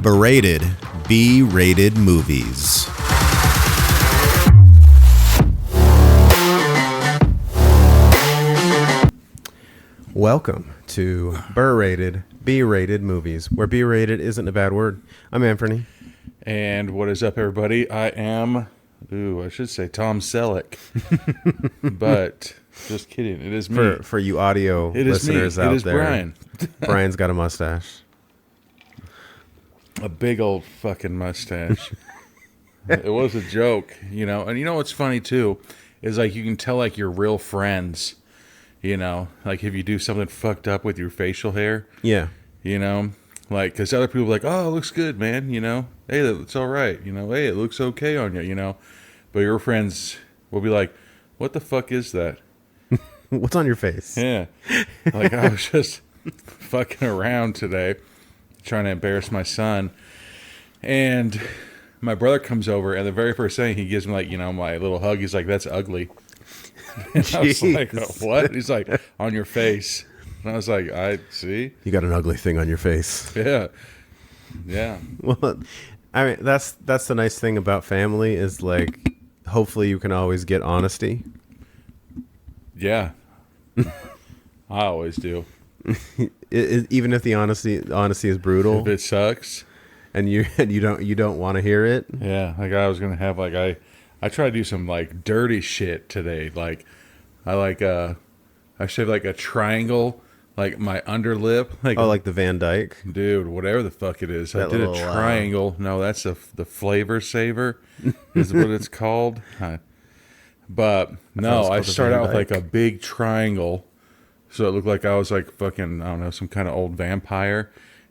Berated B-rated movies. Welcome to Berated B-rated movies, where B-rated isn't a bad word. I'm Anthony. And what is up, everybody? I am, I should say Tom Selleck. But just kidding. It is me. For you audio listeners out there. It is Brian. Brian's got a mustache. A big old fucking mustache. It was a joke, you know. And you know what's funny, too, is like you can tell like you're real friends, you know. Like if you do something fucked up with your facial hair. Yeah. You know. Like, because other people are like, oh, it looks good, man, you know. Hey, it's all right, you know. Hey, it looks okay on you, you know. But your friends will be like, what the fuck is that? What's on your face? Yeah. Like, I was just fucking around today trying to embarrass my son. And my brother comes over, and the very first thing he gives me, like, you know, my little hug, he's like, that's ugly. And I was like, what? He's like, on your face. And I was like, I see. You got an ugly thing on your face. Yeah. Yeah. Well, I mean, that's the nice thing about family is, like, hopefully you can always get honesty. Yeah. I always do. Even if the honesty is brutal. If it sucks. And you don't want to hear it. Yeah. Like I was going to have, like, I try to do some, like, dirty shit today. Like, I shaved, like, a triangle, like, my underlip. Like the Van Dyke? Dude, whatever the fuck it is. That I did a triangle. No, that's the flavor saver is what it's called. But, no, I started out with, like, a big triangle. So it looked like I was, like, fucking, I don't know, some kind of old vampire.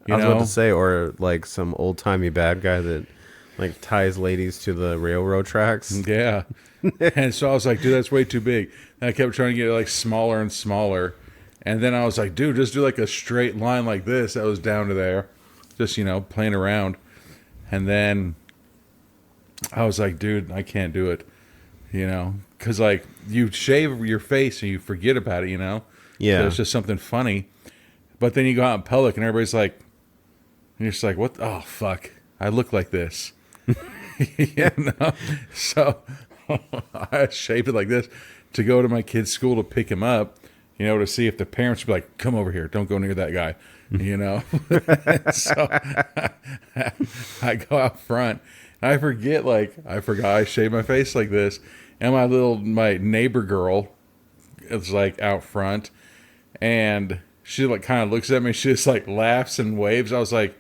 I was about to say, or, like, some old-timey bad guy that, like, ties ladies to the railroad tracks. Yeah. And so I was like, dude, that's way too big. And I kept trying to get it, like, smaller and smaller. And then I was like, dude, just do, like, a straight line like this. That was down to there. Just, you know, playing around. And then I was like, dude, I can't do it. You know? Because, like, you shave your face and you forget about it, you know? Yeah. So it's just something funny. But then you go out in public and everybody's like, and you're just like, what? Oh, fuck. I look like this. You know? So I shaved it like this to go to my kid's school to pick him up, you know, to see if the parents would be like, come over here. Don't go near that guy, you know? So I go out front. And I forgot I shaved my face like this. And my neighbor girl is like out front. And she like kind of looks at me. She just like laughs and waves. I was like,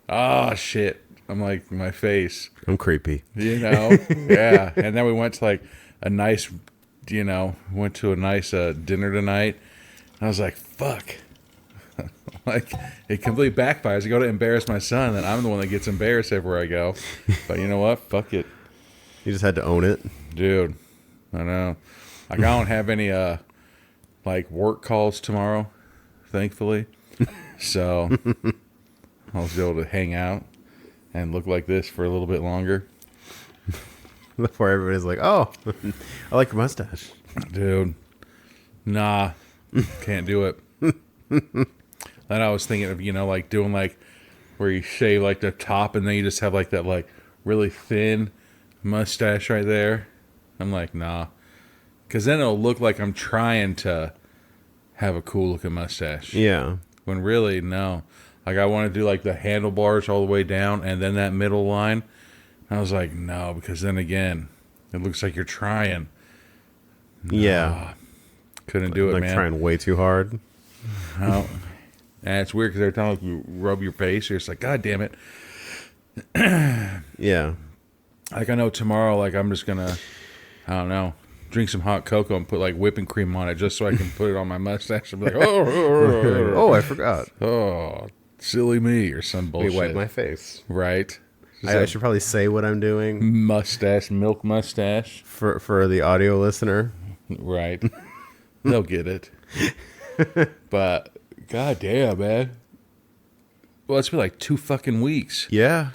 oh, shit. I'm like, my face. I'm creepy. You know? Yeah. And then we went to like a nice, you know, dinner tonight. And I was like, fuck. Like, it completely backfires. I go to embarrass my son, and I'm the one that gets embarrassed everywhere I go. But you know what? Fuck it. You just had to own it. Dude. I know. Like, I don't have any, like, work calls tomorrow, thankfully. So I'll be able to hang out and look like this for a little bit longer. Before everybody's like, oh, I like your mustache. Dude. Nah. Can't do it. Then I was thinking of, you know, like doing like where you shave like the top and then you just have like that like really thin mustache right there. I'm like, nah. Because then it'll look like I'm trying to have a cool looking mustache. Yeah. When really, no. Like I want to do like the handlebars all the way down and then that middle line. I was like, no, because then again, it looks like you're trying. Nah, yeah. Couldn't do it, like man. Like trying way too hard. No. And it's weird because every time like, you rub your face, you're just like, God damn it. Yeah. Like I know tomorrow, like I'm just going to, I don't know, drink some hot cocoa and put like whipping cream on it just so I can put it on my mustache and be like, oh, I forgot. Oh, silly me or some bullshit. Let me wipe my face. Right. I should probably say what I'm doing. Mustache, milk mustache. For the audio listener. Right. They'll get it. But, god damn, man. Well, it's been like 2 fucking weeks. Yeah.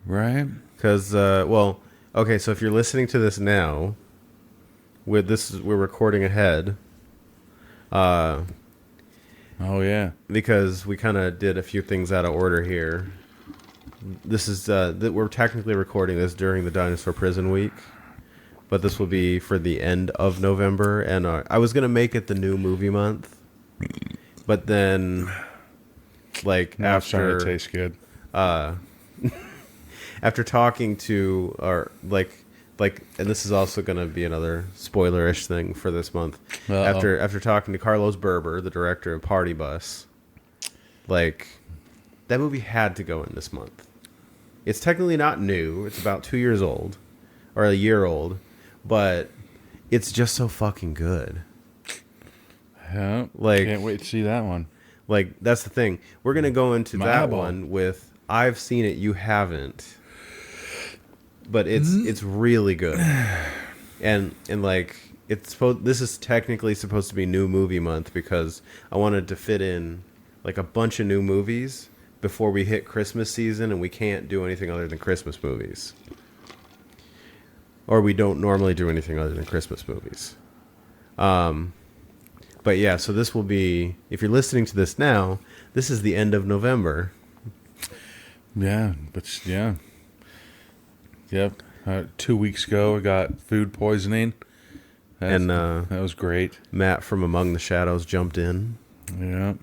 Right? Because, well, okay, so if you're listening to this now, we're recording ahead. Oh, yeah. Because we kind of did a few things out of order here. this is that we're technically recording this during the Dinosaur Prison Week, but this will be for the end of November. And I was gonna make it the new movie month, but then like Now it's starting after to taste good. after talking to and this is also going to be another spoiler-ish thing for this month. After talking to Carlos Berber, the director of Party Bus, like that movie had to go in this month. It's technically not new. It's about 2 years old or a year old, but it's just so fucking good. Yeah, Like, can't wait to see that one. Like that's the thing. We're going to go into My that eyeball. one with I've seen it, you haven't. But it's really good, and like this is technically supposed to be new movie month because I wanted to fit in like a bunch of new movies before we hit Christmas season, and we can't do anything other than Christmas movies, or we don't normally do anything other than Christmas movies. But yeah, so this will be, if you're listening to this now, this is the end of November. Yeah, but yeah. Yep. 2 weeks ago, I got food poisoning. That was great. Matt from Among the Shadows jumped in. Yeah.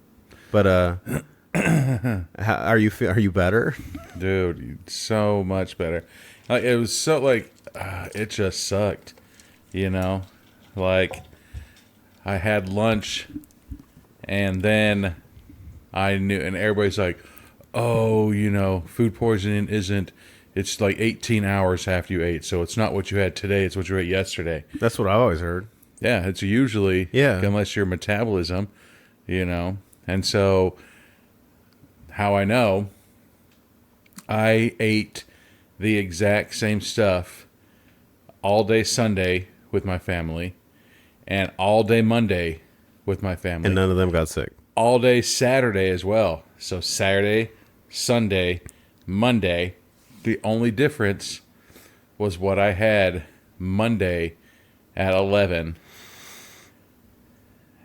But are you better? Dude, so much better. Like, it was so, like, it just sucked. You know? Like, I had lunch, and then I knew, and everybody's like, oh, you know, food poisoning isn't, it's like 18 hours after you ate, so it's not what you had today, it's what you ate yesterday. That's what I always heard. Yeah, it's usually, unless your metabolism, you know. And so, how I know, I ate the exact same stuff all day Sunday with my family, and all day Monday with my family. And none of them got sick. All day Saturday as well. So Saturday, Sunday, Monday. The only difference was what I had Monday at 11.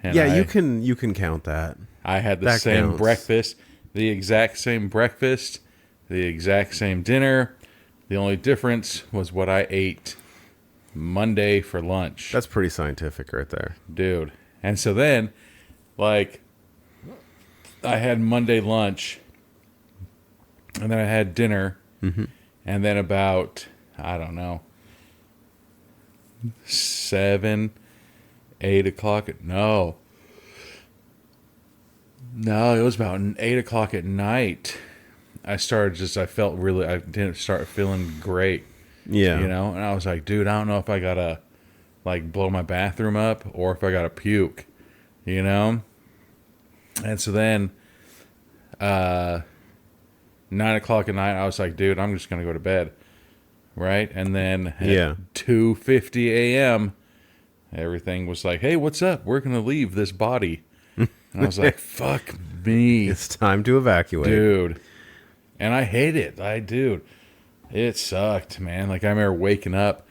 And yeah, you can count that. I had the That same counts. breakfast, the exact same breakfast, the exact same dinner. The only difference was what I ate Monday for lunch. That's pretty scientific right there. Dude. And so then, like, I had Monday lunch, and then I had dinner, and then about, I don't know, 7, 8 o'clock. No, it was about 8 o'clock at night. I didn't start feeling great. Yeah. You know, and I was like, dude, I don't know if I gotta, like, blow my bathroom up or if I gotta puke, you know? And so then, 9 o'clock at night, I was like, dude, I'm just gonna go to bed. Right? And then at 2:50 a.m., everything was like, hey, what's up? We're gonna leave this body. And I was like, fuck me. It's time to evacuate. Dude. And I hate it. Dude. It sucked, man. Like, I remember waking up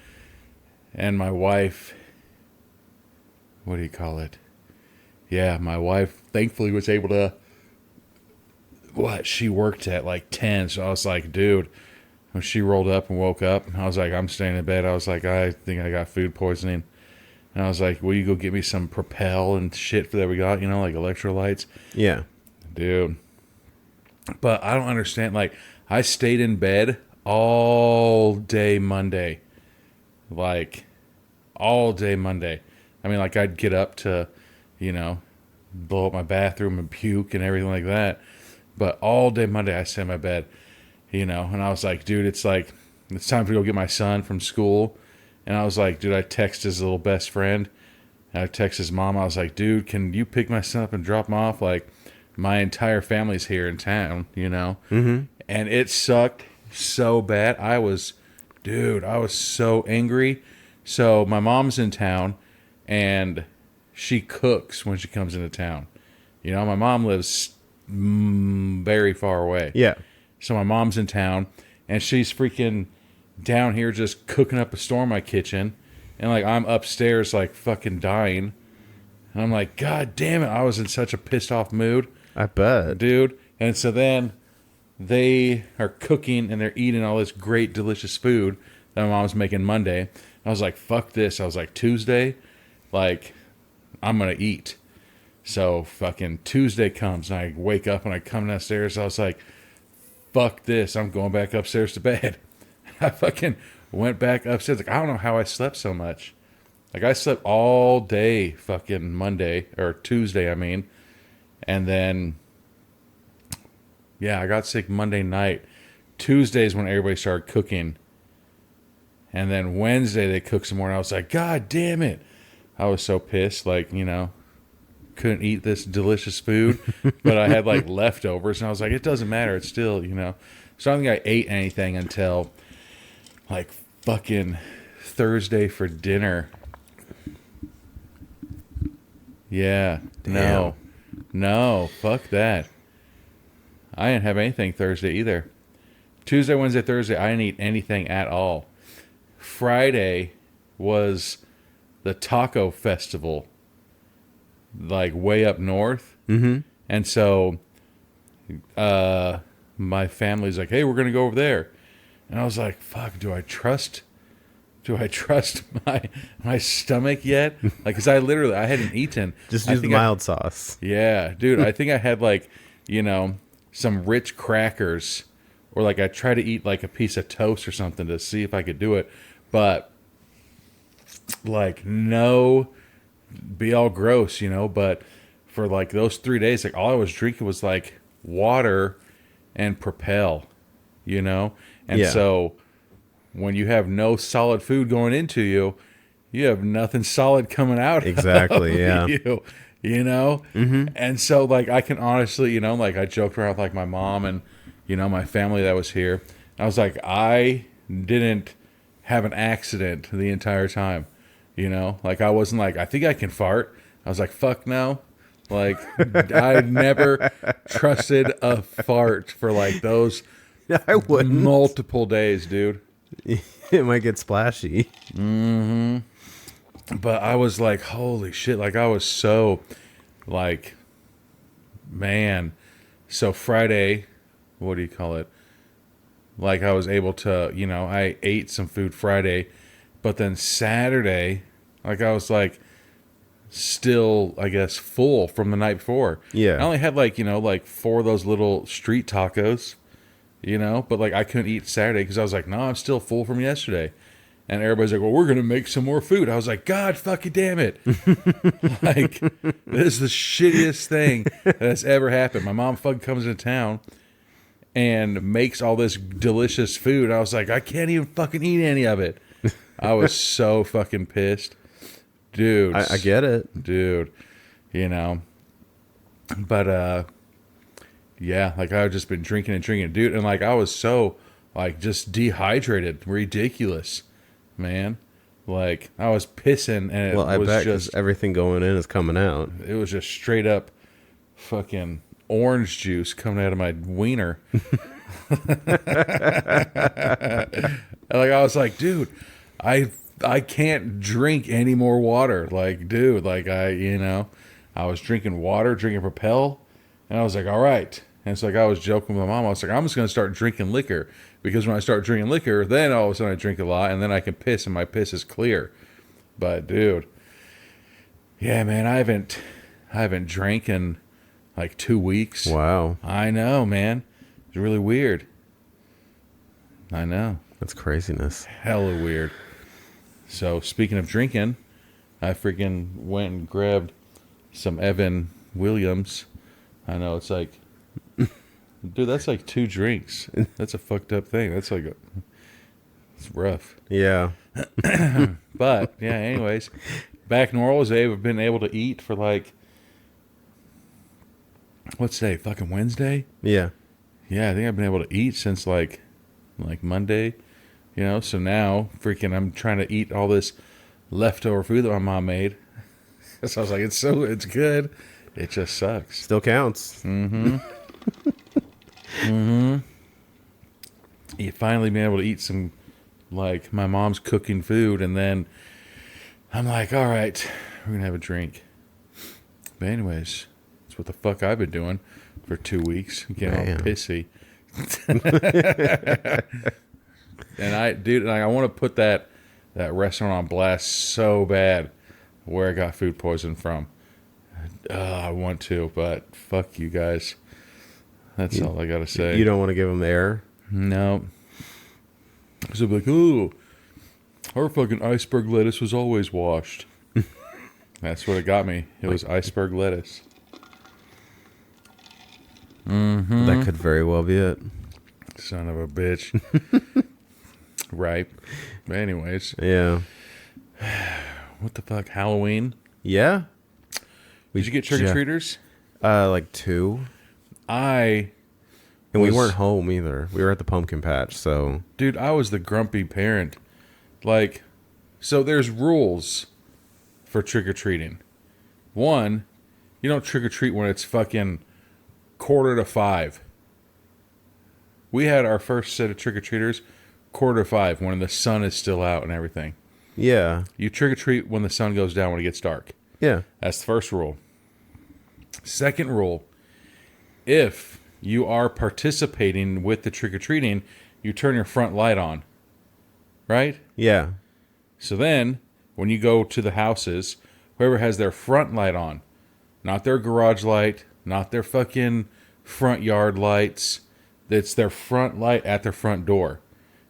and my wife, what do you call it? Yeah, my wife thankfully was able to, she worked at like 10. So I was like, dude, when she rolled up and woke up, I was like, I'm staying in bed. I was like, I think I got food poisoning. And I was like, will you go get me some Propel and shit that we got, you know, like electrolytes? Yeah. Dude. But I don't understand. Like, I stayed in bed all day Monday. Like, all day Monday. I mean, like, I'd get up to, you know, blow up my bathroom and puke and everything like that. But all day Monday, I stayed in my bed, you know. And I was like, dude, it's time to go get my son from school. And I was like, dude, I text his little best friend. And I text his mom. I was like, dude, can you pick my son up and drop him off? Like, my entire family's here in town, you know. Mm-hmm. And it sucked so bad. I was so angry. So my mom's in town, and she cooks when she comes into town. You know, my mom lives very far away. Yeah. So my mom's in town, and she's freaking down here just cooking up a storm in my kitchen. And, like, I'm upstairs, like, fucking dying. And I'm like, God damn it. I was in such a pissed off mood. I bet. Dude. And so then they are cooking and they're eating all this great, delicious food that my mom's making Monday. I was like, fuck this. I was like, Tuesday, like, I'm going to eat. So fucking Tuesday comes and I wake up and I come downstairs. I was like, fuck this. I'm going back upstairs to bed. I fucking went back upstairs. Like, I don't know how I slept so much. Like, I slept all day fucking Monday, or Tuesday, I mean. And then, yeah, I got sick Monday night. Tuesday's when everybody started cooking. And then Wednesday they cooked some more. And I was like, God damn it. I was so pissed. Like, you know, couldn't eat this delicious food. But I had like leftovers. And I was like, it doesn't matter. It's still, you know. So I don't think I ate anything until like fucking Thursday for dinner. Yeah. Damn. No. Fuck that. I didn't have anything Thursday either. Tuesday, Wednesday, Thursday, I didn't eat anything at all. Friday was the taco festival, like way up north. Mm-hmm. And so my family's like, hey, we're going to go over there. And I was like, fuck, do I trust my stomach yet? Like, because I hadn't eaten. Just use the mild sauce. Yeah, dude, I think I had like, you know, some rich crackers, or like I tried to eat like a piece of toast or something to see if I could do it. But like, no, be all gross, you know. But for like those 3 days, like all I was drinking was like water and Propel, you know. And so when you have no solid food going into you, you have nothing solid coming out. Exactly. Yeah. You know? Mm-hmm. And so, like, I can honestly, you know, like, I joked around with, like, my mom and, you know, my family that was here. I was like, I didn't have an accident the entire time, you know? Like, I wasn't like, I think I can fart. I was like, fuck no. Like, I never trusted a fart for, like, those I wouldn't. multiple days, dude. It might get splashy. Mm-hmm. But I was like, holy shit. Like, I was so, like, man. So Friday, what do you call it? Like, I was able to, you know, I ate some food Friday. But then Saturday, like, I was, like, still, I guess, full from the night before. Yeah. I only had, like, you know, like 4 of those little street tacos, you know? But, like, I couldn't eat Saturday because I was like, no, I'm still full from yesterday. And everybody's like, well, we're going to make some more food. I was like, God fucking damn it. Like, this is the shittiest thing that's ever happened. My mom fucking comes into town and makes all this delicious food. I was like, I can't even fucking eat any of it. I was so fucking pissed. Dude. I get it. Dude. You know. But, yeah, like, I've just been drinking and drinking. Dude, and, like, I was so, like, just dehydrated. Ridiculous. Man, like, I was pissing, and it I was bet just everything going in is coming out. It was just straight up fucking orange juice coming out of my wiener. Like, I was like, dude, I can't drink any more water. Like, dude, like, you know, I was drinking water, drinking Propel, and I was like, all right. And it's like, I was joking with my mom. I was like, I'm just going to start drinking liquor. Because when I start drinking liquor, then all of a sudden I drink a lot, and then I can piss, and my piss is clear. But, dude, yeah, man, I haven't drank in like 2 weeks. Wow. I know, man. It's really weird. I know. That's craziness. Hella weird. So, speaking of drinking, I freaking went and grabbed some Evan Williams. I know, it's like... Dude, that's like 2 drinks. That's a fucked up thing. That's like it's rough. Yeah. But yeah, anyways, back in Orleans, I've been able to eat for like, what's today? Fucking Wednesday? Yeah. Yeah, I think I've been able to eat since like Monday. You know, so now freaking I'm trying to eat all this leftover food that my mom made. So I was like, it's good. It just sucks. Still counts. Mm-hmm. Mm-hmm. You finally been able to eat some, like, my mom's cooking food, and then I'm like, all right, we're gonna have a drink. But anyways, that's what the fuck I've been doing for 2 weeks. Getting all pissy. And I want to put that restaurant on blast so bad where I got food poisoning from. I want to, but fuck you guys. That's all I got to say. You don't want to give them air? No. So they'll be like, oh, our fucking iceberg lettuce was always washed. That's what it got me. It was iceberg lettuce. Mm-hmm. That could very well be it. Son of a bitch. Right. But anyways. Yeah. What the fuck? Halloween? Yeah. Did you get trick-or-treaters? Like 2. And we weren't home either. We were at the pumpkin patch, so... Dude, I was the grumpy parent. Like, so there's rules for trick-or-treating. 1, you don't trick-or-treat when it's fucking 4:45. We had our first set of trick-or-treaters 4:45 when the sun is still out and everything. Yeah. You trick-or-treat when the sun goes down, when it gets dark. Yeah. That's the first rule. Second rule, if you are participating with the trick-or-treating, you turn your front light on. Right? Yeah. So then, when you go to the houses, whoever has their front light on, not their garage light, not their fucking front yard lights, it's their front light at their front door.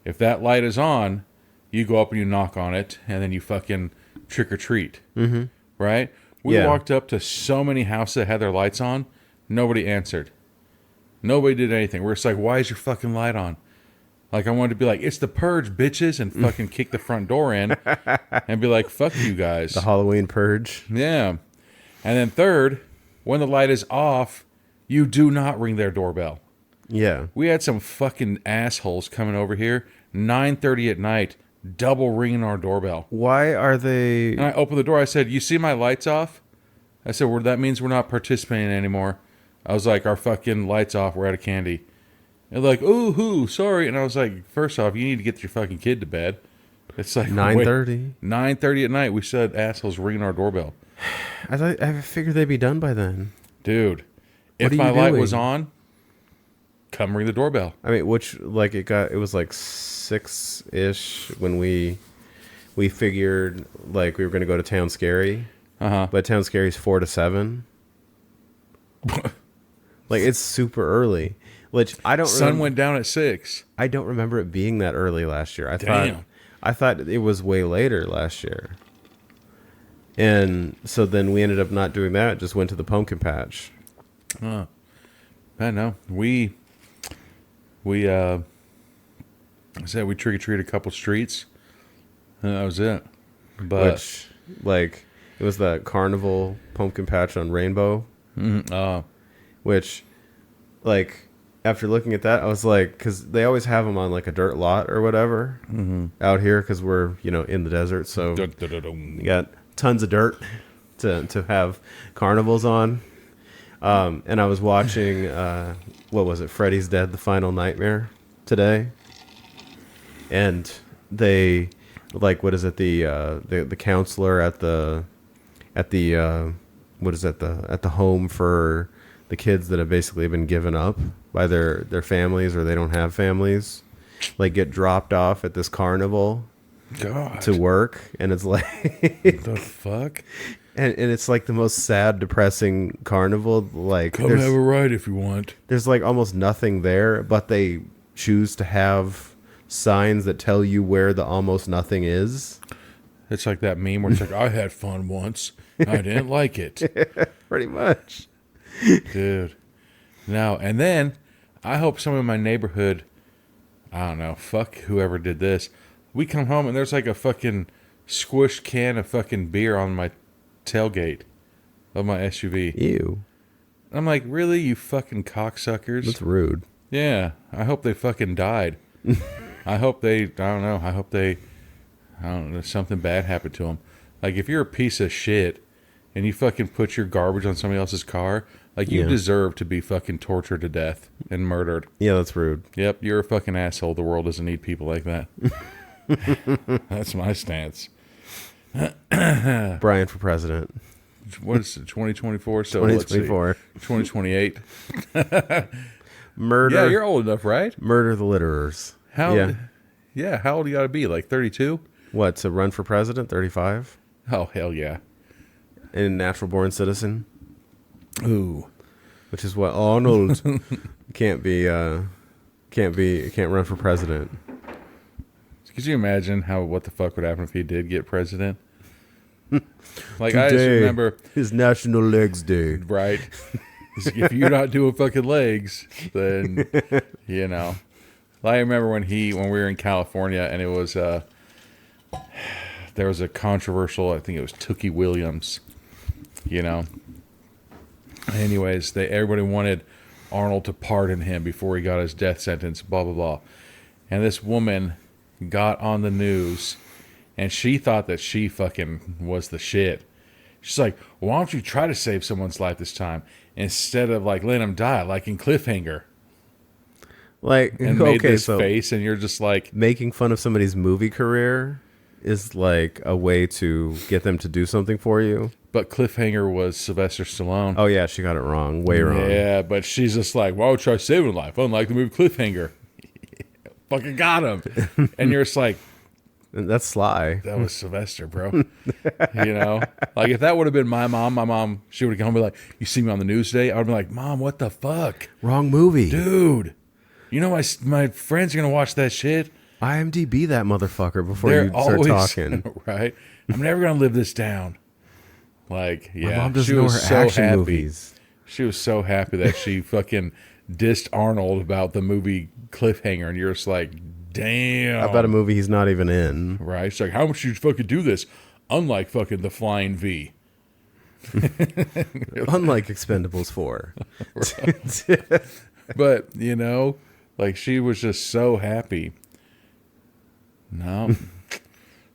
If that light is on, you go up and you knock on it, and then you fucking trick-or-treat. Mm-hmm. Right? We walked up to so many houses that had their lights on, nobody answered. Nobody did anything. We're just like, why is your fucking light on? Like, I wanted to be like, it's the purge, bitches, and fucking kick the front door in and be like, fuck you guys. The Halloween purge. Yeah. And then third, when the light is off, you do not ring their doorbell. Yeah. We had some fucking assholes coming over here, 9:30 at night, double ringing our doorbell. Why are they... And I opened the door. I said, you see my lights off? I said, well, that means we're not participating anymore. I was like, our fucking lights off. We're out of candy. And they're like, ooh, hoo, sorry. And I was like, first off, you need to get your fucking kid to bed. It's like 9:30? 9:30 at night. We said assholes ringing our doorbell. I figured they'd be done by then. Dude, if my light was on, come ring the doorbell. I mean, it was like 6-ish when we figured like we were going to go to Town Scary. Uh-huh. But Town Scary's 4 to 7. Like, it's super early. Which I don't. Sun went down at 6. I don't remember it being that early last year. I thought it was way later last year. And so then we ended up not doing that. Just went to the pumpkin patch. I know. We said we trick-or-treated a couple streets. And that was it. But which, like, it was the carnival pumpkin patch on Rainbow. Which, like, after looking at that, I was like, because they always have them on like a dirt lot or whatever out here because we're, in the desert. So you got tons of dirt to have carnivals on. And I was watching, what was it? Freddy's Dead, The Final Nightmare today. And they, like, what is it? The counselor at the home for the kids that have basically been given up by their families or they don't have families, like, get dropped off at this carnival to work. And it's like, what the fuck? And it's like the most sad, depressing carnival. Like, come have a ride if you want. There's like almost nothing there, but they choose to have signs that tell you where the almost nothing is. It's like that meme where it's like, I had fun once. I didn't like it. Pretty much. Dude. No, and then I hope someone in my neighborhood, I don't know, fuck whoever did this. We come home and there's like a fucking squished can of fucking beer on my tailgate of my SUV. Ew. I'm like, really, you fucking cocksuckers? That's rude. Yeah. I hope they fucking died. I hope something bad happened to them. Like, if you're a piece of shit and you fucking put your garbage on somebody else's car, like, you deserve to be fucking tortured to death and murdered. Yeah, that's rude. Yep, you're a fucking asshole. The world doesn't need people like that. That's my stance. Brian for president. What is it, 2024? So 2024. 2028. Murder. Yeah, you're old enough, right? Murder the litterers. How? Yeah. Yeah, how old you got to be? Like 32? What, to run for president? 35? Oh, hell yeah. And natural born citizen? Ooh. Which is what Arnold can't run for president. Could you imagine what the fuck would happen if he did get president? Like, Today, I just remember his National Legs Day. right? If you're not doing fucking legs, then you know. I remember when we were in California, and it was there was a controversial. I think it was Tookie Williams. You know. Anyways, everybody wanted Arnold to pardon him before he got his death sentence. Blah blah blah. And this woman got on the news, and she thought that she fucking was the shit. She's like, why don't you try to save someone's life this time instead of like letting them die, like in Cliffhanger? Like, And made this face, and you're just like, making fun of somebody's movie career is like a way to get them to do something for you. but Cliffhanger was Sylvester Stallone. Oh yeah, she got it wrong, way wrong. Yeah, but she's just like, why would you try saving life? Unlike the movie Cliffhanger. Fucking got him. And you're just like, And that's sly. that was Sylvester, bro. You know? Like, if that would have been my mom, she would have come and be like, you see me on the news today? I would be like, Mom, what the fuck? Wrong movie. Dude, you know my friends are going to watch that shit? IMDb that motherfucker before They're you start always, talking. right? I'm never going to live this down. Like, yeah. My mom doesn't she know her was so action happy. movies. She was so happy that she fucking dissed Arnold about the movie Cliffhanger, and you're just like, damn. About a movie he's not even in. Right? She's like, how much you fucking do this? Unlike fucking The Flying V. Unlike Expendables 4. But, you know, like, she was just so happy. No.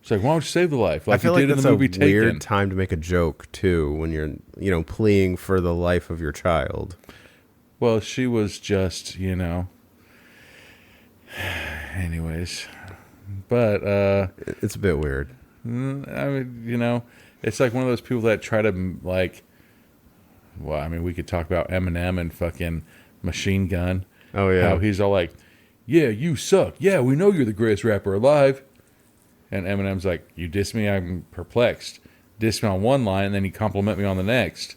It's like, why don't you save the life? Like I feel you like did that's in the movie a weird Taken. time to make a joke too, when you're, pleading for the life of your child. Well, she was just, anyways. But, It's a bit weird. I mean, it's like one of those people that try to, like, well, I mean, we could talk about Eminem and fucking Machine Gun. Oh yeah. How he's all like, yeah, you suck. Yeah, we know you're the greatest rapper alive. And Eminem's like, you diss me, I'm perplexed. Diss me on one line, and then you compliment me on the next.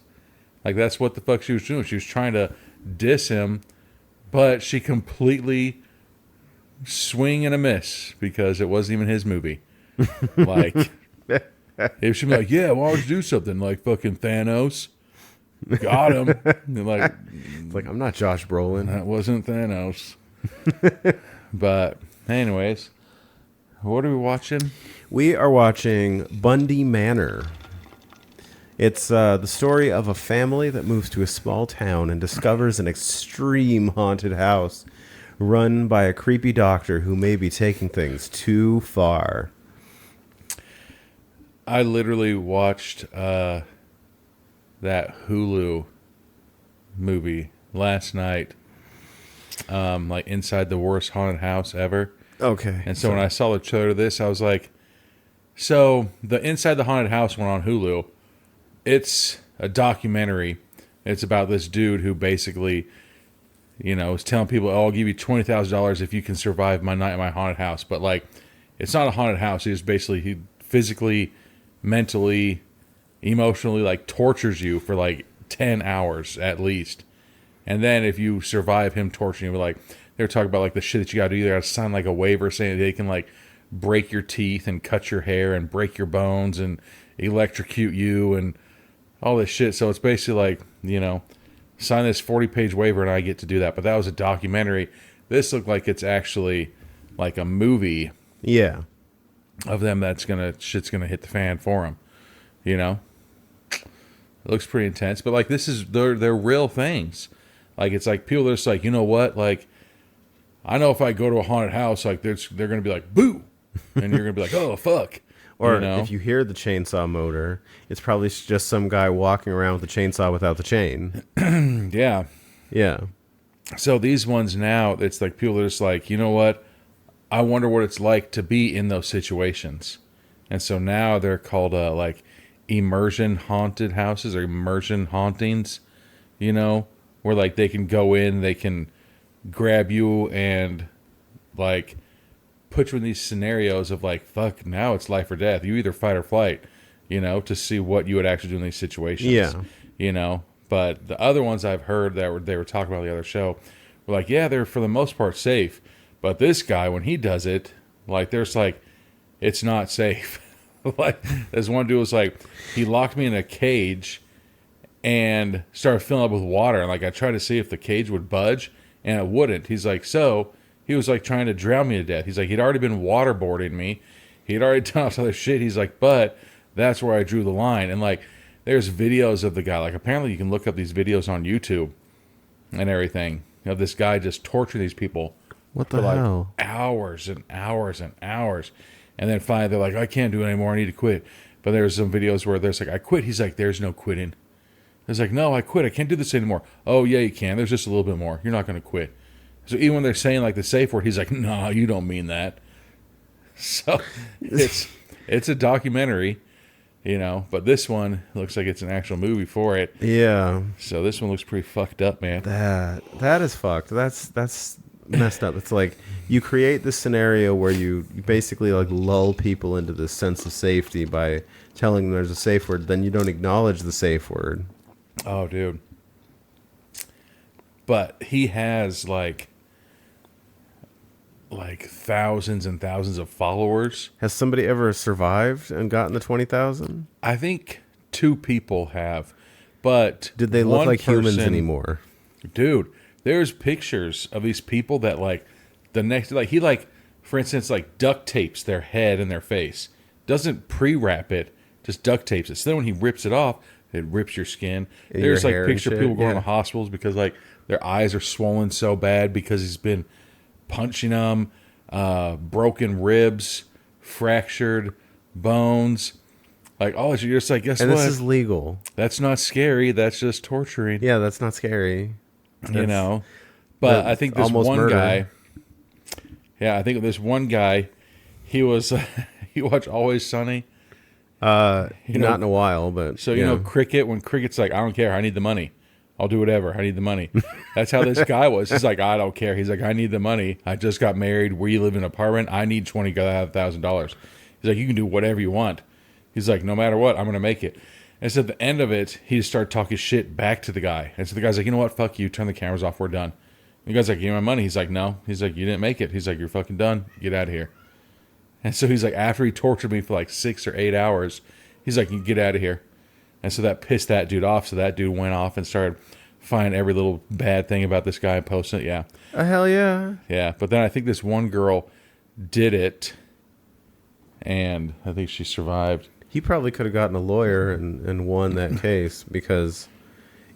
Like, that's what the fuck she was doing. She was trying to diss him, but she completely swing and a miss because it wasn't even his movie. Like, if she'd be like, yeah, why don't you do something like fucking Thanos? Got him. And like, It's like, I'm not Josh Brolin. that wasn't Thanos. But, anyways, what are we watching? We are watching Bundy Manor. It's the story of a family that moves to a small town and discovers an extreme haunted house run by a creepy doctor who may be taking things too far. I literally watched that Hulu movie last night, like Inside the Worst Haunted House Ever. Okay. And so when I saw the trailer of this, I was like, so the Inside the Haunted House one on Hulu, it's a documentary. It's about this dude who basically, is telling people, oh, I'll give you $20,000 if you can survive my night in my haunted house. But, like, it's not a haunted house. He physically, mentally, emotionally, like, tortures you for, like, 10 hours at least. And then if you survive him torturing you, like, they were talking about, like, the shit that you got to do. You got to sign, like, a waiver saying they can, like, break your teeth and cut your hair and break your bones and electrocute you and all this shit. So it's basically like, sign this 40-page waiver and I get to do that. But that was a documentary. This looked like it's actually like a movie. Yeah. Of them shit's gonna hit the fan for them. It looks pretty intense. But like they're real things. Like it's like people that are just like, you know what? Like I know if I go to a haunted house, like they're gonna be like, boo, and you're gonna be like, oh fuck. Or if you hear the chainsaw motor, it's probably just some guy walking around with a chainsaw without the chain. Yeah. Yeah. So these ones now, it's like people are just like, you know what? I wonder what it's like to be in those situations. And so now they're called like immersion haunted houses or immersion hauntings, where like they can go in, they can grab you and like put you in these scenarios of like, fuck, now it's life or death. You either fight or flight, to see what you would actually do in these situations. Yeah. But the other ones I've heard they were talking about the other show were like, yeah, they're for the most part safe. But this guy, when he does it, like there's like, it's not safe. Like this one dude was like, he locked me in a cage and started filling up with water. And like I tried to see if the cage would budge and it wouldn't. He's like, so he was like trying to drown me to death. He's like, he'd already been waterboarding me. He'd already done all this other shit. He's like, but that's where I drew the line. And like, there's videos of the guy. Like apparently you can look up these videos on YouTube and everything of this guy just torturing these people. What the hell? Hours and hours and hours. And then finally they're like, I can't do it anymore. I need to quit. But there's some videos where there's like, I quit. He's like, there's no quitting. It's like, no, I quit. I can't do this anymore. Oh, yeah, you can. There's just a little bit more. You're not going to quit. So even when they're saying like the safe word, he's like, no, you don't mean that. So it's a documentary, but this one looks like it's an actual movie for it. Yeah. So this one looks pretty fucked up, man. That is fucked. That's messed up. It's like you create this scenario where you basically like lull people into this sense of safety by telling them there's a safe word, then you don't acknowledge the safe word. Oh, dude. But he has like thousands and thousands of followers. Has somebody ever survived and gotten the 20,000? I think 2 people have, but did they look like humans anymore? Dude, there's pictures of these people that like the next, like he like, for instance, like duct tapes their head and their face. Doesn't pre-wrap it, just duct tapes it. So then when he rips it off, it rips your skin. And there's your like hair picture and of people shit, going yeah. to hospitals because like their eyes are swollen so bad because he's been punching them, broken ribs, fractured bones. Like, oh, you're just like, guess and what? This is legal. That's not scary. That's just torturing. Yeah, that's not scary. But I think this one murder. guy. Yeah, I think this one guy. He was. He watched Always Sunny. Not in a while, but so Cricket. When Cricket's like, I don't care. I need the money. I'll do whatever. I need the money. That's how this guy was. He's like, I don't care. He's like, I need the money. I just got married. We live in an apartment. I need $20,000. He's like, you can do whatever you want. He's like, no matter what, I'm going to make it. And so at the end of it, he just started talking shit back to the guy. And so the guy's like, you know what? Fuck you. Turn the cameras off. We're done. And the guy's like, give me my money. He's like, no. He's like, you didn't make it. He's like, you're fucking done. Get out of here. And so he's like, after he tortured me for like 6 or 8 hours, he's like, you get out of here. And so that pissed that dude off. So that dude went off and started finding every little bad thing about this guy and posting it. Yeah. Hell yeah. Yeah. But then I think this one girl did it. And I think she survived. He probably could have gotten a lawyer and won that case, because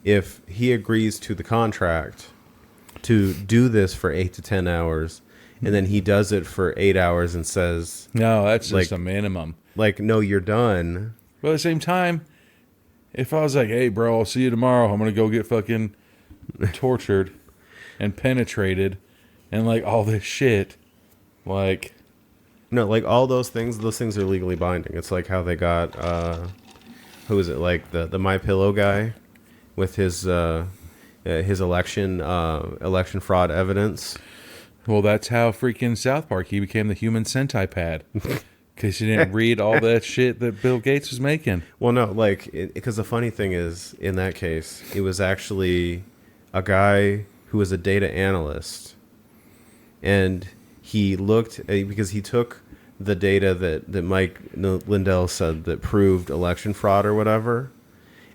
if he agrees to the contract to do this for 8 to 10 hours, and then he does it for 8 hours and says, no, that's just a minimum. Like, no, you're done. But at the same time, if I was like, hey, bro, I'll see you tomorrow. I'm going to go get fucking tortured and penetrated and like all this shit. Like, no, like all those things are legally binding. It's like how they got, who is it? Like the MyPillow guy with his election fraud evidence. Well, that's how freaking South Park, he became the human Sentai pad. Because he didn't read all that shit that Bill Gates was making. Well, no, like, because the funny thing is, in that case, it was actually a guy who was a data analyst. And he looked, because he took the data that Mike Lindell said that proved election fraud or whatever,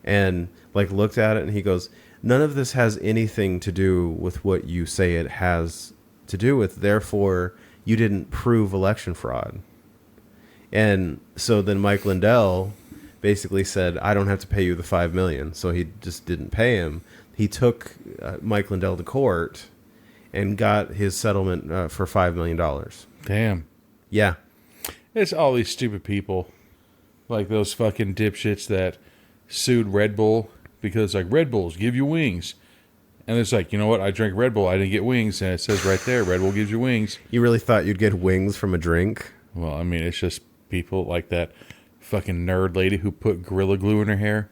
and, like, looked at it and he goes, none of this has anything to do with what you say it has to do with. Therefore, you didn't prove election fraud. And so then Mike Lindell basically said, I don't have to pay you the $5 million. So he just didn't pay him. He took Mike Lindell to court and got his settlement for $5 million. Damn. Yeah. It's all these stupid people. Like those fucking dipshits that sued Red Bull because like Red Bulls give you wings. And it's like, you know what? I drank Red Bull. I didn't get wings. And it says right there, Red Bull gives you wings. You really thought you'd get wings from a drink? Well, I mean, it's just people like that fucking nerd lady who put Gorilla Glue in her hair.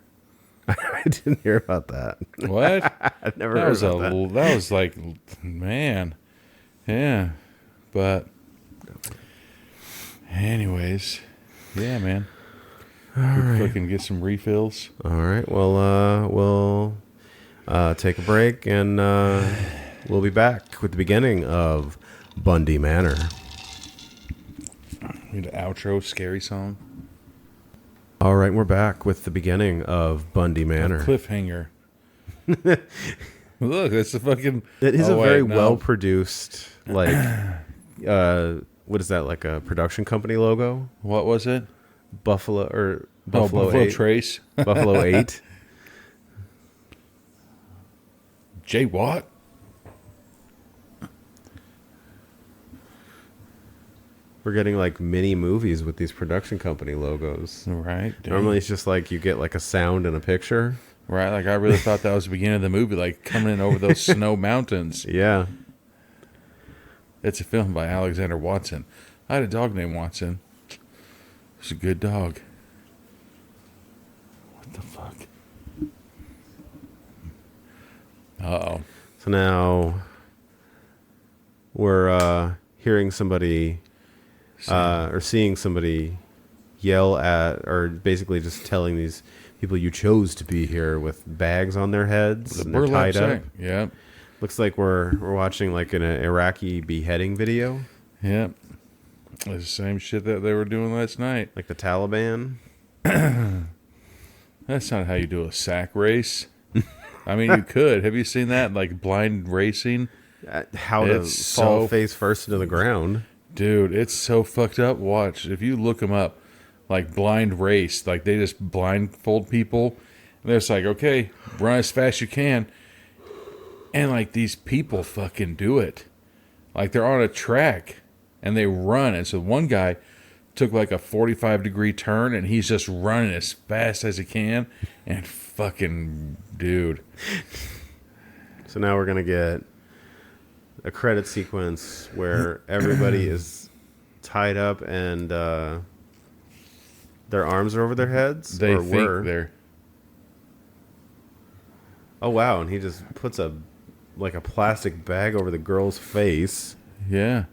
I didn't hear about that. What? I've never That heard was about that. that was like, man, yeah. But anyways, yeah, man. All We right. fucking get some refills. All right. Well, we'll take a break, and we'll be back with the beginning of Bundy Manor. Need an outro scary song. All right, we're back with the beginning of Bundy A Manor. cliffhanger. Look, that's the fucking. It is a wait, very no. well produced, like, what is that? Like a production company logo? What was it? Buffalo Buffalo 8. Trace. Buffalo 8. Jay Watt. We're getting like mini movies with these production company logos. Right. Dang. Normally it's just like you get like a sound and a picture. Right. Like I really thought that was the beginning of the movie, like coming in over those snow mountains. Yeah. It's a film by Alexander Watson. I had a dog named Watson. It's a good dog. What the fuck? Uh-oh. So now we're hearing somebody or seeing somebody yell at, or basically just telling these people you chose to be here with bags on their heads and they're tied up. Yeah. Looks like we're watching like an Iraqi beheading video, Yeah. It's the same shit that they were doing last night. like the Taliban. That's not how you do a sack race. I mean, you could. Have you seen that? Like blind racing? How to It's fall so- face first into the ground. Dude, it's so fucked up. Watch. If you look them up, like blind race, like they just blindfold people. And they're just like, okay, run as fast as you can. And like these people fucking do it. Like they're on a track and they run. And so one guy took like a 45-degree turn and he's just running as fast as he can. And fucking, dude. So now we're gonna get a credit sequence where everybody is tied up and their arms are over their heads. They or think were. they're. Oh wow! And he just puts a plastic bag over the girl's face. Yeah.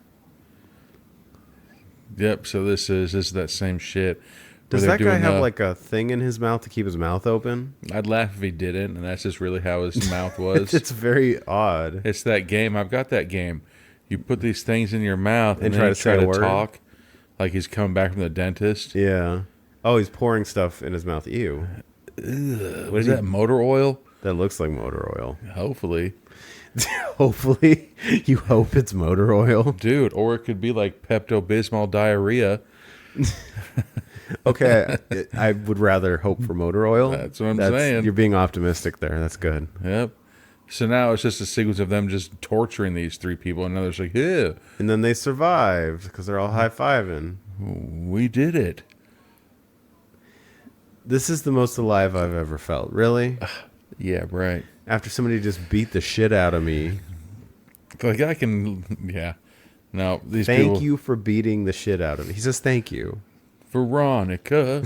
Yep. So this is that same shit. Does where that they're guy doing have the- like a thing in his mouth to keep his mouth open? I'd laugh if he didn't, and that's just really how his mouth was. It's very odd. It's that game. I've got that game. You put these things in your mouth and, And then try you to say a word? talk, like he's coming back from the dentist. Yeah. Oh, he's pouring stuff in his mouth. Ew. What did is he- that? Motor oil? That looks like motor oil. Hopefully, Hopefully, you hope it's motor oil. dude. Or it could be like Pepto-Bismol diarrhea. Okay, I would rather hope for motor oil. That's what I'm saying. You're being optimistic there. That's good. Yep. So now it's just a sequence of them just torturing these three people, and another's like, "Yeah, And then they survived because they're all high-fiving. we did it." This is the most alive I've ever felt. Really? Yeah, right. After somebody just beat the shit out of me. Like I can, yeah. No, these Thank people you for beating the shit out of me. He says thank you. Veronica.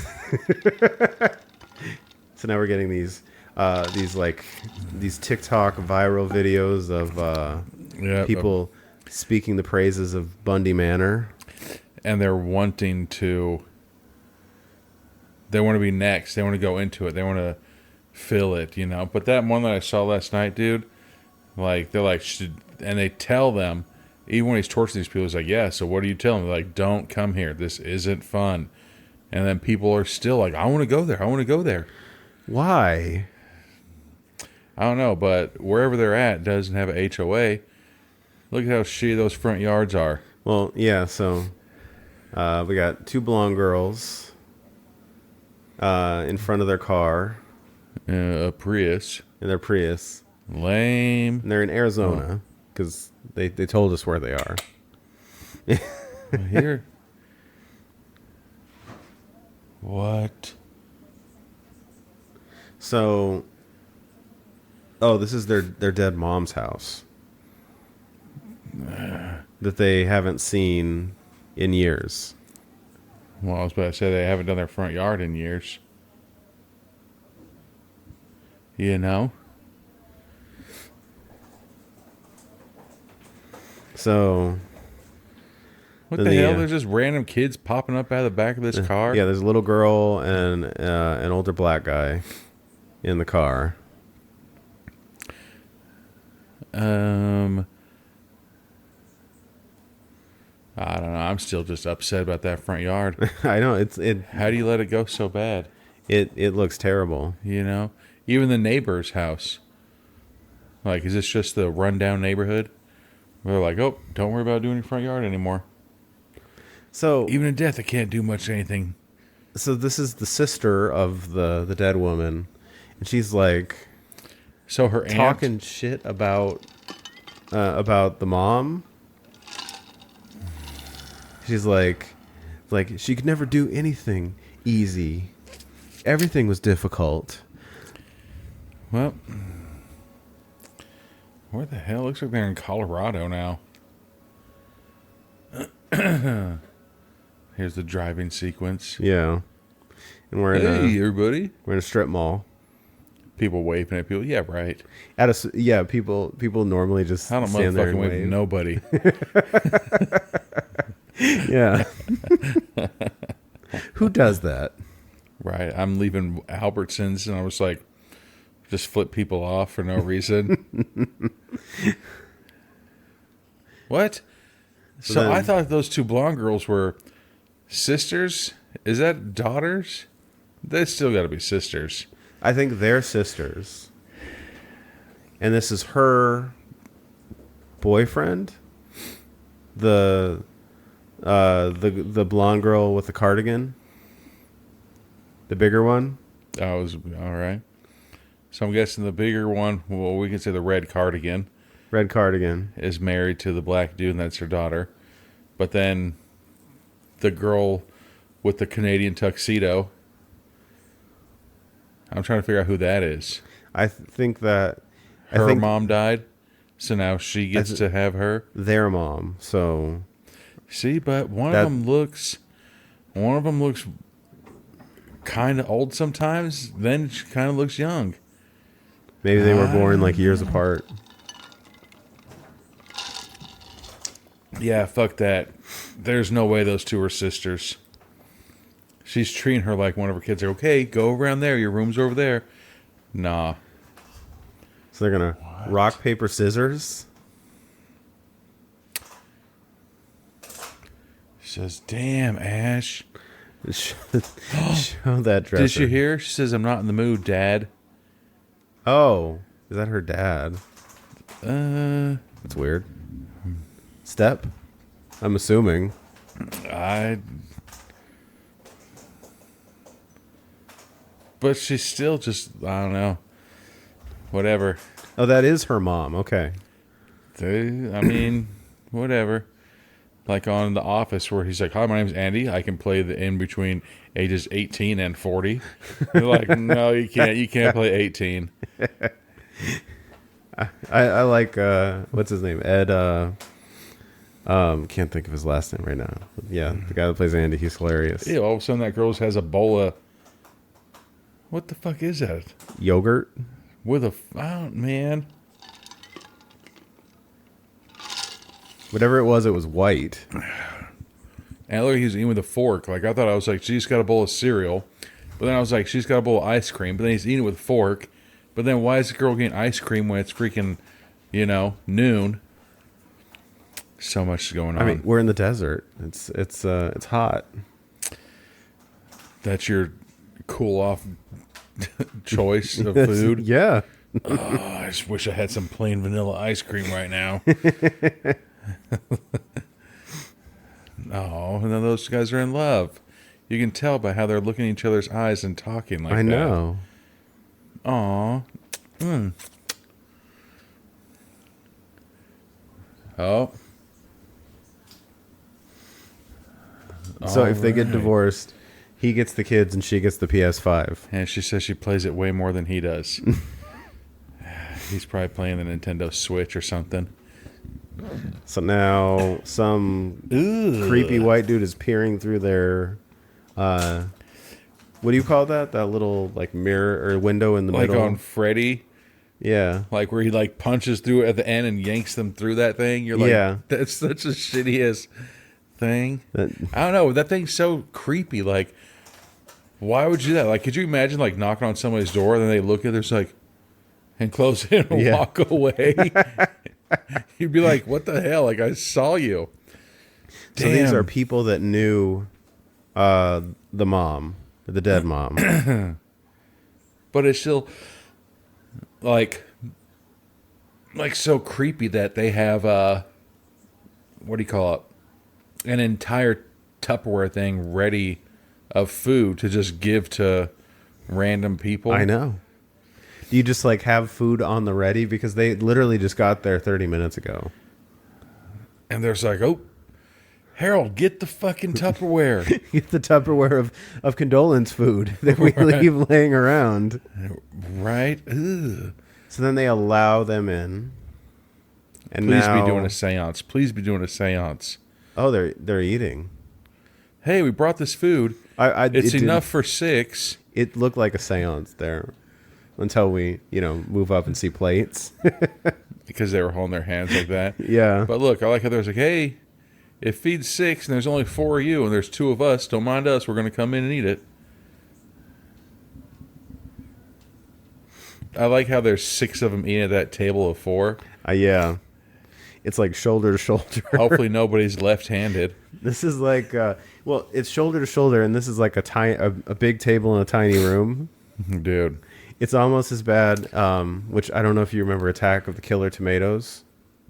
So now we're getting these TikTok viral videos of Yeah, people speaking the praises of Bundy Manor. and they're wanting to. They want to be next. They want to go into it. They want to fill it, you know. But that one that I saw last night, dude, like they're like, and they tell them, even when he's torturing these people, he's like, yeah. So what do you tell them? They're like, don't come here. This isn't fun. And then people are still like, I want to go there. I want to go there. Why? I don't know, but wherever they're at doesn't have a HOA. Look at how shitty those front yards are. Well, yeah, so we got two blonde girls in front of their car, A Prius. in their Prius. Lame. And they're in Arizona because they told us where they are. Here. What? So, this is their dead mom's house that they haven't seen in years. Well, I was about to say they haven't done their front yard in years. You know? So What the hell? There's just random kids popping up out of the back of this car. Yeah, there's a little girl and an older black guy in the car. I don't know. I'm still just upset about that front yard. I know How do you let it go so bad? It looks terrible. You know, even the neighbor's house. Like, is this just the rundown neighborhood? They're like, oh, don't worry about doing your front yard anymore. So Even in death, I can't do much anything. So this is the sister of the dead woman, and she's like, so her aunt, talking shit about the mom. She's like she could never do anything easy. Everything was difficult. Well, where the hell? Looks like they're in Colorado now. Here's the driving sequence. Yeah. And we're in everybody. We're in a strip mall. People waving at people. Yeah, right. People normally just I don't stand there and wave wave. nobody. Yeah. Who does that? Right. I'm leaving Albertsons and I was like, just flip people off for no reason. What? So I thought those two blonde girls were sisters. Is that daughters? They still got to be sisters. I think they're sisters. And this is her boyfriend, the blonde girl with the cardigan, the bigger one. I was all right. So I'm guessing the bigger one, well, we can say the red cardigan, is married to the black dude, and that's her daughter. But then the girl with the Canadian tuxedo, I'm trying to figure out who that is. I think that her mom died, so now she gets to have her. Their mom. So see, but one of them looks kind of old sometimes. Then she kind of looks young. Maybe they were born like years apart. Yeah, fuck that. There's no way those two are sisters. She's treating her like one of her kids. Okay, go around there. Your room's over there. Nah. So they're going to rock, paper, scissors? She says, damn, Ash. Show that dresser. Did you hear? She says, I'm not in the mood, Dad. Oh, is that her dad? That's weird. Step? I'm assuming. But she's still just, I don't know. Whatever. Oh, that is her mom. Okay. I mean, whatever. Like on The Office where he's like, hi, my name's Andy. I can play the in between ages 18 and 40. They're like, no, you can't. You can't play 18. I like, what's his name? Ed, can't think of his last name right now. Yeah, the guy that plays Andy, he's hilarious. Yeah, all of a sudden that girl has a bowl of, what the fuck is that? Yogurt? With a, oh, man. Whatever it was white. And look, he's eating with a fork. Like, I thought I was like, she's got a bowl of cereal. But then I was like, she's got a bowl of ice cream. But then he's eating it with a fork. But then why is the girl getting ice cream when it's freaking, noon? So much going on. I mean, we're in the desert. It's hot. That's your cool off choice of food. Yeah. Oh, I just wish I had some plain vanilla ice cream right now. Oh, and then those guys are in love. You can tell by how they're looking in each other's eyes and talking like that. I know. Aw. Oh. So if they get divorced, he gets the kids and she gets the PS5. And she says she plays it way more than he does. He's probably playing the Nintendo Switch or something. So now some creepy white dude is peering through their What do you call that? That little like mirror or window in the Like middle? on Freddy, Yeah. like where he like punches through it at the end and yanks them through that thing. You're like, Yeah. that's such a shitty ass thing. That, I don't know. That thing's so creepy. Like, why would you do that? Like, could you imagine like knocking on somebody's door and then they look at it, it's like, and close it and Yeah. walk away? You'd be like, what the hell? Like, I saw you. so these Damn. are people that knew the mom, the dead mom. But it's still like so creepy that they have what do you call it? An entire Tupperware thing ready of food to just give to random people. I know. You just like have food on the ready because they literally just got there 30 minutes ago. And there's like, oh, Harold, get the fucking Tupperware. Get the Tupperware of condolence food that we leave laying around. Right? Ugh. So then they allow them in. And Please now, be doing a seance. Please be doing a seance. oh, they're eating. Hey, we brought this food. It's enough for 6. It looked like a seance there until we, move up and see plates. Because they were holding their hands like that. Yeah. But look, I like how there's like, hey, it feeds 6 and there's only 4 of you and there's 2 of us. Don't mind us. We're going to come in and eat it. I like how there's 6 of them eating at that table of 4. Yeah. It's like shoulder to shoulder. Hopefully nobody's left-handed. This is like, it's shoulder to shoulder, and this is like a big table in a tiny room. Dude. It's almost as bad, which I don't know if you remember Attack of the Killer Tomatoes.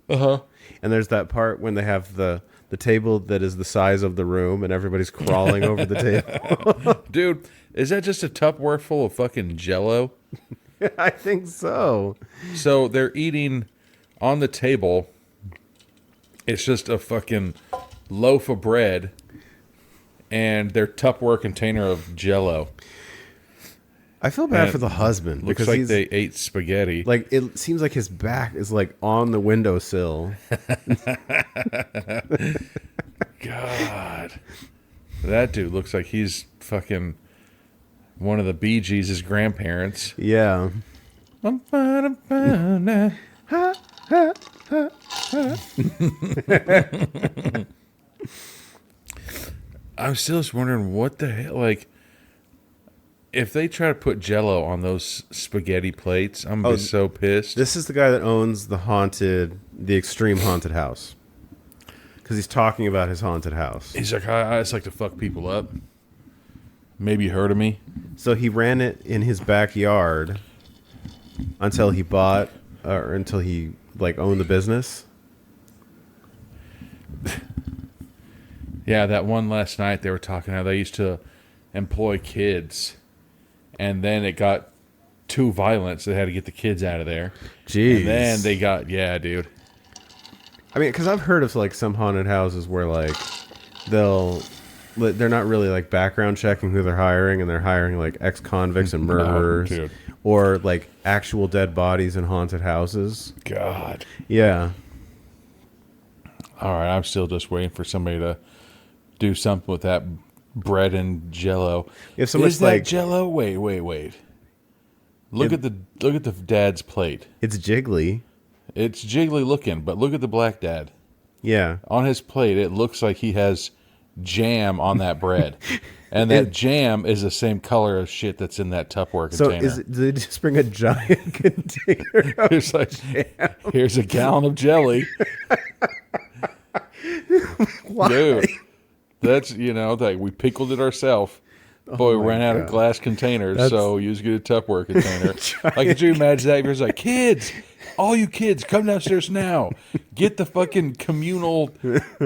Uh-huh. And there's that part when they have the table that is the size of the room, and everybody's crawling over the table. Dude, is that just a Tupperware full of fucking Jell-O? I think so. So they're eating on the table. It's just a fucking loaf of bread and their Tupperware container of Jell-O. I feel bad And for the husband Looks because like they ate spaghetti. like it seems like his back is like on the windowsill. God. That dude looks like he's fucking one of the Bee Gees' grandparents. Yeah. I'm still just wondering what the hell, like, if they try to put Jell-O on those spaghetti plates, I'm gonna be so pissed. This is the guy that owns the extreme haunted house. Because he's talking about his haunted house. He's like, I just like to fuck people up. Maybe you heard of me. So he ran it in his backyard until he bought, or until he like owned the business. Yeah, that one last night they were talking how they used to employ kids, and then it got too violent, so they had to get the kids out of there. Jeez. And then they got, yeah, dude. I mean, because I've heard of like some haunted houses where like they're not really like background checking who they're hiring, and they're hiring like ex-convicts and murderers, dude. or like actual dead bodies in haunted houses. God. Yeah. All right, I'm still just waiting for somebody to do something with that bread and Jell-O. If somebody's Is that like Jell-O? Wait. Look at the dad's plate. it's jiggly. It's jiggly looking, but look at the black dad. Yeah. On his plate, it looks like he has jam on that bread. And that jam is the same color as shit that's in that Tupperware container. So do they just bring a giant container of It's like, jam? here's a gallon of jelly. Why? Dude, that's, like we pickled it ourselves. Boy, we my ran out God. of glass containers, That's- so you just get a Tupperware container. Like, could you imagine that? You're like, kids, all you kids, come downstairs now. Get the fucking communal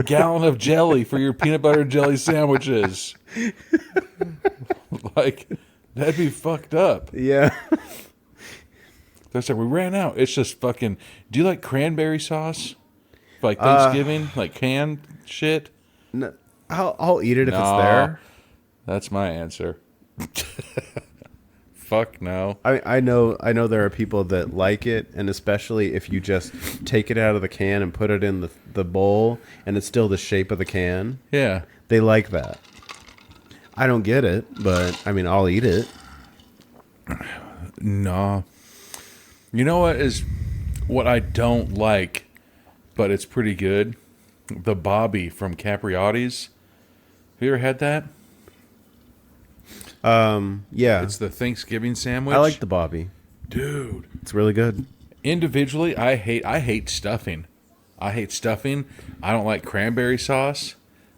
gallon of jelly for your peanut butter and jelly sandwiches. Like, that'd be fucked up. Yeah. That's like, we ran out. It's just fucking, do you like cranberry sauce? For like Thanksgiving? Like canned shit? No, I'll eat it if it's No. there. That's my answer. Fuck no. I know there are people that like it, and especially if you just take it out of the can and put it in the bowl and it's still the shape of the can. Yeah. They like that. I don't get it, but I mean, I'll eat it. No. You know what I don't like, but it's pretty good? The Bobby from Capriotti's. Have you ever had that? Yeah. It's the Thanksgiving sandwich. I like the Bobby. Dude. It's really good. Individually, I hate stuffing. I don't like cranberry sauce.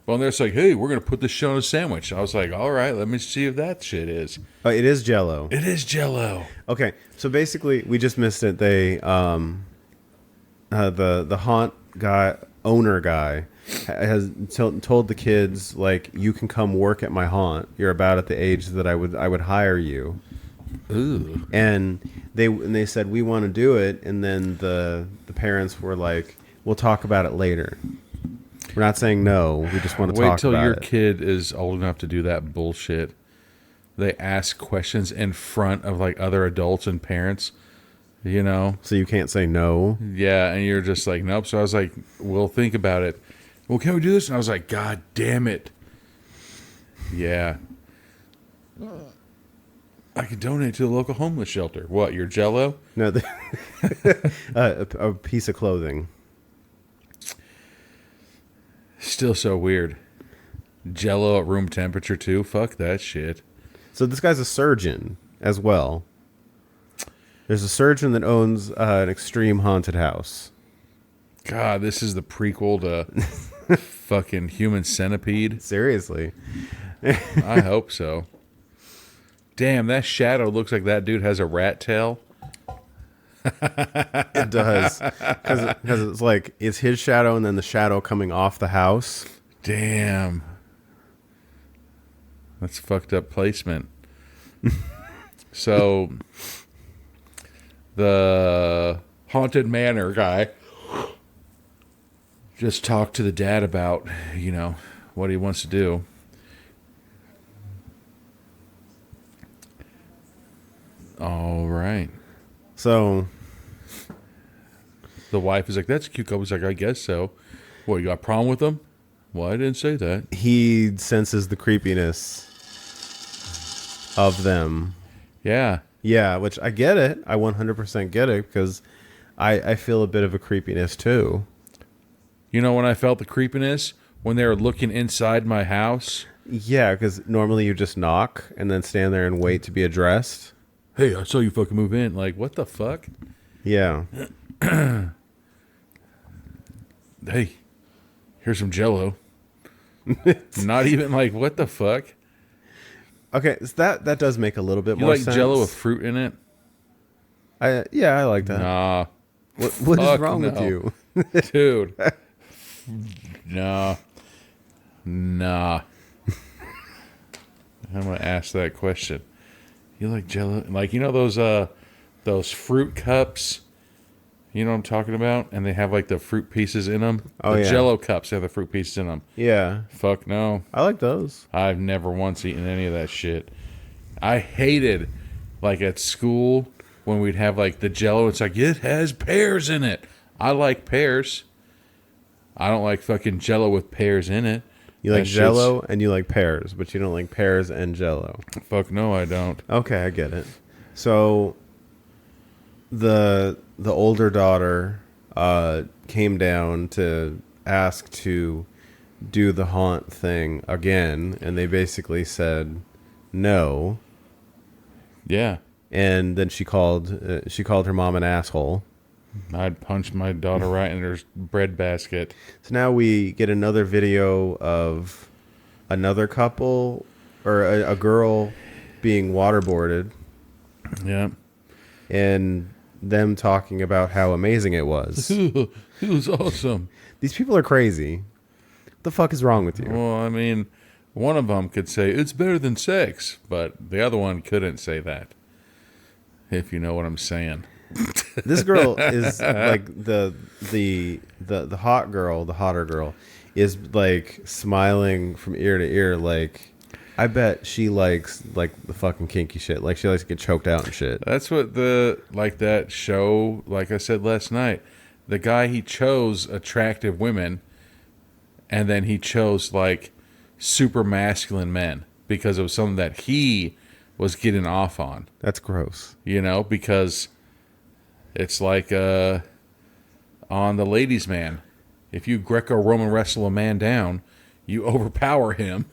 Well, they're just like, hey, we're going to put this shit on a sandwich. I was like, all right, let me see if that shit is. It is Jell-O. It is Jell-O. Okay, so basically, we just missed it. They, the haunt owner guy has told the kids, like, you can come work at my haunt. You're about at the age that I would hire you. Ooh. And they said, we want to do it. And then the parents were like, we'll talk about it later. We're not saying no. We just want to talk about it. Wait till your kid is old enough to do that bullshit. They ask questions in front of like other adults and parents, you know? So you can't say no? Yeah, and you're just like, nope. So I was like, we'll think about it. Well, can we do this? And I was like, God damn it. Yeah. I could donate to the local homeless shelter. What, your Jell-O? No, a piece of clothing. Still so weird. Jell-O at room temperature too? Fuck that shit. So this guy's a surgeon as well. There's a surgeon that owns an extreme haunted house. God, this is the prequel to fucking Human Centipede. Seriously. I hope so. Damn, that shadow looks like that dude has a rat tail. It does. Because it's like, it's his shadow and then the shadow coming off the house. Damn. That's fucked up placement. So, the Haunted Manor guy just talked to the dad about, you know, what he wants to do. All right. So the wife is like, that's a cute couple. He's like, I guess so. What, you got a problem with them? Well, I didn't say that. he senses the creepiness of them. Yeah. Yeah, which I get it. I 100% get it because I feel a bit of a creepiness too. You know when I felt the creepiness? When they were looking inside my house. Yeah, because normally you just knock and then stand there and wait to be addressed. Hey, I saw you fucking move in. Like, what the fuck? Yeah. Hey, here's some Jell-O. Not even like, what the fuck? Okay, so that does make a little bit You more like sense. Jell-O with fruit in it? Yeah, I like that. Nah. What is wrong with no. you? Dude. Nah. I'm gonna ask that question. You like Jell-O? Like, you know those fruit cups? You know what I'm talking about? And they have like the fruit pieces in them. Oh, the yeah. Jell-O cups have the fruit pieces in them. Yeah, Fuck no. I like those. I've never once eaten any of that shit. I hated, like at school, when we'd have like the Jell-O. It's like, it has pears in it. I like pears. I don't like fucking Jell-O with pears in it. You like That Jell-O and you like pears, but you don't like pears and Jell-O. Fuck no, I don't. Okay, I get it. So the older daughter came down to ask to do the haunt thing again, and they basically said no. Yeah. And then she called her mom an asshole. I'd punch my daughter right in her bread basket. So now we get another video of another couple or a girl being waterboarded. Yeah. And them talking about how amazing it was. It was awesome. These people are crazy. What the fuck is wrong with you? Well, I mean, one of them could say, it's better than sex, but the other one couldn't say that. If you know what I'm saying. This girl is like the hot girl, the hotter girl, is like smiling from ear to ear. Like, I bet she likes like the fucking kinky shit. Like she likes to get choked out and shit. That's what that show, like I said last night, the guy, he chose attractive women, and then he chose like super masculine men. because it was something that he was getting off on. That's gross. Because it's like on the ladies' man. If you Greco-Roman wrestle a man down, you overpower him.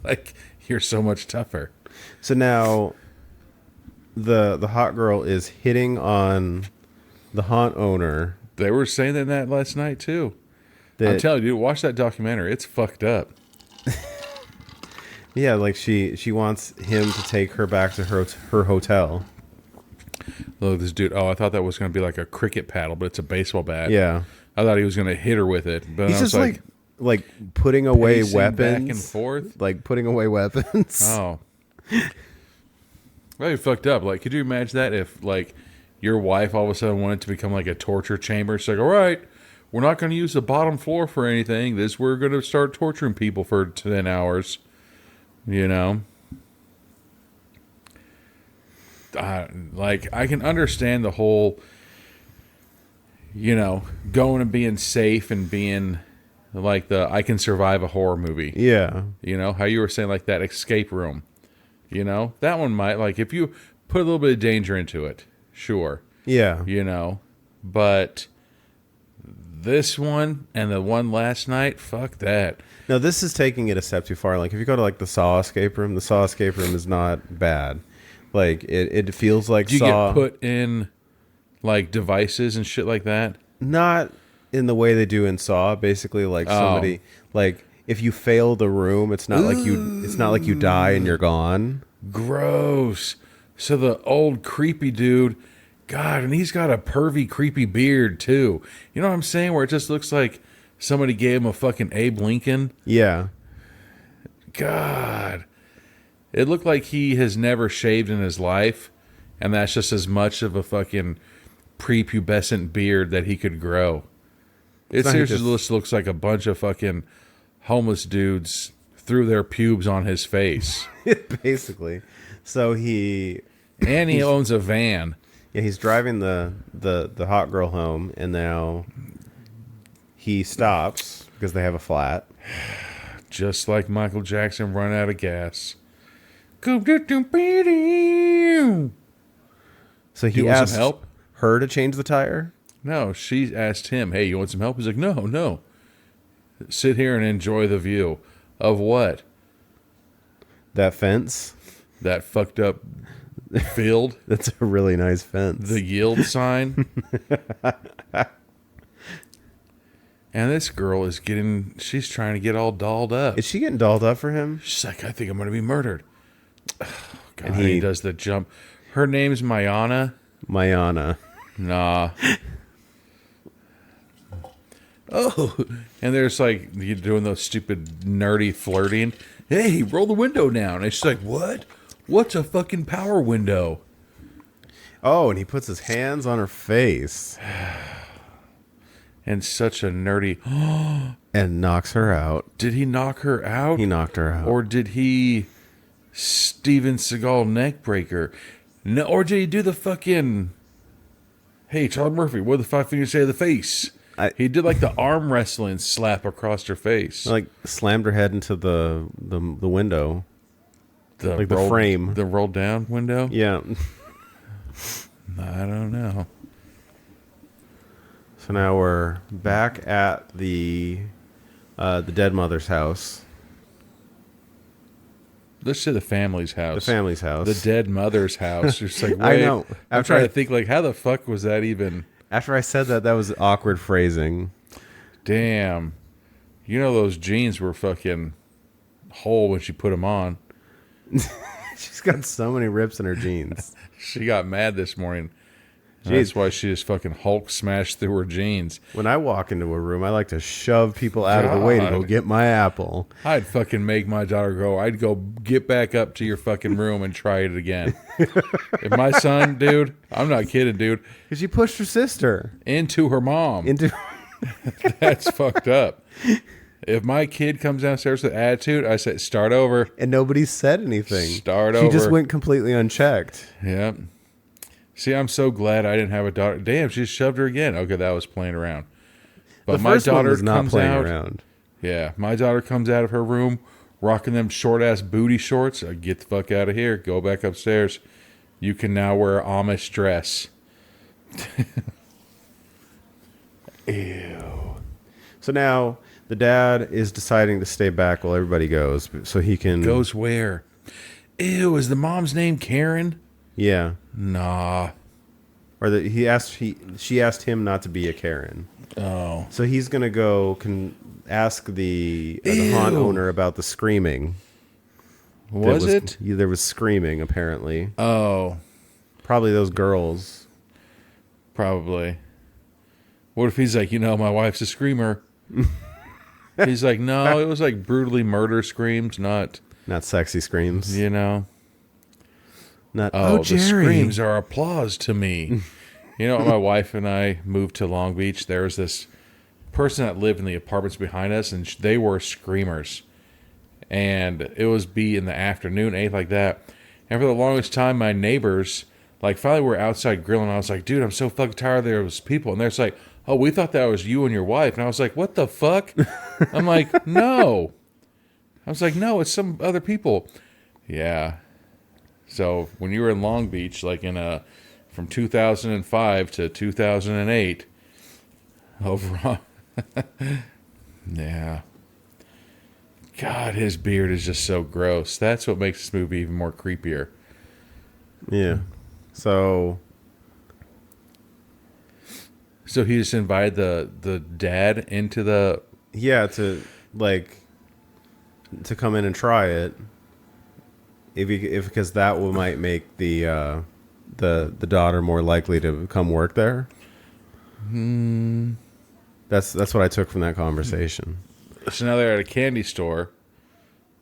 Like, you're so much tougher. So now the hot girl is hitting on the haunt owner. They were saying that last night, too. I'm telling you, dude, watch that documentary. It's fucked up. Yeah, like she wants him to take her back to her hotel. Look, this dude. Oh, I thought that was going to be like a cricket paddle, but it's a baseball bat. Yeah. I thought he was going to hit her with it. But He's I was just like putting away weapons. Back and forth. Like putting away weapons. Oh. Well, you fucked up. Like, could you imagine that if, like, your wife all of a sudden wanted to become like a torture chamber? It's like, all right, we're not going to use the bottom floor for anything. We're going to start torturing people for 10 hours. Like, I can understand the whole, going and being safe and being like I can survive a horror movie. Yeah. How you were saying, like, that escape room. That one might, like, if you put a little bit of danger into it, sure. Yeah. But this one and the one last night, fuck that. No, this is taking it a step too far. Like, if you go to, like, the Saw escape room is not bad. Like, it feels like Do you Saw... get put in, like, devices and shit like that? Not in the way they do in Saw. Basically, like, somebody... Like, if you fail the room, it's not like you die and you're gone. Gross. So the old creepy dude... God, and he's got a pervy, creepy beard, too. You know what I'm saying? Where it just looks like somebody gave him a fucking Abe Lincoln. Yeah. God. It looked like he has never shaved in his life, and that's just as much of a fucking prepubescent beard that he could grow. It seriously just looks like a bunch of fucking homeless dudes threw their pubes on his face. Basically. So he owns a van. Yeah, he's driving the hot girl home, and now he stops because they have a flat. Just like Michael Jackson run out of gas. So he asked asked help? Her to change the tire? No, she asked him, hey, you want some help? He's like, no. Sit here and enjoy the view. Of what? That fence? That fucked up field? That's a really nice fence. The yield sign? And this girl she's trying to get all dolled up. Is she getting dolled up for him? She's like, I think I'm going to be murdered. Oh, God, and he does the jump. Her name's Mayana. Nah. Oh, and there's like, you doing those stupid nerdy flirting. Hey, roll the window down. And she's like, what? What's a fucking power window? Oh, and he puts his hands on her face. And such a nerdy... and knocks her out. Did he knock her out? He knocked her out. Or did he Steven Seagal neck breaker? No, or did he do the fucking... Hey, Charlie Murphy, what did the 5 fingers say to the face? He did like the arm wrestling slap across her face. Like slammed her head into the window. The frame. The rolled down window? Yeah. I don't know. So now we're back at the dead mother's house. Let's say the family's house. The family's house. The dead mother's house. It's like, wait, I know. I'm trying to think, like, how the fuck was that even? After I said that was awkward phrasing. Damn. You know those jeans were fucking whole when she put them on. She's got so many rips in her jeans. She got mad this morning. That's why she just fucking Hulk smashed through her jeans. When I walk into a room, I like to shove people out of the way to go get my apple. I'd fucking make my daughter go. I'd go get back up to your fucking room and try it again. If my son, dude, I'm not kidding, dude. Because she pushed her sister. Into her mom. That's fucked up. If my kid comes downstairs with attitude, I say, start over. And nobody said anything. Start over. She just went completely unchecked. Yep. See, I'm so glad I didn't have a daughter. Damn, she shoved her again. Okay, that was playing around. But my daughter was not playing around. Yeah, my daughter comes out of her room, rocking them short-ass booty shorts. Get the fuck out of here. Go back upstairs. You can now wear an Amish dress. Ew. So now the dad is deciding to stay back while everybody goes, so he can... Goes where? Ew, is the mom's name Karen? Yeah. Nah. Or she asked him not to be a Karen. Oh. So he's going to go ask the haunt owner about the screaming. Was it? There was screaming, apparently. Oh. Probably those girls. Probably. What if he's like, my wife's a screamer? He's like, no, it was like brutally murder screams, not sexy screams. Not, oh, the screams are applause to me. When my wife and I moved to Long Beach, there was this person that lived in the apartments behind us, and they were screamers. And it was in the afternoon, 8 like that. And for the longest time, my neighbors, finally we're outside grilling. I was like, dude, I'm so fucking tired there was people. And they're just like, oh, we thought that was you and your wife. And I was like, what the fuck? I'm like, no. I was like, no, it's some other people. Yeah. So when you were in Long Beach, from 2005 to 2008, overall, yeah. God, his beard is just so gross. That's what makes this movie even more creepier. Yeah. So he just invited the dad into the... Yeah, to come in and try it. Because that might make the daughter more likely to come work there. That's what I took from that conversation. So now they're at a candy store.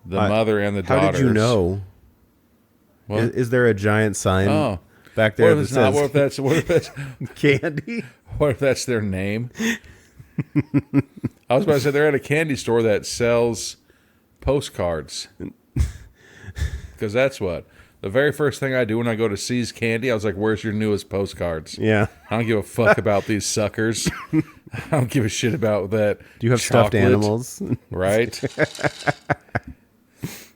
The mother and the daughter. How did you know? What? Is there a giant sign back there that says... What if that's candy? What if that's their name? I was about to say they're at a candy store that sells postcards. Because that's what. The very first thing I do when I go to C's Candy, I was like, where's your newest postcards? Yeah. I don't give a fuck about these suckers. I don't give a shit about that. Do you have stuffed animals? Right?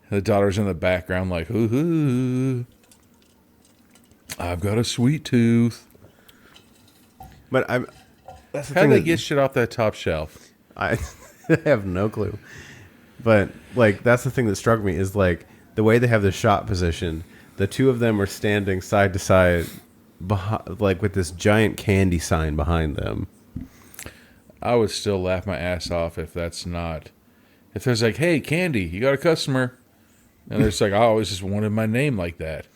The daughter's in the background like, ooh, I've got a sweet tooth. But how do they get shit off that top shelf? I have no clue. But that's the thing that struck me is the way they have the shot positioned. The two of them are standing side to side, with this giant candy sign behind them. I would still laugh my ass off if there's like, hey, Candy, you got a customer. And there's I always just wanted my name like that.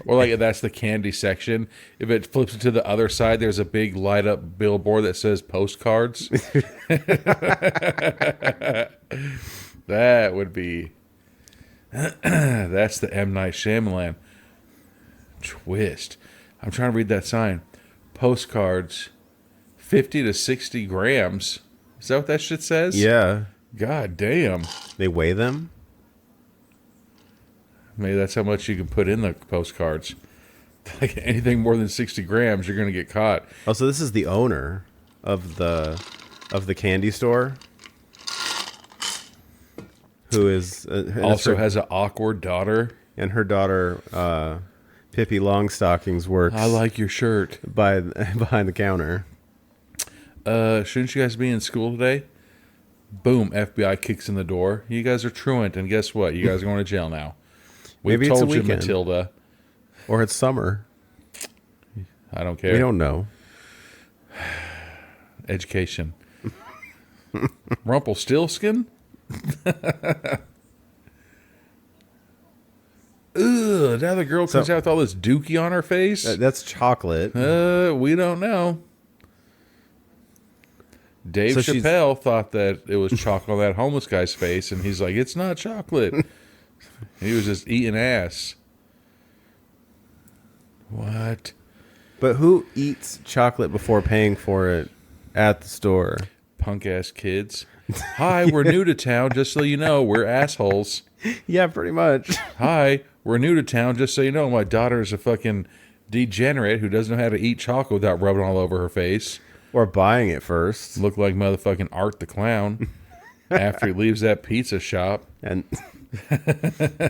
Or that's the candy section. If it flips it to the other side, there's a big light up billboard that says postcards. That would be... That's the M. Night Shyamalan twist. I'm trying to read that sign. Postcards, 50 to 60 grams. Is that what that shit says? Yeah. God damn. They weigh them? Maybe that's how much you can put in the postcards. Anything more than 60 grams, you're going to get caught. Oh, so this is the owner of the candy store? Who is... also has an awkward daughter. And her daughter, Pippi Longstockings, works... I like your shirt. Behind the counter. Shouldn't you guys be in school today? Boom, FBI kicks in the door. You guys are truant, and guess what? You guys are going to jail now. We've told you, Matilda. Or it's summer. I don't care. We don't know. Education. Rumpelstiltskin? Ugh, now the girl comes out with all this dookie on her face. That's chocolate. We don't know. Dave Chappelle thought that it was chocolate on that homeless guy's face, and he's like, it's not chocolate. He was just eating ass. What? But who eats chocolate before paying for it at the store? Punk-ass kids. Hi, we're new to town, just so you know, we're assholes. Yeah, pretty much. Hi, we're new to town, just so you know, my daughter's a fucking degenerate who doesn't know how to eat chocolate without rubbing all over her face. Or buying it first. Look like motherfucking Art the Clown. after he leaves that pizza shop. And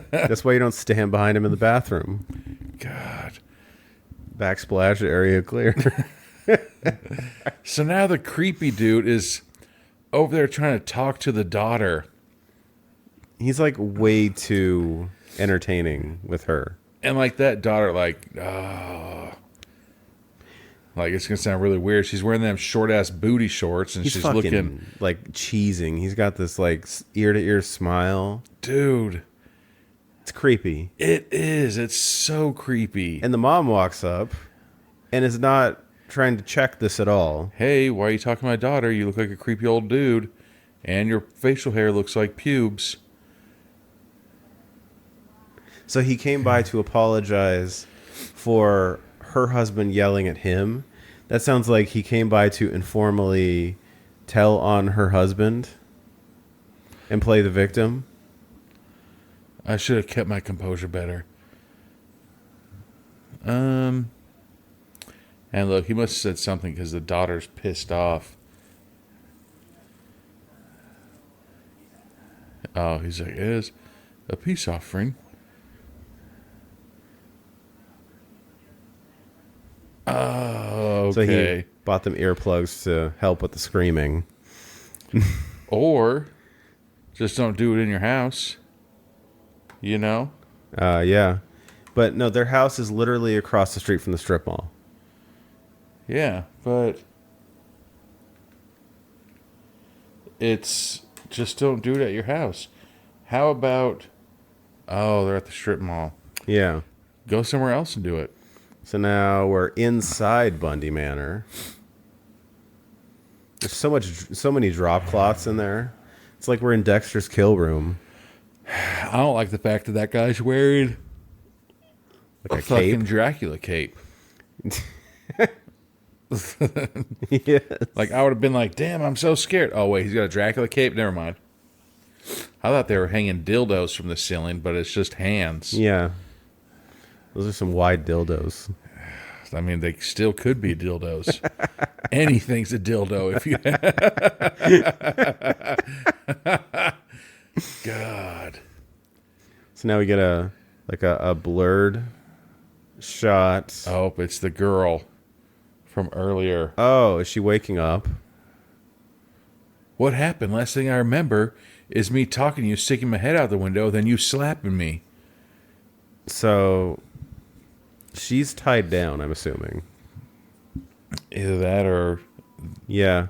that's why you don't stand behind him in the bathroom. God. Backsplash area clear. So now the creepy dude is over there trying to talk to the daughter. He's like way too entertaining with her. And like that daughter, like, oh. Like, it's going to sound really weird. She's wearing them short-ass booty shorts, and she's fucking, looking... like, cheesing. He's got this, like, ear-to-ear smile. Dude. It's creepy. It is. It's so creepy. And the mom walks up and is not trying to check this at all. Hey, why are you talking to my daughter? You look like a creepy old dude. And your facial hair looks like pubes. So he came by to apologize for her husband yelling at him. That sounds like he came by to informally tell on her husband and play the victim. I should have kept my composure better. And look, he must have said something because the daughter's pissed off. Oh, he's like, it is a peace offering. Oh, okay. So he bought them earplugs to help with the screaming. Or just don't do it in your house. You know? Yeah. But no, their house is literally across the street from the strip mall. Yeah, but it's just don't do it at your house. How about, oh, they're at the strip mall. Yeah. Go somewhere else and do it. So now we're inside Bundy Manor. There's so many drop cloths in there. It's like we're in Dexter's kill room. I don't like the fact that that guy's wearing Like a fucking Dracula cape. Yes. Like, I would have been like, damn, I'm so scared. Oh, wait, he's got a Dracula cape? Never mind. I thought they were hanging dildos from the ceiling, but it's just hands. Yeah. Those are some wide dildos. I mean, they still could be dildos. Anything's a dildo if you... God. So now we get a blurred shot. Oh, it's the girl from earlier. Oh, is she waking up? What happened? Last thing I remember is me talking to you, sticking my head out the window, then you slapping me. So she's tied down, I'm assuming. Either that or Yeah.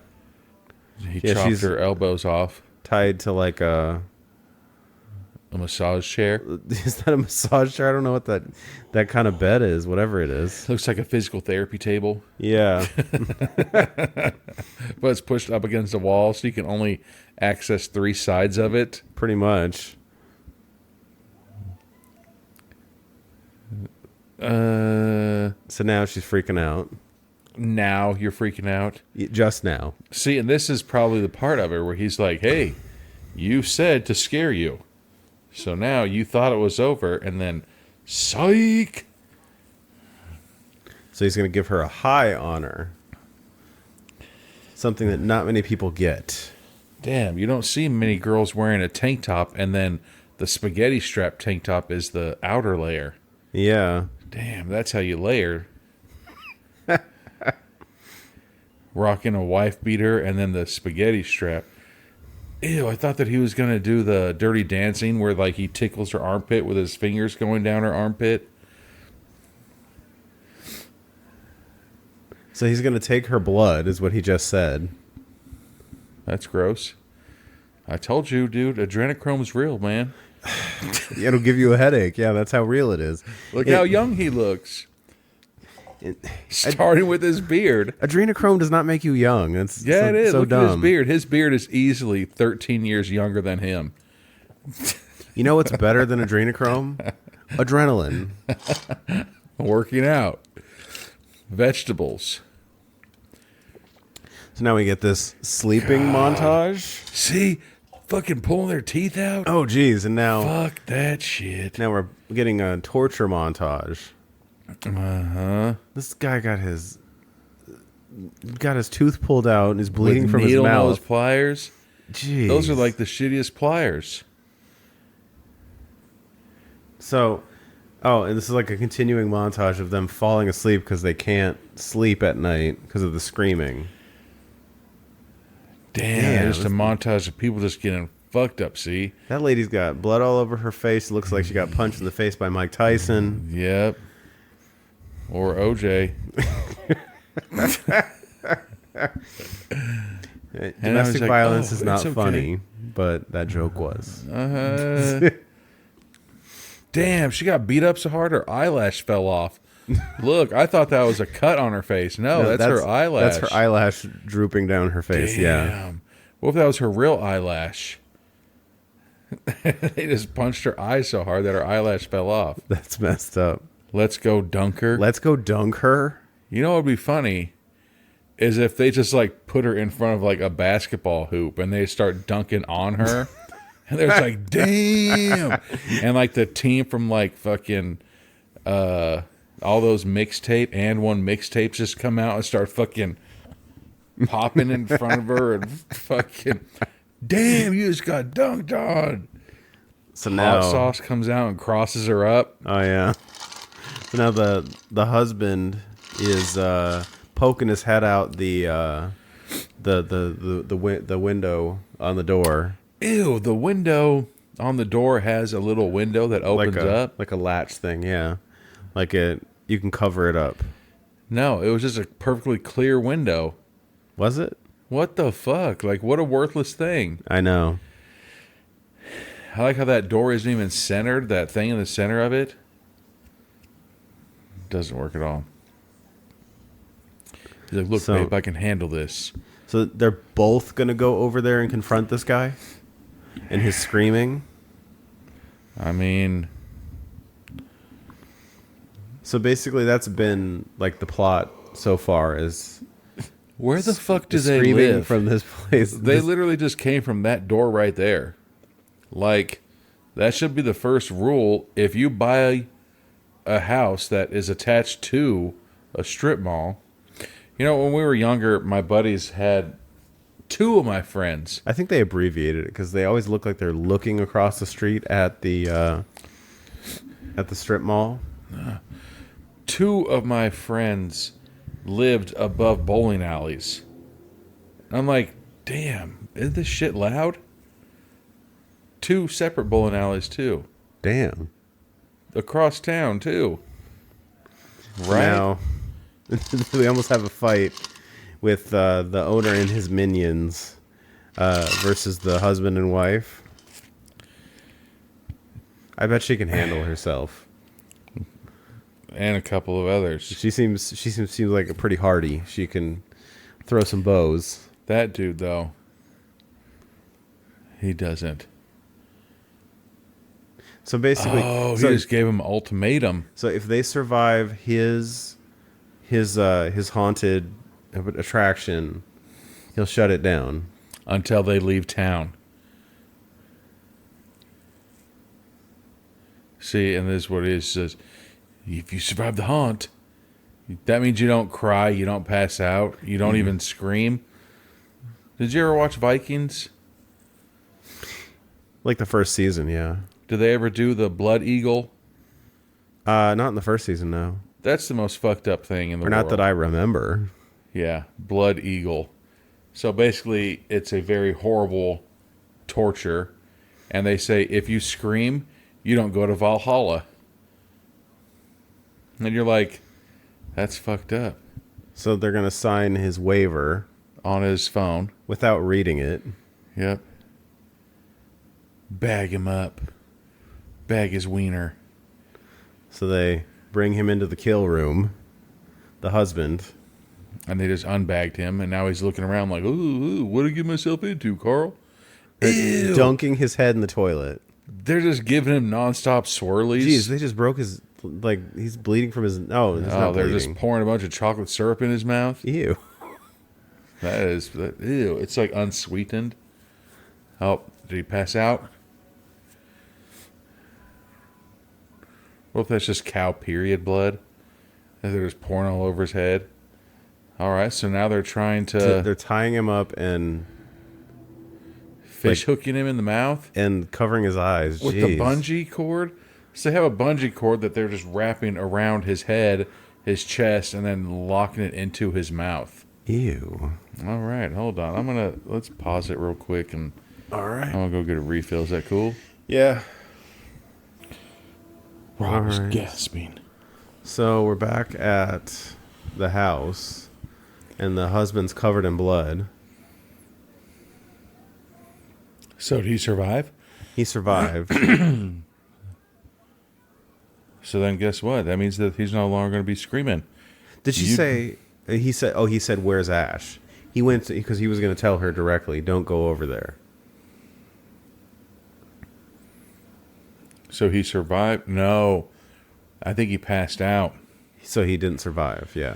he chopped her elbows off. Tied to like a massage chair. Is that a massage chair? I don't know what that kind of bed is, whatever it is. Looks like a physical therapy table. Yeah. But it's pushed up against the wall, so you can only access 3 sides of it. Pretty much. So now she's freaking out. Now you're freaking out. Just now. See, and this is probably the part of it where he's like, hey, you said to scare you. So now you thought it was over, and then, psych! So he's going to give her a high honor. Something that not many people get. Damn, you don't see many girls wearing a tank top, and then the spaghetti strap tank top is the outer layer. Yeah. Damn, that's how you layer. Rocking a wife beater and then the spaghetti strap. Ew, I thought that he was going to do the Dirty Dancing where like he tickles her armpit with his fingers going down her armpit. So he's going to take her blood, is what he just said. That's gross. I told you, dude, adrenochrome's real, man. It'll give you a headache. Yeah, that's how real it is. Look how young he looks. Starting with his beard. Adrenochrome does not make you young. It is. So Look dumb. at his beard. His beard is easily 13 years younger than him. You know what's better than adrenochrome? Adrenaline. Working out. Vegetables. So now we get this sleeping montage. See? Fucking pulling their teeth out? Oh, geez. And now... Fuck that shit. Now we're getting a torture montage. Uh-huh. This guy got his tooth pulled out and is bleeding from his mouth. Nose pliers. Jeez. Those are like the shittiest pliers. So, and this is like a continuing montage of them falling asleep because they can't sleep at night because of the screaming. Damn, just a montage of people just getting fucked up, see? That lady's got blood all over her face. It looks like she got punched in the face by Mike Tyson. Yep. Or OJ. Domestic violence is not funny, but that joke was. Damn, she got beat up so hard her eyelash fell off. Look, I thought that was a cut on her face. No, that's her eyelash. That's her eyelash drooping down her face. Damn. Yeah. What if that was her real eyelash? They just punched her eye so hard that her eyelash fell off. That's messed up. Let's go dunk her. Let's go dunk her. You know what would be funny is if they just like put her in front of like a basketball hoop and they start dunking on her. And they're just like, damn. And like the team from like fucking all those mixtape and one mixtapes just come out and start fucking popping in front of her and fucking, damn, you just got dunked on. So now Hot sauce comes out and crosses her up. Oh yeah. So now the husband is poking his head out the window on the door. Ew, the window on the door has a little window that opens up. Like a latch thing, yeah. You can cover it up. No, it was just a perfectly clear window. Was it? What the fuck? Like, what a worthless thing. I know. I like how that door isn't even centered, that thing in the center of it. Doesn't work at all. He's like, look, babe, I can handle this. So they're both going to go over there and confront this guy? And his screaming? I mean... So basically that's been like the plot so far is... Where the fuck do they live? From this place. They literally just came from that door right there. Like, that should be the first rule. If you buy a house that is attached to a strip mall... You know, when we were younger, my buddies had two of my friends. I think they abbreviated it because they always look like they're looking across the street at the strip mall. Two of my friends lived above bowling alleys. I'm like, damn, is this shit loud? Two separate bowling alleys, too. Damn. Across town, too. Right? Now, we almost have a fight with the owner and his minions versus the husband and wife. I bet she can handle herself. And a couple of others. She seems like a pretty hardy. She can throw some bows. That dude, though, he doesn't. So basically, he just gave him an ultimatum. So if they survive his haunted attraction, he'll shut it down until they leave town. See, and this is what it is. It says, if you survive the haunt, that means you don't cry, you don't pass out, you don't even scream. Did you ever watch Vikings? Like the first season, yeah. Did they ever do the Blood Eagle? Not in the first season, no. That's the most fucked up thing in the world. Not that I remember. Yeah, Blood Eagle. So basically, it's a very horrible torture. And they say, if you scream, you don't go to Valhalla. And you're like, that's fucked up. So they're going to sign his waiver. On his phone. Without reading it. Yep. Bag him up. Bag his wiener. So they bring him into the kill room. The husband. And they just unbagged him. And now he's looking around like, ooh, what did I get myself into, Carl? Ew. Dunking his head in the toilet. They're just giving him nonstop swirlies. Jeez, they just broke his... Like, he's bleeding from his... No, he's not they're bleeding. just pouring a bunch of chocolate syrup in his mouth. Ew. Ew. It's like unsweetened. Oh, did he pass out? What if that's just cow period blood? And they're just pouring all over his head. All right, so now they're trying to... They're tying him up and... Fish hooking him in the mouth and covering his eyes with Jeez. the bungee cord. So they have a bungee cord that they're just wrapping around his head, his chest, and then locking it into his mouth. Ew. All right, hold on. Let's pause it real quick, and All right. I'm gonna go get a refill. Is that cool? Yeah. Rob is gasping. So we're back at the house, and the husband's covered in blood. So did he survive? He survived. So then guess what? That means that he's no longer going to be screaming. Did she say... He said, where's Ash? He went because he was going to tell her directly, don't go over there. So he survived? No. I think he passed out. So he didn't survive, yeah.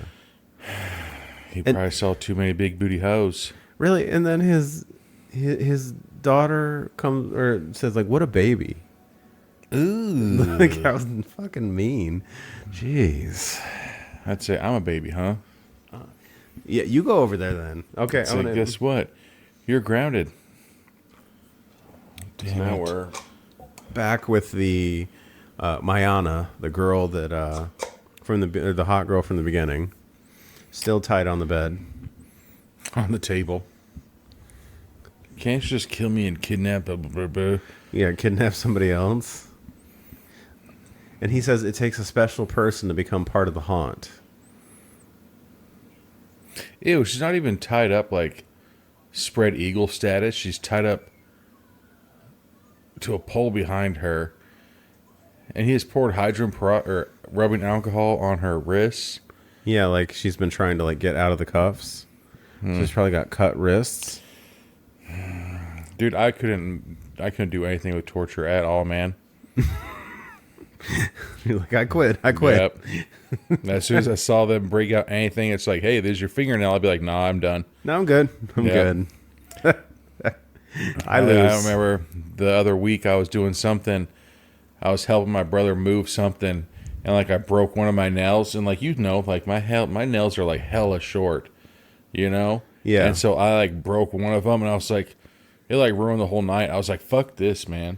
He probably saw too many big booty hoes. Really? And then his daughter comes or says like, "What a baby!" Ooh, Like that was fucking mean. Jeez. I'd say I'm a baby, huh? Yeah, you go over there then. Okay. So guess what? You're grounded. So now we're back with the Mayana, the girl that from the hot girl from the beginning, still tied on the bed, on the table. Can't you just kill me and kidnap? Blah, blah, blah. Yeah, kidnap somebody else. And he says it takes a special person to become part of the haunt. Ew, she's not even tied up like spread eagle status. She's tied up to a pole behind her. And he has poured or rubbing alcohol on her wrists. Yeah, like she's been trying to like get out of the cuffs. So she's probably got cut wrists. Dude, I couldn't do anything with torture at all, man. You're like, I quit. Yep. As soon as I saw them break out anything, it's like, hey, there's your fingernail. I'd be like, nah, I'm done. No, I'm good. I'm good. I lose. I remember the other week I was doing something. I was helping my brother move something, and like I broke one of my nails, and like like my nails are like hella short, Yeah. And so I like broke one of them, and I was like, it like ruined the whole night. I was like, fuck this, man.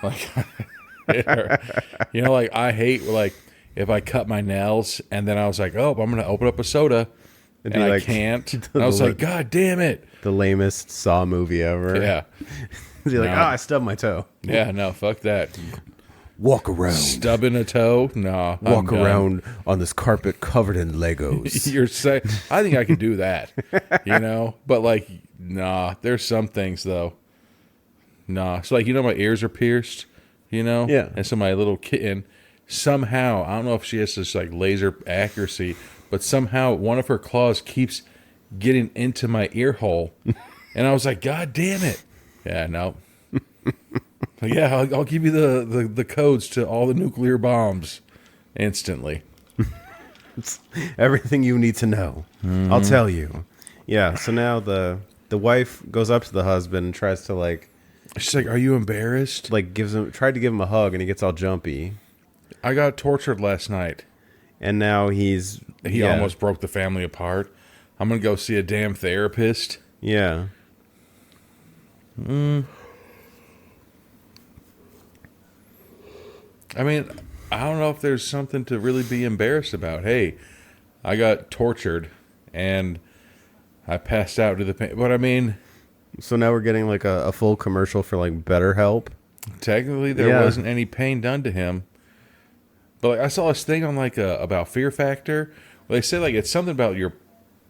Like, like I hate like if I cut my nails, and then I was like, oh, I'm gonna open up a soda, and I can't. And I was like, God damn it. The lamest Saw movie ever. Yeah. You're like, I stubbed my toe. Yeah, no, fuck that. Walk around. Stubbing a toe? No. Walk around on this carpet covered in Legos. You're saying, I think I can do that, But like, nah, there's some things though. Nah. So like, my ears are pierced, Yeah. And so my little kitten, somehow, I don't know if she has this like laser accuracy, but somehow one of her claws keeps getting into my ear hole. And I was like, God damn it. Yeah, no. Yeah, I'll give you the codes to all the nuclear bombs instantly. It's everything you need to know. I'll tell you. Yeah, so now the wife goes up to the husband and tries to like... She's like, are you embarrassed? Like tried to give him a hug and he gets all jumpy. I got tortured last night. And now he almost broke the family apart. I'm going to go see a damn therapist. Yeah. I mean, I don't know if there's something to really be embarrassed about. Hey, I got tortured and I passed out to the pain. But I mean... So now we're getting like a full commercial for like BetterHelp. Technically, there wasn't any pain done to him. But like, I saw this thing on like about Fear Factor. Where they say like it's something about your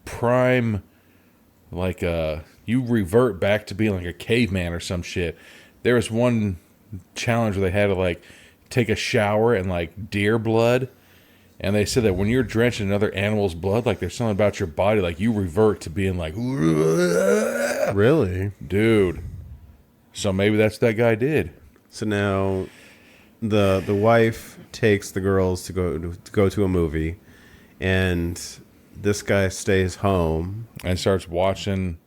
prime... Like, you revert back to being like a caveman or some shit. There was one challenge where they had to like take a shower in like deer blood, and they said that when you're drenched in another animal's blood, like there's something about your body, like you revert to being like, really, dude. So maybe that's what that guy did. So now the wife takes the girls to go to a movie, and this guy stays home and starts watching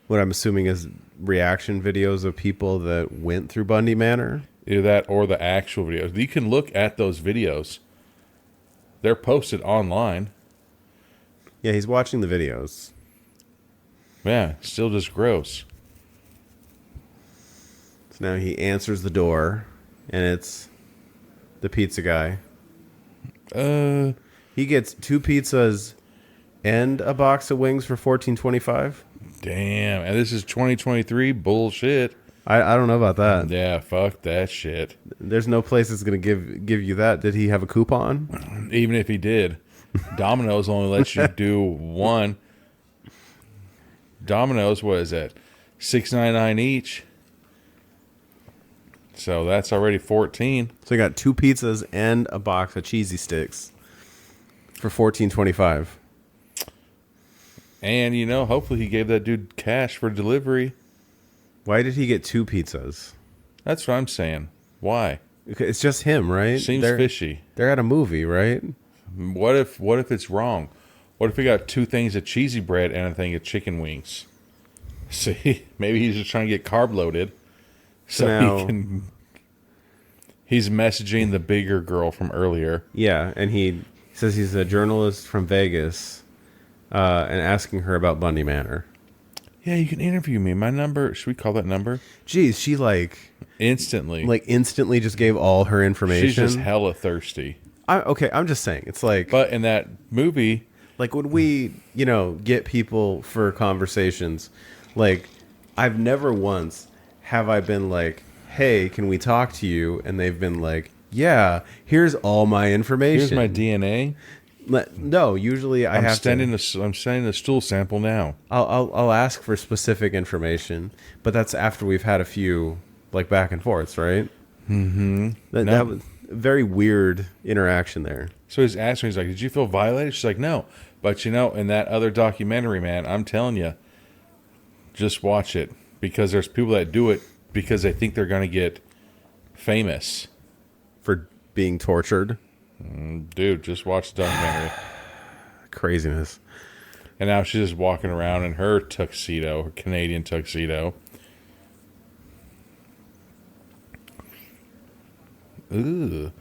what I'm assuming is reaction videos of people that went through Bundy Manor. Either that or the actual videos. You can look at those videos. They're posted online. Yeah, he's watching the videos. Yeah, still just gross. So now he answers the door, and it's the pizza guy. He gets 2 pizzas and a box of wings for $14.25. Damn. And this is 2023 bullshit. I don't know about that. Yeah, fuck that shit. There's no place that's going to give you that. Did he have a coupon? Even if he did. Domino's only lets you do one. Domino's, what is that? $6.99 each. So that's already 14. So he got 2 pizzas and a box of cheesy sticks for $14.25. And, you know, hopefully he gave that dude cash for delivery. Why did he get 2 pizzas? That's what I'm saying. Why? It's just him, right? Seems fishy. They're at a movie, right? What if it's wrong? What if he got 2 things of cheesy bread and a thing of chicken wings? See, maybe he's just trying to get carb loaded. So now, he's messaging the bigger girl from earlier. Yeah, and he says he's a journalist from Vegas and asking her about Bundy Manor. Yeah, you can interview me. My number, should we call that number? Geez, she instantly just gave all her information. She's just hella thirsty. I'm just saying. It's like... But in that movie... Like, would we, get people for conversations? Like, I've never once have I been like, hey, can we talk to you? And they've been like, yeah, here's all my information. Here's my DNA. No, usually I'm sending a stool sample now. I'll ask for specific information, but that's after we've had a few, like, back and forths, right? Mm-hmm. That was a very weird interaction there. So he's asking, he's like, did you feel violated? She's like, no. But, in that other documentary, man, I'm telling you, just watch it. Because there's people that do it because they think they're going to get famous. For being tortured? Dude, just watch the documentary. Craziness. And now she's just walking around in her tuxedo, her Canadian tuxedo. Ooh.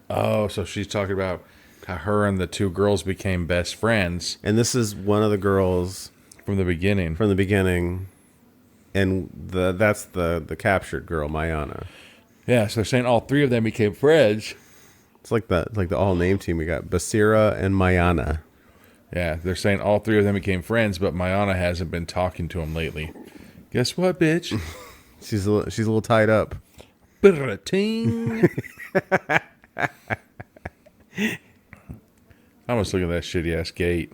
Oh, so she's talking about how her and the 2 girls became best friends. And this is one of the girls... From the beginning. And that's the captured girl, Mayana. Yeah, so they're saying all 3 of them became friends. It's like the all-name team. We got Basira and Mayana. Yeah, they're saying all 3 of them became friends, but Mayana hasn't been talking to him lately. Guess what, bitch? she's a little tied up. Ting. I must look at that shitty ass gate.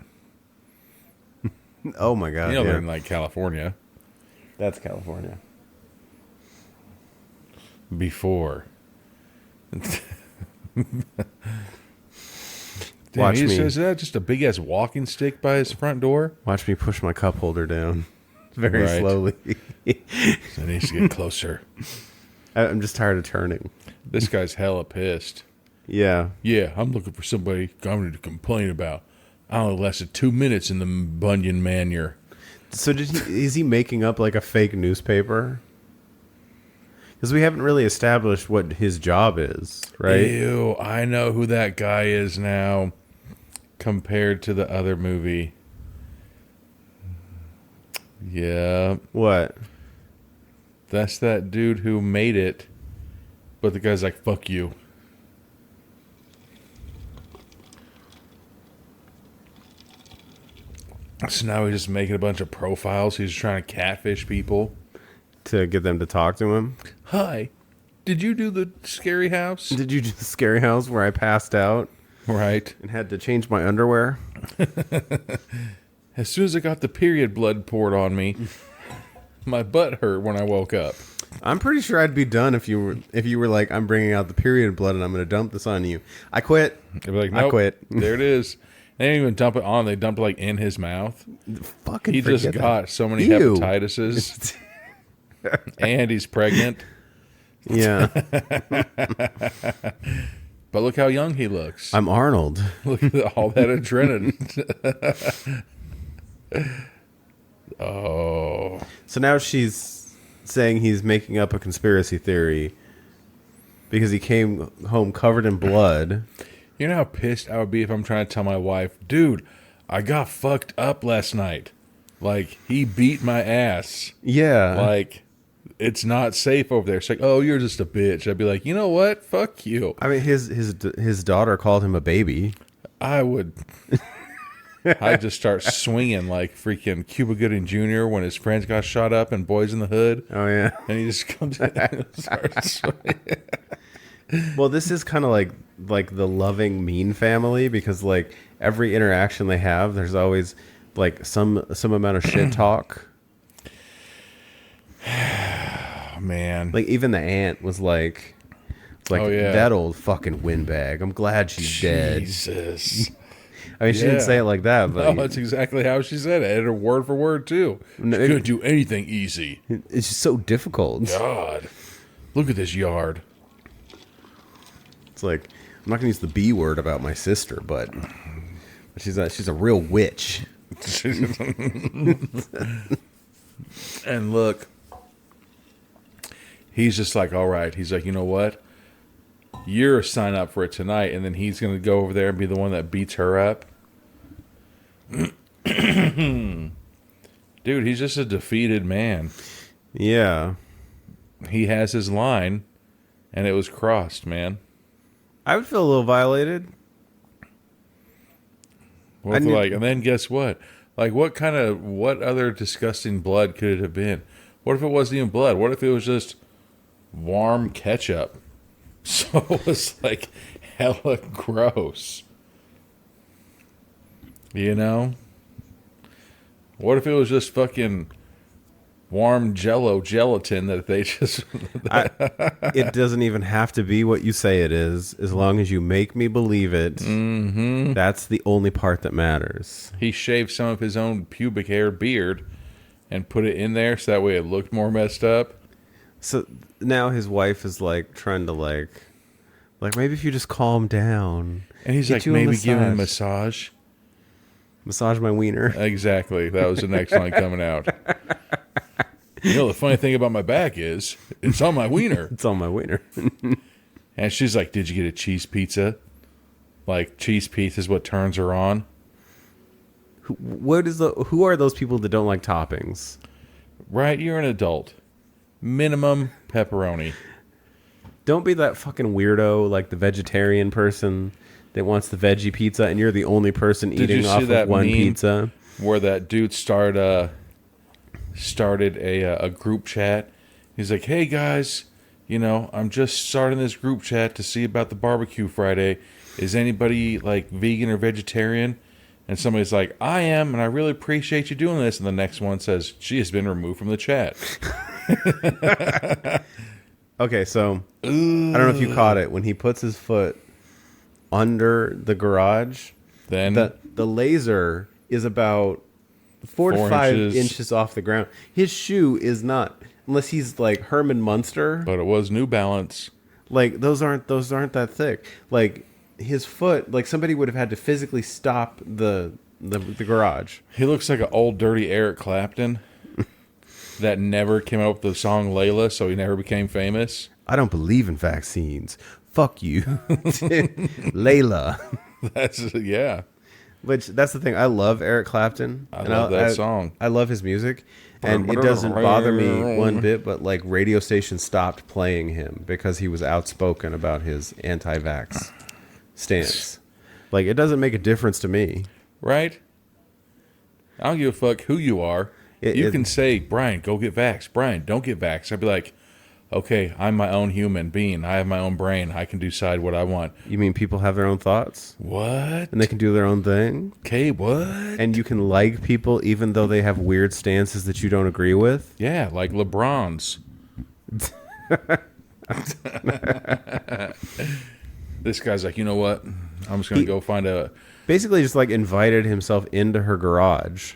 Oh my god! They're in like California. That's California. Before. Watch me. Is that just a big ass walking stick by his front door? Watch me push my cup holder down very slowly. So it needs to get closer. I'm just tired of turning. This guy's hella pissed. Yeah. Yeah, I'm looking for somebody I'm to complain about. I only lasted 2 minutes in the Bundy Manor. So is he making up like a fake newspaper? Because we haven't really established what his job is, right? Ew, I know who that guy is now compared to the other movie. Yeah. What? That's that dude who made it, but the guy's like, fuck you. So now he's just making a bunch of profiles. He's trying to catfish people. To get them to talk to him? Hi. Did you do the scary house? Did you do the scary house where I passed out? Right. And had to change my underwear? As soon as I got the period blood poured on me, my butt hurt when I woke up. I'm pretty sure I'd be done if you were like, I'm bringing out the period blood and I'm going to dump this on you. I quit. They'd be like, nope, I quit. There it is. They didn't even dump it on. They dumped it like in his mouth. Fucking he just got so many hepatitis. And he's pregnant. Yeah. But look how young he looks. I'm Arnold. Look at all that adrenaline. Oh. So now she's saying he's making up a conspiracy theory because he came home covered in blood. You know how pissed I would be if I'm trying to tell my wife, dude, I got fucked up last night. Like, he beat my ass. Yeah. Like, it's not safe over there. It's like, oh, you're just a bitch. I'd be like, you know what? Fuck you. I mean, his daughter called him a baby. I would. I'd just start swinging like freaking Cuba Gooding Jr. when his friends got shot up in Boys in the Hood. Oh yeah, and he just comes in and starts swinging. Well, this is kind of like the loving mean family, because like every interaction they have, there's always like some amount of shit talk. Oh, man, like even the aunt was like, oh, yeah, that old fucking windbag. I'm glad she's dead. Jesus. I mean, she didn't say it like that, but no, that's exactly how she said it. And word for word too. She couldn't do anything easy. It's just so difficult. God, look at this yard. It's like, I'm not gonna use the B word about my sister, but she's a real witch. And look, he's just like, all right. He's like, you know what? You're sign up for it tonight, and then he's going to go over there and be the one that beats her up. Dude, he's just a defeated man. Yeah. He has his line, and it was crossed, man. I would feel a little violated. And then guess what? Like, what other disgusting blood could it have been? What if it wasn't even blood? What if it was just warm ketchup? So it was like hella gross. You know? What if it was just fucking warm gelatin that they just... It doesn't even have to be what you say it is. As long as you make me believe it, that's the only part that matters. He shaved some of his own pubic hair beard and put it in there so that way it looked more messed up. So now his wife is like trying to like maybe if you just calm down. And he's like, maybe give him a massage. Massage my wiener. Exactly. That was the next line coming out. You know, the funny thing about my back is it's on my wiener. It's on my wiener. And she's like, did you get a cheese pizza? Like, cheese pizza is what turns her on. Who are those people that don't like toppings? Right, you're an adult. Minimum pepperoni. Don't be that fucking weirdo, like the vegetarian person that wants the veggie pizza, and you're the only person eating off of one pizza. Where that dude started a group chat. He's like, hey guys, you know, I'm just starting this group chat to see about the barbecue Friday. Is anybody like vegan or vegetarian? And somebody's like, I am, and I really appreciate you doing this. And the next one says, she has been removed from the chat. Okay, so I don't know if you caught it. When he puts his foot under the garage, then the laser is about 4 to 5 inches off the ground. His shoe is not, unless he's like Herman Munster. But it was New Balance. Like those aren't that thick. Like his foot, like somebody would have had to physically stop the garage. He looks like an old dirty Eric Clapton that never came out with the song Layla, so he never became famous. I don't believe in vaccines. Fuck you. Layla. Yeah. Which, that's the thing. I love Eric Clapton. I love that song. I love his music. And it doesn't bother me one bit, but like radio stations stopped playing him because he was outspoken about his anti-vax stance. Like, it doesn't make a difference to me. Right? I don't give a fuck who you are. You can say, Brian, go get vaxxed. Brian, don't get vaxxed. I'd be like, okay, I'm my own human being. I have my own brain. I can decide what I want. You mean people have their own thoughts? What? And they can do their own thing? Okay, what? And you can like people even though they have weird stances that you don't agree with? Yeah, like LeBron's. This guy's like, you know what? I'm just going to go find a... Basically just like invited himself into her garage.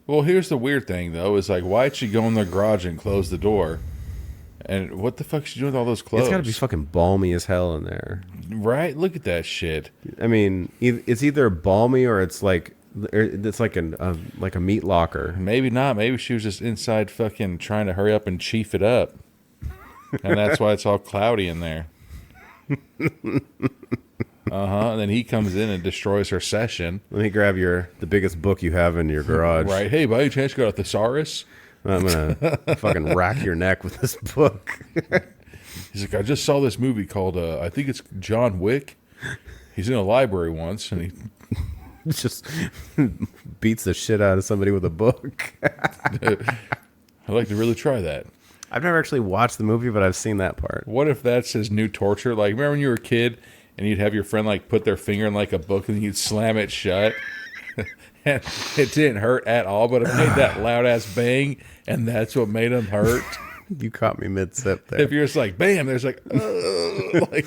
Well, here's the weird thing, though, is like, why'd she go in the garage and close the door? And what the fuck is she doing with all those clothes? It's got to be fucking balmy as hell in there. Right? Look at that shit. I mean, it's either balmy or it's like a meat locker. Maybe not. Maybe she was just inside fucking trying to hurry up and chief it up. And that's why it's all cloudy in there. And then he comes in and destroys her session. Let me grab the biggest book you have in your garage. Right. Hey, by any chance you got a thesaurus? I'm gonna fucking rack your neck with this book. He's like, I just saw this movie called, I think it's John Wick. He's in a library once, and he Just beats the shit out of somebody with a book. I'd like to really try that. I've never actually watched the movie, but I've seen that part. What if that's his new torture? Like, remember when you were a kid and you'd have your friend like put their finger in like a book and you'd slam it shut, and it didn't hurt at all, but it made that loud ass bang, and that's what made him hurt. You caught me mid-sip there. If you're just like, bam, there's like, like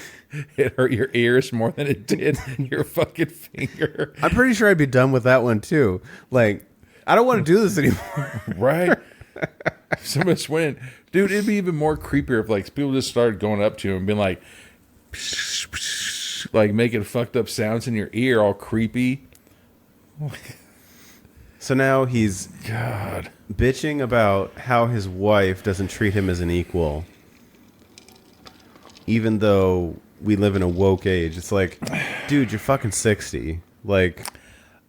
it hurt your ears more than it did your fucking finger. I'm pretty sure I'd be done with that one too. Like, I don't want to do this anymore. Right? Somebody's winning. Dude, it'd be even more creepier if like people just started going up to you and being like, psh, psh, like making fucked up sounds in your ear, all creepy. So now he's God bitching about how his wife doesn't treat him as an equal. Even though we live in a woke age. It's like, dude, you're fucking 60. Like,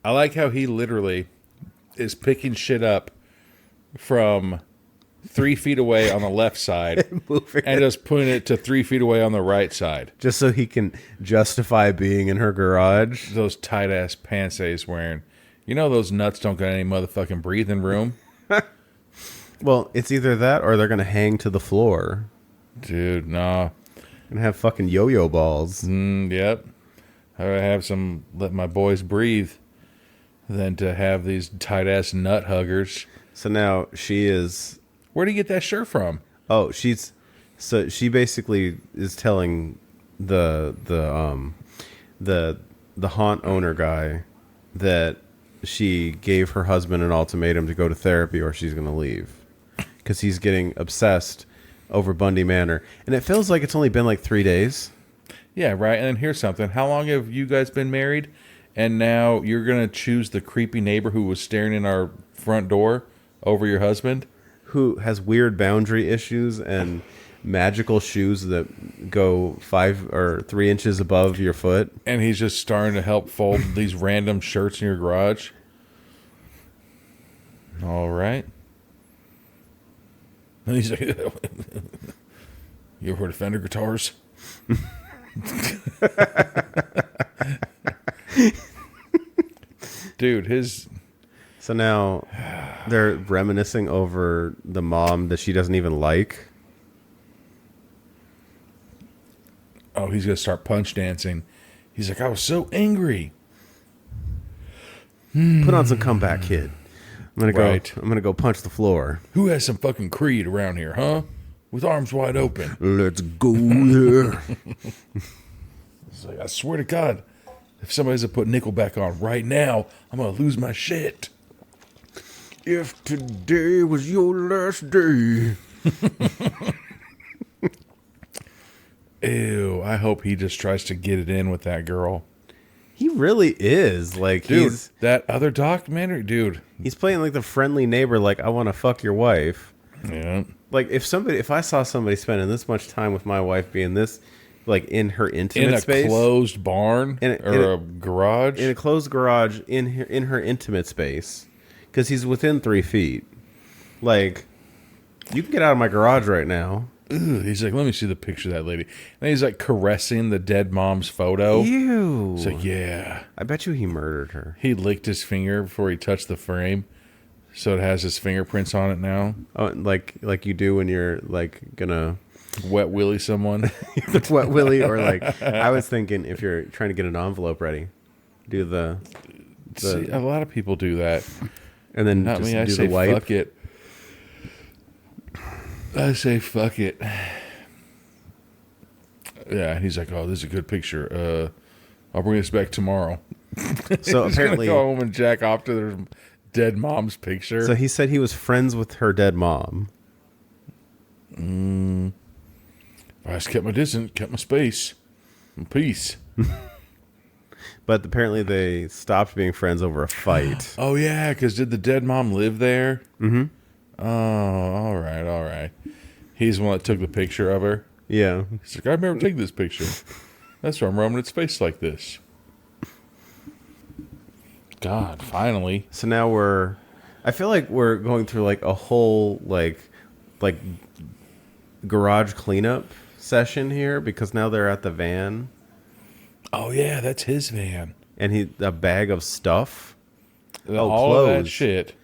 I like how he literally is picking shit up from 3 feet away on the left side and just putting it to 3 feet away on the right side. Just so he can justify being in her garage. Those tight ass pants that he's wearing. You know those nuts don't got any motherfucking breathing room. Well, it's either that or they're going to hang to the floor. Dude, nah. And have fucking yo-yo balls. Yep. I have some, let my boys breathe, than to have these tight ass nut huggers. So now she is... Where do you get that shirt from? Oh, so she basically is telling the haunt owner guy that she gave her husband an ultimatum to go to therapy or she's going to leave because he's getting obsessed over Bundy Manor, and it feels like it's only been like 3 days. Yeah, right. And then here's something: how long have you guys been married? And now you're gonna choose the creepy neighbor who was staring in our front door over your husband, who has weird boundary issues and magical shoes that go 5 or 3 inches above your foot. And he's just starting to help fold these random shirts in your garage. All right. And he's like, you ever heard of Fender guitars? Dude, his... So now they're reminiscing over the mom that she doesn't even like. Oh, he's going to start punch dancing. He's like, I was so angry. Put on some Comeback Kid. I'm Right. gonna go punch the floor. Who has some fucking Creed around here, huh? With arms wide open. Let's go there. It's like, I swear to God, if somebody doesn't put Nickelback on right now, I'm going to lose my shit. If today was your last day. Ew, I hope he just tries to get it in with that girl. He really is. Like, Dude, that other documentary, dude. he's playing like the friendly neighbor, like, I want to fuck your wife. Yeah. Like, if I saw somebody spending this much time with my wife being this, like, in her intimate space. In a closed barn or a garage. In a closed garage, in her intimate space. Because he's within 3 feet. Like, you can get out of my garage right now. Ugh, he's like, let me see the picture of that lady. And he's like caressing the dead mom's photo. Ew. It's like, yeah. I bet you he murdered her. He licked his finger before he touched the frame. So it has his fingerprints on it now. Oh, like you do when you're, like, gonna... Wet willy someone. Wet willy, or like... I was thinking if you're trying to get an envelope ready, do the See, a lot of people do that. and then Not just me, I do say the wipe. fuck it. I say fuck it. Yeah, he's like, oh, this is a good picture. I'll bring this back tomorrow. So He's apparently... gonna go home and jack off to their dead mom's picture. So he said he was friends with her dead mom. I just kept my distance, kept my space. And peace. But apparently they stopped being friends over a fight. Oh, yeah, because did the dead mom live there? Mm-hmm. Oh, all right. He's the one that took the picture of her. Yeah. He's like, I remember taking this picture. That's why I'm rubbing its face like this. God, finally. So now we're I feel like we're going through like a whole like garage cleanup session here because now they're at the van. Oh yeah, that's his van. And a bag of stuff. All clothes. of that shit.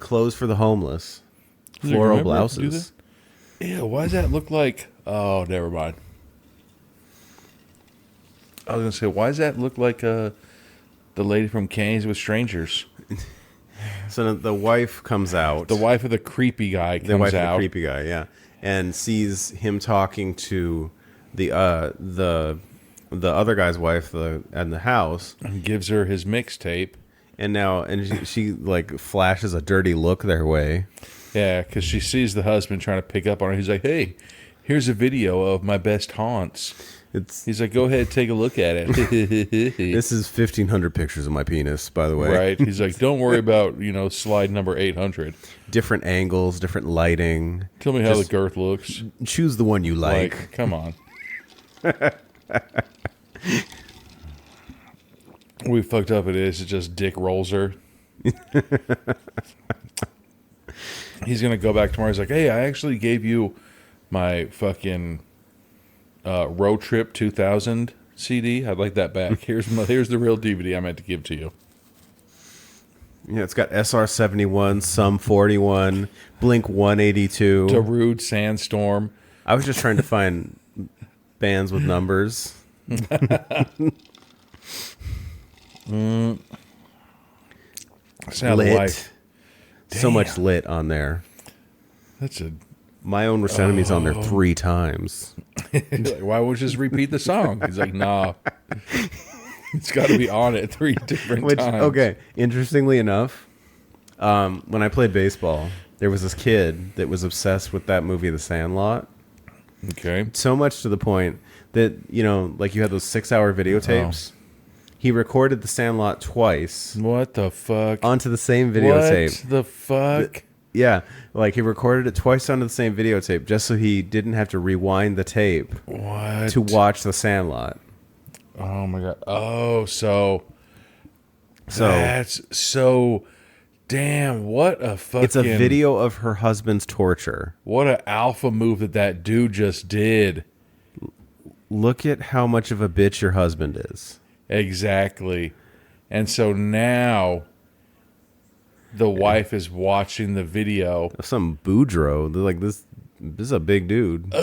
Clothes for the homeless. Does Floral he blouses. Yeah, why does that look like... Oh, never mind. I was going to say, why does that look like the lady from Canes with Strangers? So the wife comes out. The wife of the creepy guy comes out. The wife of the creepy guy, yeah. And sees him talking to the other guy's wife in the house. And gives her his mixtape. And she like flashes a dirty look their way. Yeah, because she sees the husband trying to pick up on her. He's like, hey, here's a video of my best haunts. He's like, go ahead, take a look at it. This is 1,500 pictures of my penis, by the way. Right. He's like, don't worry about, slide number 800. Different angles, different lighting. Tell me how the girth looks. Choose the one you like. Come on. We fucked up it is. It's just Dick rolls her. He's going to go back tomorrow. He's like, hey, I actually gave you my fucking Road Trip 2000 CD. I'd like that back. Here's the real DVD I meant to give to you. Yeah, it's got SR-71, Sum 41, Blink 182. Darude Sandstorm. I was just trying to find bands with numbers. Lit. So much lit on there. My Own Worst Enemy's on there 3 times. Like, why won't you just repeat the song? He's like, nah. It's got to be on it 3 different times. Okay, interestingly enough, when I played baseball, there was this kid that was obsessed with that movie, The Sandlot. Okay. So much to the point that, like you had those 6-hour videotapes. Oh. He recorded The Sandlot twice. What the fuck? Onto the same videotape. What the fuck? Yeah, like he recorded it twice onto the same videotape just so he didn't have to rewind the tape. What? To watch The Sandlot. Oh my god. Oh, so that's so damn, what a fucking... It's a video of her husband's torture. What an alpha move that dude just did. Look at how much of a bitch your husband is. Exactly. And so now the wife is watching the video. Some Boudreaux. They're like, this is a big dude.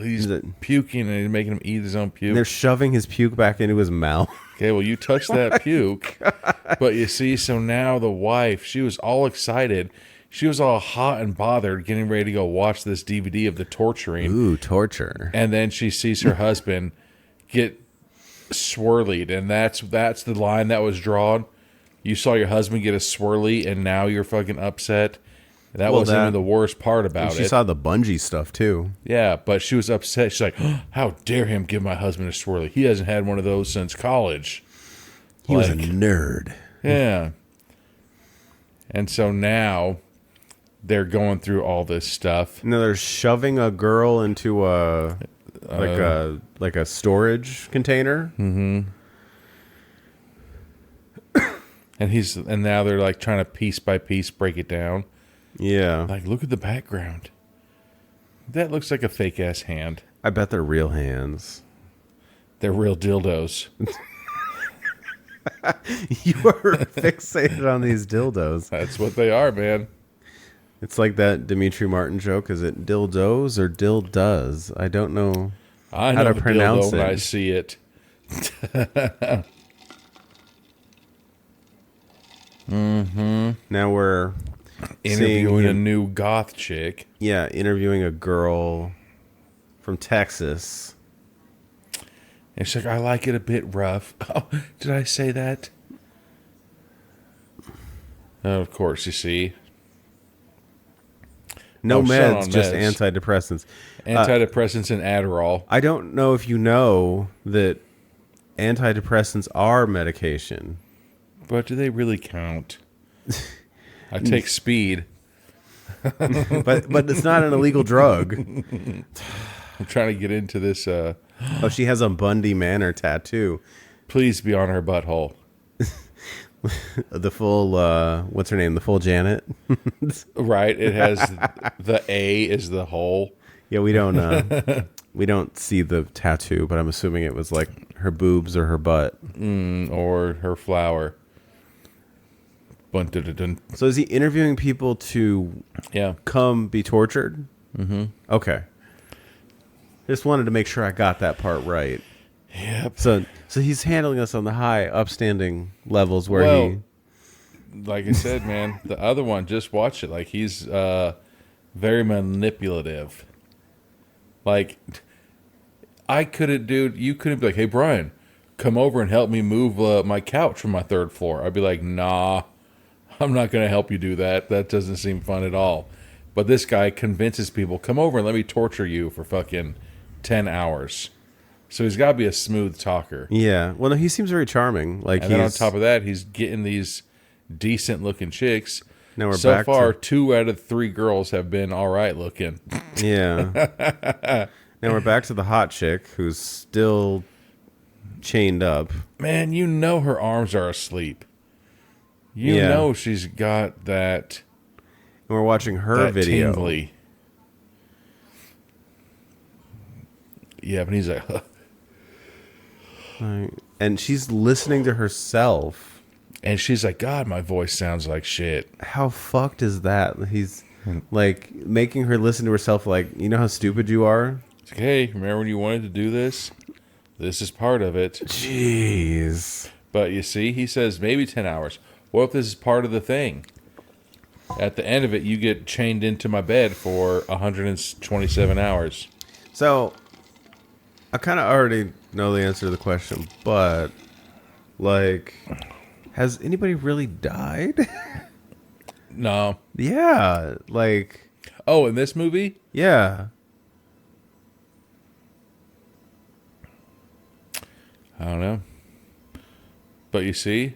He's puking and he's making him eat his own puke. They're shoving his puke back into his mouth. Okay, well, you touched that puke. But you see, so now the wife, she was all excited. She was all hot and bothered, getting ready to go watch this DVD of the torturing. Ooh, torture. And then she sees her husband get swirlied, and that's the line that was drawn. You saw your husband get a swirly, and now you're fucking upset. That wasn't even the worst part about it. She saw the bungee stuff, too. Yeah, but she was upset. She's like, oh, how dare him give my husband a swirly? He hasn't had one of those since college. He was a nerd. Yeah. And so now they're going through all this stuff. No, they're shoving a girl into a storage container. Mm-hmm. And now they're like trying to piece by piece break it down. Yeah. Like, look at the background. That looks like a fake ass hand. I bet they're real hands. They're real dildos. You are fixated on these dildos. That's what they are, man. It's like that Dimitri Martin joke. Is it dildos or dildoes? I don't know how to pronounce it when I see it. Mm-hmm. Now we're interviewing a new goth chick. Yeah, interviewing a girl from Texas. And she's like, I like it a bit rough. Oh, did I say that? Of course, you see. No meds, just antidepressants. Antidepressants and Adderall. I don't know if you know that antidepressants are medication. But do they really count? I take speed. but it's not an illegal drug. I'm trying to get into this. Oh, she has a Bundy Manor tattoo. Please be on her butthole. The full what's her name? The full Janet. Right. It has the A is the hole. Yeah, we don't see the tattoo, but I'm assuming it was like her boobs or her butt. Or her flower. Bun-dun-dun-dun. So is he interviewing people to come be tortured? Mm-hmm. Okay. Just wanted to make sure I got that part right. Yep. So he's handling us on the high, upstanding levels where like I said, man, the other one, just watch it. Like, he's very manipulative. Like, you couldn't be like, hey, Brian, come over and help me move my couch from my third floor. I'd be like, nah, I'm not going to help you do that. That doesn't seem fun at all. But this guy convinces people, come over and let me torture you for fucking 10 hours. So he's got to be a smooth talker. Yeah. Well, no, he seems very charming. Like, and then on top of that, he's getting these decent looking chicks. Now we're so back far, to... 2 out of 3 girls have been all right looking. Yeah. Now we're back to the hot chick who's still chained up. Man, you know her arms are asleep. You know she's got that. And we're watching her video. Tingly. Yeah, but he's like... And she's listening to herself. And she's like, God, my voice sounds like shit. How fucked is that? He's like making her listen to herself like, you know how stupid you are? It's like, hey, remember when you wanted to do this? This is part of it. Jeez. But you see, he says maybe 10 hours. What if this is part of the thing? At the end of it, you get chained into my bed for 127 hours. So, I kind of already know the answer to the question, but, like, has anybody really died? No. Yeah, like... Oh, in this movie? Yeah. I don't know. But you see?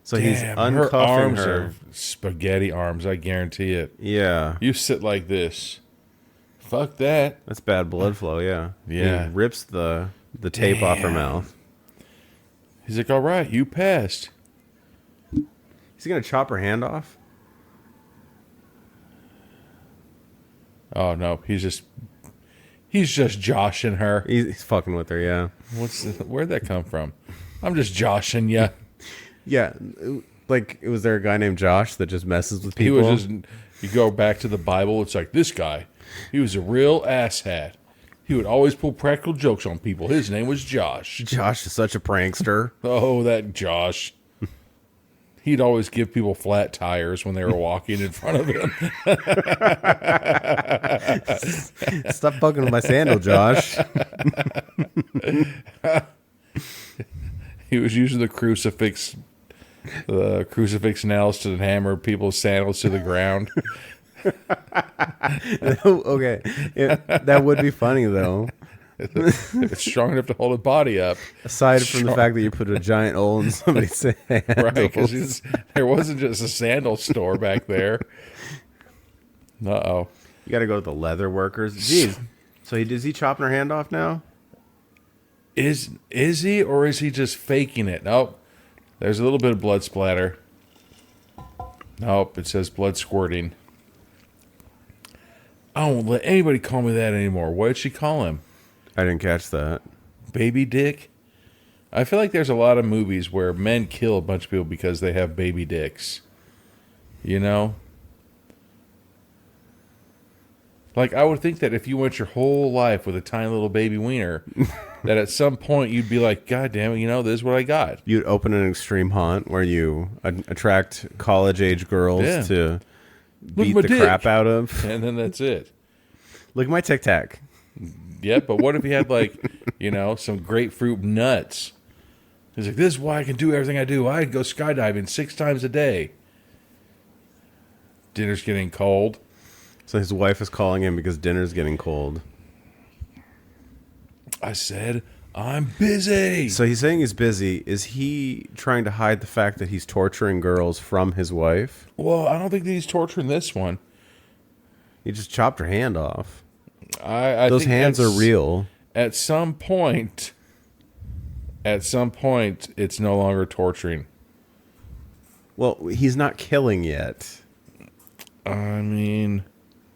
So he's uncuffing her arms her. are spaghetti arms, I guarantee it. Yeah. You sit like this. Fuck that. That's bad blood flow, yeah. Yeah. He rips the tape off her mouth. He's like, all right, you passed. Is he going to chop her hand off? Oh, no. He's just joshing her. He's fucking with her, yeah. Where'd that come from? I'm just joshing ya. Yeah. Like, was there a guy named Josh that just messes with people? He was just... You go back to the Bible, it's like, this guy, he was a real asshat. He would always pull practical jokes on people. His name was Josh. Josh is such a prankster. Oh, that Josh. He'd always give people flat tires when they were walking in front of him. Stop fucking with my sandal, Josh. He was using the crucifix nails to hammer people's sandals to the ground. Okay. That would be funny, though. If it's strong enough to hold a body up. Aside from the fact that you put a giant hole in somebody's sandals. Right, because there wasn't just a sandal store back there. Uh-oh. You got to go to the leather workers. Jeez. So is he chopping her hand off now? Is he, or is he just faking it? Nope. There's a little bit of blood splatter. Nope, it says blood squirting. I won't let anybody call me that anymore. What did she call him? I didn't catch that. Baby dick? I feel like there's a lot of movies where men kill a bunch of people because they have baby dicks. You know? Like, I would think that if you went your whole life with a tiny little baby wiener, that at some point you'd be like, God damn it, this is what I got. You'd open an extreme haunt where you attract college-age girls to beat the crap out of. And then that's it. Look at my Tic Tac. Yeah, but what if he had, like, some grapefruit nuts? He's like, this is why I can do everything I do. I go skydiving 6 times a day. Dinner's getting cold. So his wife is calling him because dinner's getting cold. I said, I'm busy. So he's saying he's busy. Is he trying to hide the fact that he's torturing girls from his wife? Well, I don't think that he's torturing this one. He just chopped her hand off. I Those think hands are real. At some point, it's no longer torturing. Well, he's not killing yet. I mean,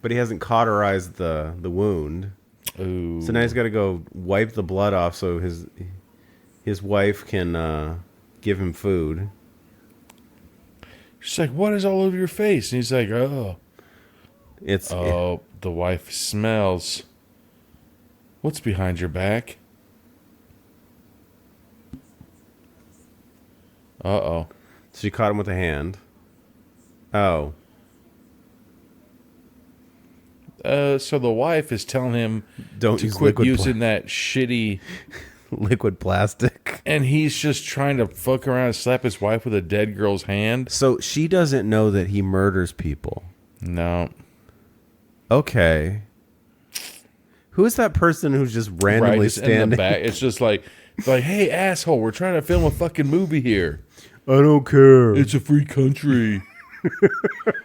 but he hasn't cauterized the wound. ooh. So now he's got to go wipe the blood off so his wife can give him food. She's like, "What is all over your face?" And he's like, "Oh, the wife smells. What's behind your back?" Uh-oh. So she caught him with a hand. Oh. So the wife is telling him Don't to use quit liquid using that shitty... liquid plastic. And he's just trying to fuck around and slap his wife with a dead girl's hand. So she doesn't know that he murders people. No. Okay. Who is that person who's just randomly standing in the back? It's just like, hey, asshole, we're trying to film a fucking movie here. I don't care. It's a free country.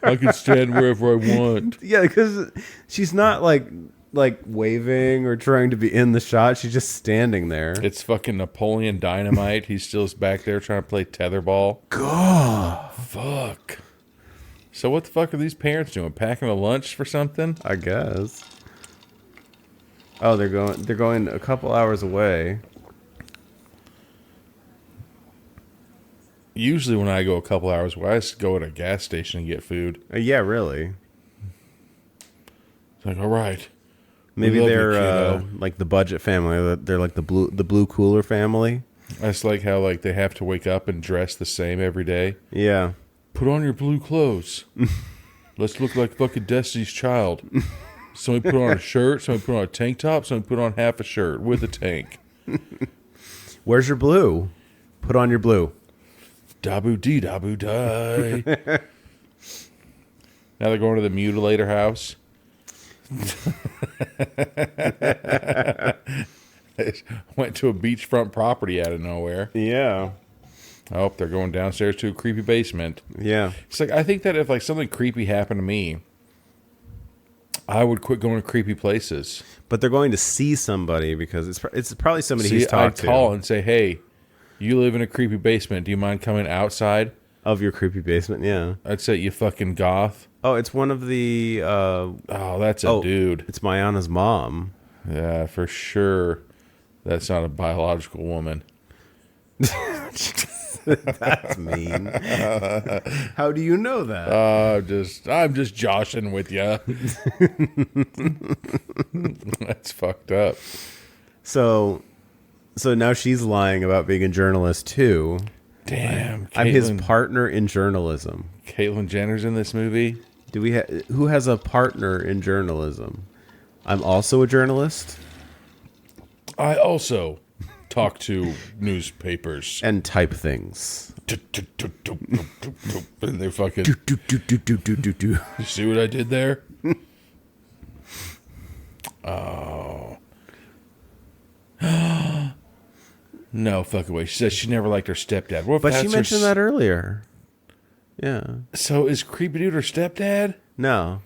I can stand wherever I want. Yeah, because she's not like waving or trying to be in the shot. She's just standing there. It's fucking Napoleon Dynamite. He's still back there trying to play tetherball. God. Fuck. So what the fuck are these parents doing? Packing a lunch for something? I guess. Oh, they're going a couple hours away. Usually when I go a couple hours away, I just go at a gas station and get food. Yeah, really. It's like, all right. Maybe they're like the budget family. They're like the blue cooler family. That's like how like they have to wake up and dress the same every day. Yeah. Put on your blue clothes. Let's look like fucking Destiny's Child. Somebody put on a shirt. Somebody put on a tank top. Somebody put on half a shirt with a tank. Where's your blue? Put on your blue. Dabu dee dabu die. Now they're going to the mutilator house. They went to a beachfront property out of nowhere. Yeah. Oh, they're going downstairs to a creepy basement. Yeah. It's like, I think that if like something creepy happened to me, I would quit going to creepy places. But they're going to see somebody because it's probably somebody he's talked to. I'd call and say, hey, you live in a creepy basement. Do you mind coming outside? Of your creepy basement, yeah. I'd say, you fucking goth. Oh, it's one of the... that's a dude. It's Mayana's mom. Yeah, for sure. That's not a biological woman. That's mean. How do you know that? I'm just joshing with you. That's fucked up. So now she's lying about being a journalist too. Damn, I'm his partner in journalism. Caitlyn Jenner's in this movie. Who has a partner in journalism? I'm also a journalist. I also talk to newspapers and type things. And they fucking do. You see what I did there? Oh. No fucking way. She says she never liked her stepdad. But she mentioned that earlier. Yeah. So is Creepy Dude her stepdad? No.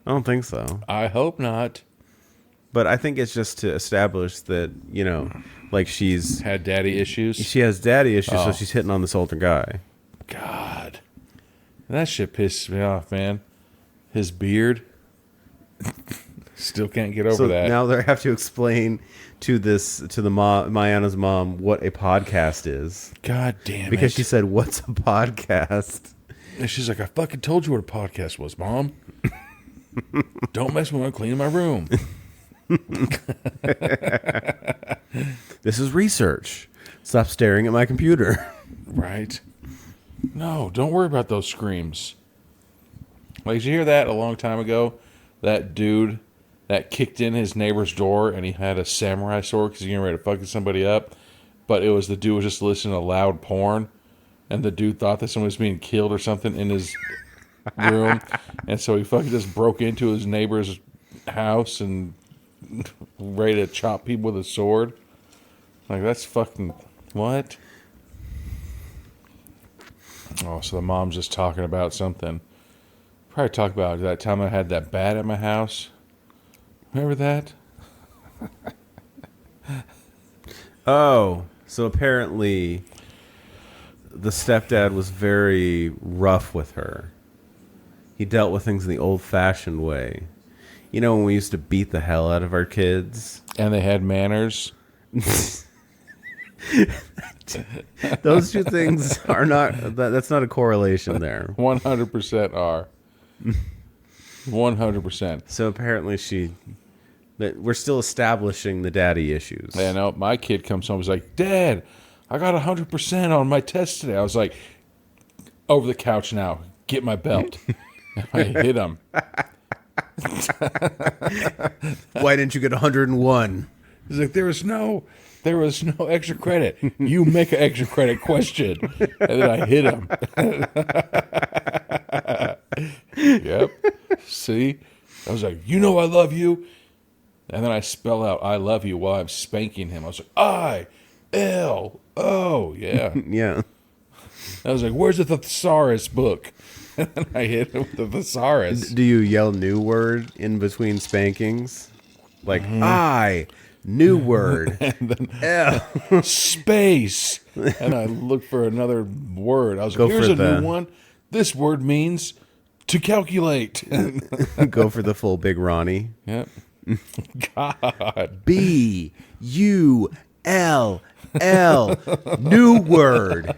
I don't think so. I hope not. But I think it's just to establish that, like she's... had daddy issues? She has daddy issues, so she's hitting on this older guy. God. That shit pisses me off, man. His beard. Still can't get over that. Now they have to explain to Mayana's mom what a podcast is. God damn it. Because she said, what's a podcast? And she's like, I fucking told you what a podcast was, Mom. Don't mess with me. I'm cleaning my room. This is research. Stop staring at my computer. Right. No, don't worry about those screams. Like, did you hear that a long time ago? That dude that kicked in his neighbor's door and he had a samurai sword because he was getting ready to fucking somebody up. But it was the dude was just listening to loud porn. And the dude thought that someone was being killed or something in his room. And so he fucking just broke into his neighbor's house and ready to chop people with a sword. Like, that's fucking... What? Oh, so the mom's just talking about something. Probably talk about that time I had that bat at my house. Remember that? Oh, so apparently the stepdad was very rough with her. He dealt with things in the old-fashioned way. You know, when we used to beat the hell out of our kids? And they had manners? Those two things are not... That's not a correlation there. 100% are. 100%. So apparently we're still establishing the daddy issues. Yeah, no, my kid comes home and was like, Dad, I got 100% on my test today. I was like, over the couch now. Get my belt. I hit him. Why didn't you get 101? He's like, there was no extra credit. You make an extra credit question. And then I hit him. Yep. See? I was like, you know I love you. And then I spell out I love you while I'm spanking him. I was like, I-L-O. Yeah. Yeah. I was like, where's the thesaurus book? And then I hit him with the thesaurus. Do you yell new word in between spankings? Like, I, new word. And then L. space. And I looked for another word. I was like, here's a new one. This word means to calculate. Go for the full Big Ronnie. Yep. God. B-U-L-L. New word.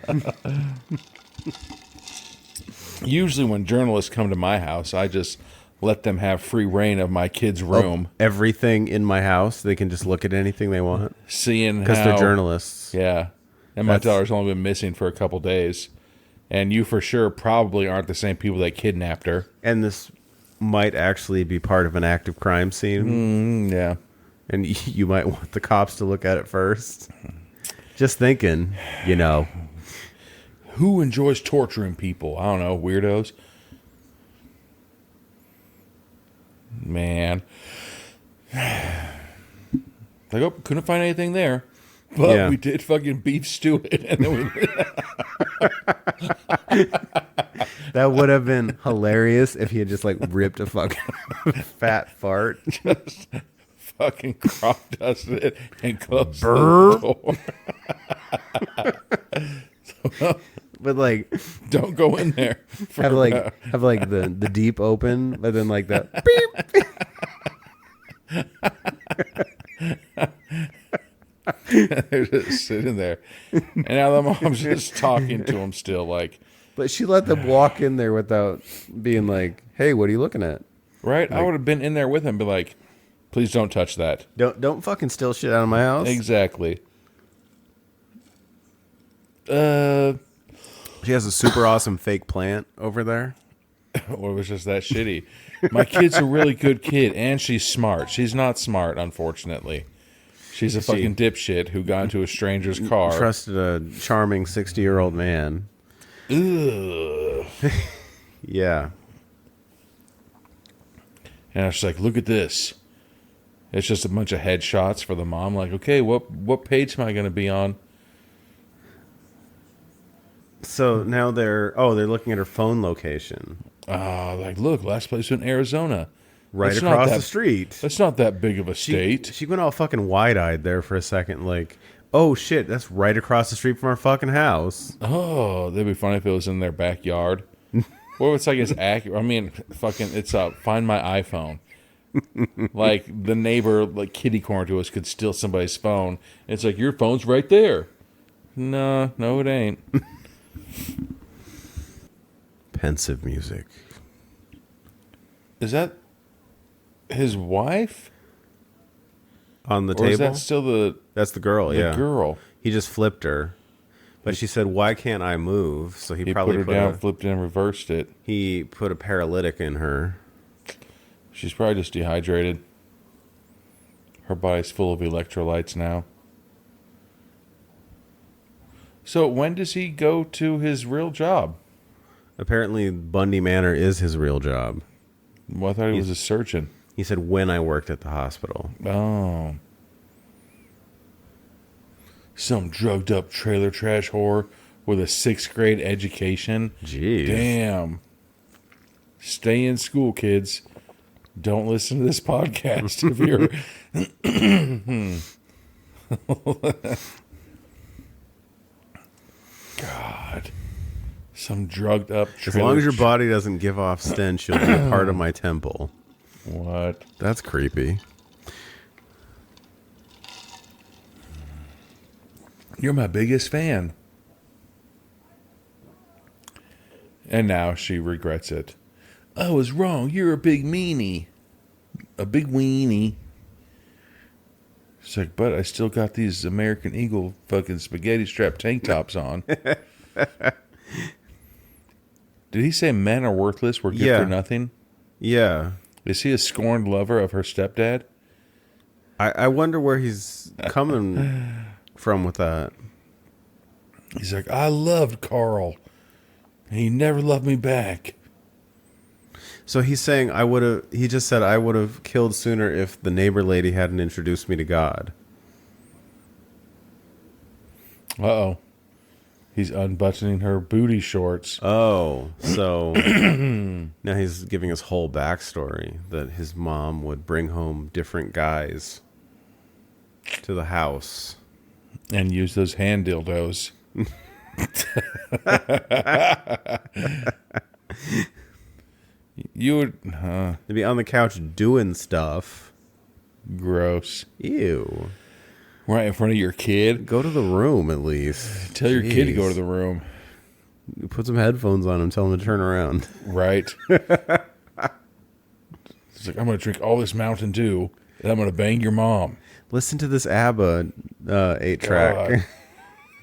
Usually when journalists come to my house, I just let them have free reign of my kid's room. Everything in my house, they can just look at anything they want. Seeing because they're journalists. Yeah. And my daughter's only been missing for a couple days. And you for sure probably aren't the same people that kidnapped her. And this might actually be part of an active crime scene. Yeah. And you might want the cops to look at it first. Just thinking, you know. Who enjoys torturing people? I don't know, weirdos. Man. Like, oh, couldn't find anything there. But we did fucking beef stew it. And then that would have been hilarious if he had just, like, ripped a fucking fat fart. Just fucking crop dusted it and closed the door. But like, don't go in there. Have like the deep open, but then like that beep. They're just sitting there, and now the mom's just talking to him still, like. But she let them walk in there without being like, "Hey, what are you looking at?" Right? Like, I would have been in there with him, be like, "Please don't touch that. Don't fucking steal shit out of my house." Exactly. She has a super awesome fake plant over there. Or it was just that shitty. My kid's a really good kid, and she's smart. She's not smart, unfortunately. She's a fucking dipshit who got into a stranger's car. Trusted a charming 60-year-old man. Ugh. Yeah. And I was like, look at this. It's just a bunch of headshots for the mom. Like, okay, what page am I going to be on? So now they're looking at her phone location. Like, look, last place in Arizona. Right across the street. That's not that big of a state. She went all fucking wide-eyed there for a second, like, oh shit, that's right across the street from our fucking house. Oh, that'd be funny if it was in their backyard. Or it's like it's accurate. I mean, fucking, it's Find My iPhone. Like the neighbor, like kitty corner to us, could steal somebody's phone. It's like, your phone's right there. No, it ain't. Pensive music. Is his wife on the or table? Is that still that's the girl? The girl. He just flipped her, but she said, "Why can't I move?" So he probably put her down, flipped it, and reversed it. He put a paralytic in her. She's probably just dehydrated. Her body's full of electrolytes now. So when does he go to his real job? Apparently, Bundy Manor is his real job. Well, I thought he was a surgeon. He said, when I worked at the hospital. Oh. Some drugged up trailer trash whore with a 6th grade education. Jeez. Damn. Stay in school, kids. Don't listen to this podcast if you're... God. Some drugged up As long as your body doesn't give off stench, you'll be a part of my temple. What? That's creepy. You're my biggest fan. And now she regrets it. I was wrong. You're a big meanie. A big weenie. She's like, but I still got these American Eagle fucking spaghetti strap tank tops on. Did he say men are worthless? We're good for nothing? Yeah. Is he a scorned lover of her stepdad? I wonder where he's coming from with that. He's like, I loved Carl. And he never loved me back. So he's saying he just said I would have killed sooner if the neighbor lady hadn't introduced me to God. Uh-oh. He's unbuttoning her booty shorts. Oh, so now he's giving his whole backstory that his mom would bring home different guys to the house. And use those hand dildos. You would... They'd be on the couch doing stuff. Gross. Ew. Right in front of your kid? Go to the room at least. Tell your kid to go to the room. Put some headphones on him. Tell him to turn around. Right. It's like, I'm going to drink all this Mountain Dew, and I'm going to bang your mom. Listen to this ABBA 8-track.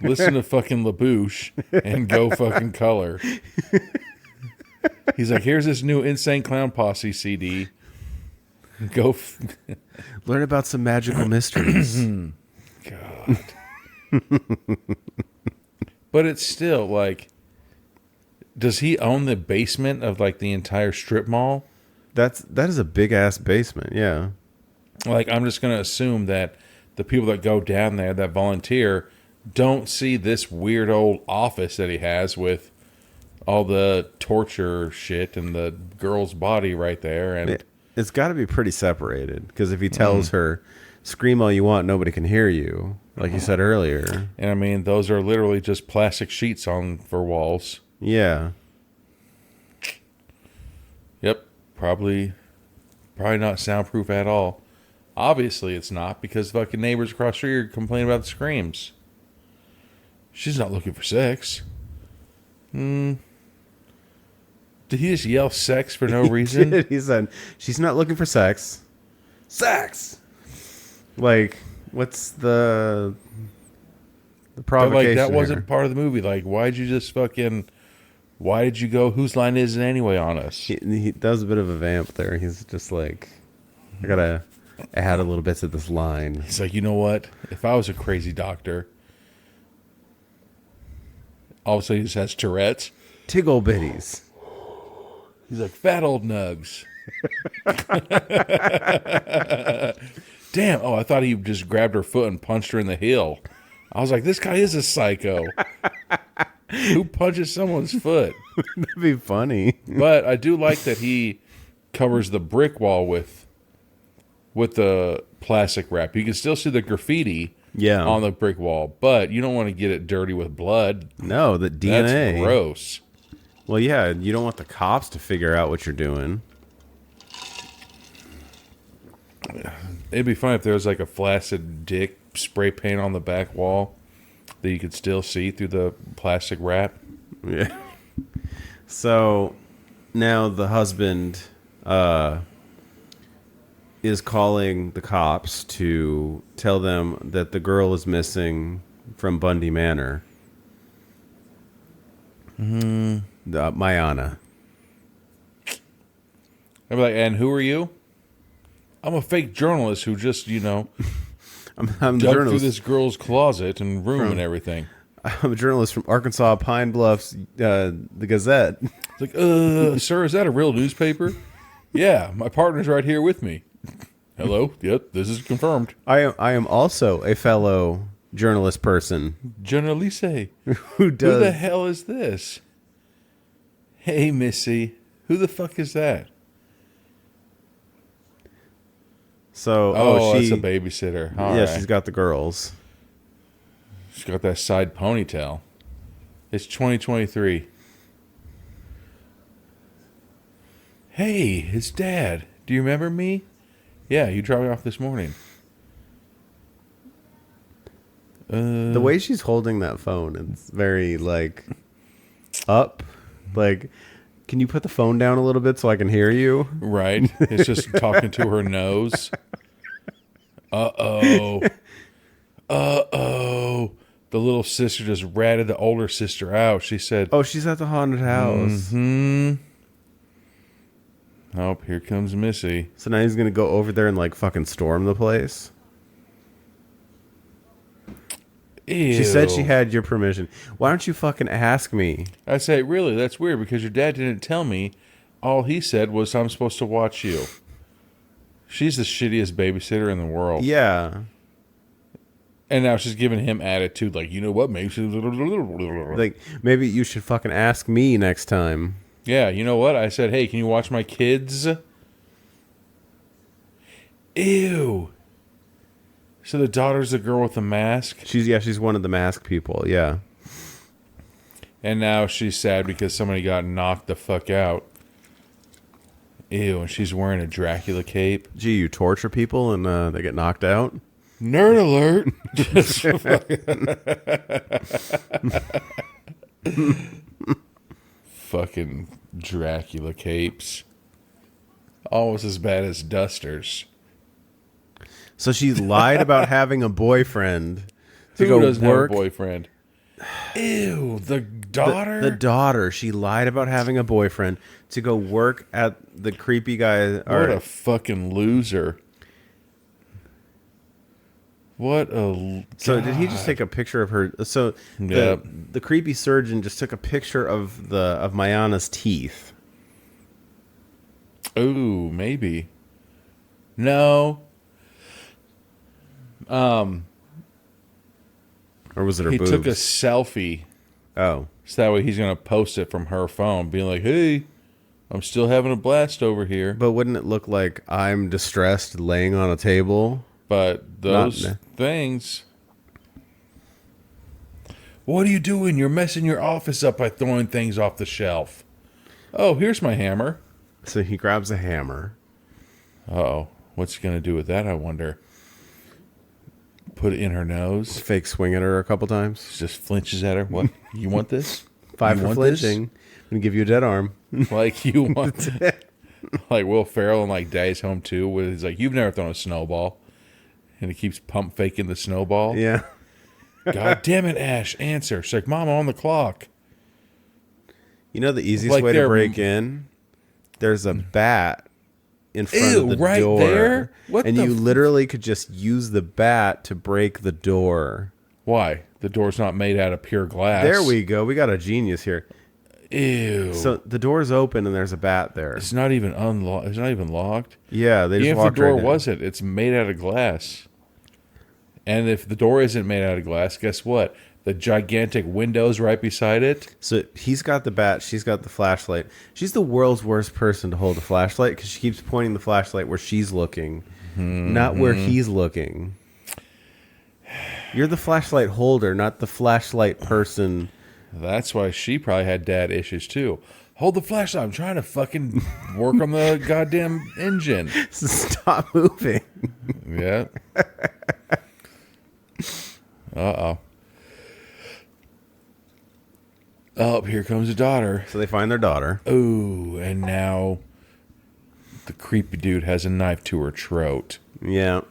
Listen to fucking LaBouche and go fucking color. He's like, here's this new Insane Clown Posse CD. Go learn about some magical mysteries. God. But it's still like, does he own the basement of like the entire strip mall? That is a big ass basement, yeah. Like, I'm just gonna assume that the people that go down there that volunteer don't see this weird old office that he has with all the torture shit and the girl's body right there. And it's got to be pretty separated, because if he tells her, scream all you want, nobody can hear you, like you said earlier. And I mean, those are literally just plastic sheets on for walls. Yeah. Yep. Probably not soundproof at all. Obviously it's not, because fucking neighbors across the street are complaining about the screams. She's not looking for sex. Did he just yell sex for no reason? He said, she's not looking for sex. Sex! Like, what's the provocation? But like, that wasn't here? part of the movie. Like, why did you go, whose line is it anyway on us? He does a bit of a vamp there. He's just like, I gotta add a little bit to this line. He's like, you know what? If I was a crazy doctor, all of a sudden he just has Tourette's. Tiggle bitties. He's like, fat old nugs. Damn. Oh, I thought he just grabbed her foot and punched her in the heel. I was like, this guy is a psycho. Who punches someone's foot? That'd be funny. But I do like that he covers the brick wall with the plastic wrap. You can still see the graffiti on the brick wall, but you don't want to get it dirty with blood. No, the DNA. That's gross. Well, yeah, you don't want the cops to figure out what you're doing. It'd be fun if there was like a flaccid dick spray paint on the back wall that you could still see through the plastic wrap. Yeah. So now the husband is calling the cops to tell them that the girl is missing from Bundy Manor. Mayana. I'd be like, and who are you? I'm a fake journalist who just, I'm a dug journalist through this girl's closet and room and everything. I'm a journalist from Arkansas Pine Bluffs, the Gazette. It's like, sir, is that a real newspaper? Yeah, my partner's right here with me. Hello? Yep, this is confirmed. I am also a fellow journalist person. Journaliste. Who the hell is this? Hey, Missy. Who the fuck is that? So, that's a babysitter. All right. She's got the girls. She's got that side ponytail. It's 2023. Hey, it's Dad. Do you remember me? Yeah, you dropped me off this morning. The way she's holding that phone, it's very, like, up. Like, can you put the phone down a little bit so I can hear you? Right. It's just talking to her nose. Uh-oh. Uh-oh. The little sister just ratted the older sister out. She said, oh, she's at the haunted house. Oh, here comes Missy. So now he's going to go over there and, like, fucking storm the place? Ew. She said she had your permission. Why don't you fucking ask me? I say, really? That's weird because your dad didn't tell me. All he said was, I'm supposed to watch you. She's the shittiest babysitter in the world. Yeah. And now she's giving him attitude like, you know what, maybe like, maybe you should fucking ask me next time. Yeah, you know what? I said, hey, can you watch my kids? Ew. So the daughter's the girl with the mask? She's one of the mask people, yeah. And now she's sad because somebody got knocked the fuck out. Ew, and she's wearing a Dracula cape. Gee, you torture people and they get knocked out? Nerd alert. Fucking Dracula capes. Almost as bad as dusters. So she lied about having a boyfriend to Who go doesn't work. have a boyfriend? Ew, the daughter? The daughter. She lied about having a boyfriend to go work at the creepy guy. What a fucking loser. What a... So did he just take a picture of her? So the creepy surgeon just took a picture of Mayana's teeth. Ooh, maybe. No. Or was it her He boobs? took a selfie. Oh. So that way he's going to post it from her phone, being like, hey, I'm still having a blast over here. But wouldn't it look like I'm distressed laying on a table? But those things... What are you doing? You're messing your office up by throwing things off the shelf. Oh, here's my hammer. So he grabs a hammer. Uh-oh. What's he going to do with that, I wonder? Put it in her nose? Fake swing at her a couple times. She just flinches at her. What? You want this? 5 you for want flinching. I'm going to give you a dead arm. Like you want... like Will Ferrell and like Daddy's Home 2, where he's like, you've never thrown a snowball. And he keeps pump faking the snowball. Yeah. God damn it, Ash. Answer. She's like, Mom, I'm on the clock. You know the easiest way to break in? There's a bat in front of the right door. There? What and you literally could just use the bat to break the door. Why? The door's not made out of pure glass. There we go. We got a genius here. Ew. So the door's open and there's a bat there. It's not even unlocked. It's not even locked. Yeah, they just Even if walked the door right in. wasn't, it's made out of glass. And if the door isn't made out of glass, guess what? The gigantic windows right beside it. So he's got the bat. She's got the flashlight. She's the world's worst person to hold a flashlight because she keeps pointing the flashlight where she's looking, not where he's looking. You're the flashlight holder, not the flashlight person. That's why she probably had dad issues too. Hold the flashlight. I'm trying to fucking work on the goddamn engine. Stop moving. Yeah. Uh-oh. Oh, here comes the daughter. So they find their daughter. Ooh, and now the creepy dude has a knife to her throat. Yeah.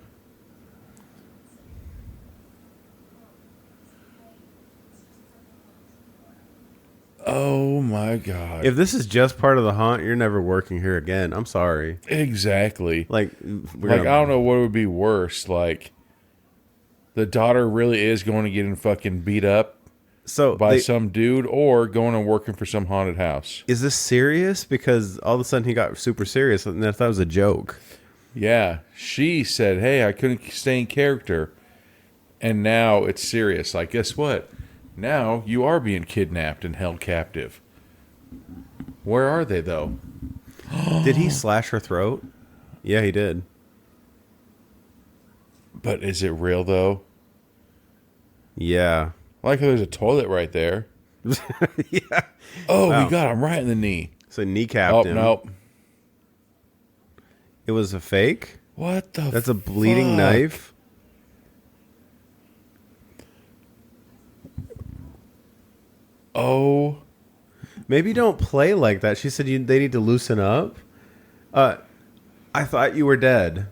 Oh my god. If this is just part of the haunt, you're never working here again. I'm sorry. Exactly. Like, I don't know what would be worse. Like, the daughter really is going to get fucking beat up by some dude, or going and working for some haunted house. Is this serious? Because all of a sudden he got super serious, and I thought it was a joke. Yeah. She said, hey, I couldn't stay in character. And now it's serious. Like, guess what? Now you are being kidnapped and held captive. Where are they, though? Did he slash her throat? Yeah, he did. But is it real, though? Yeah. Like, there's a toilet right there. Yeah. Oh, Wow. he got him right in the knee. So kneecapped him. Nope. It was a fake? What the That's a bleeding fuck? knife? Oh. Maybe don't play like that. She said they need to loosen up. I thought you were dead.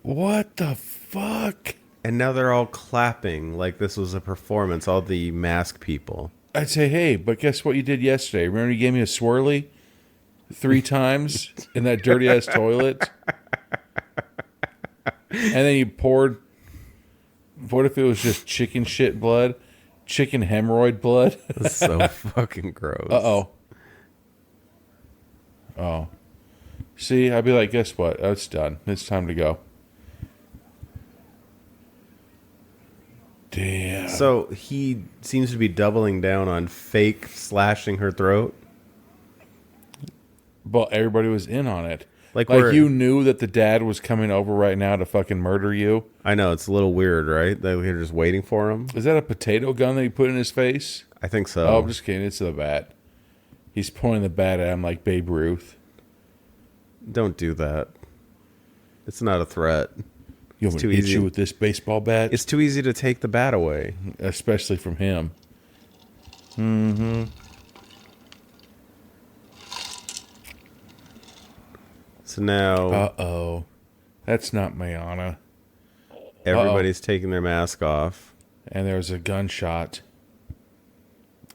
What the fuck? And now they're all clapping like this was a performance, all the mask people. I'd say, hey, but guess what you did yesterday? Remember you gave me a swirly 3 times in that dirty ass toilet? And then you poured, what if it was just chicken shit blood? Chicken hemorrhoid blood? That's so fucking gross. Uh-oh. Oh. See, I'd be like, guess what? Oh, it's done. It's time to go. Damn. So he seems to be doubling down on fake slashing her throat. But everybody was in on it. Like you knew that the dad was coming over right now to fucking murder you. I know, it's a little weird, right? That they're just waiting for him. Is that a potato gun that he put in his face? I think so. Oh, I'm just kidding. It's the bat. He's pointing the bat at him like Babe Ruth. Don't do that. It's not a threat. You want me to hit you with this baseball bat? It's too easy to take the bat away. Especially from him. Mm-hmm. So now Uh-oh. That's not Mayana. everybody's taking their mask off. And there's a gunshot.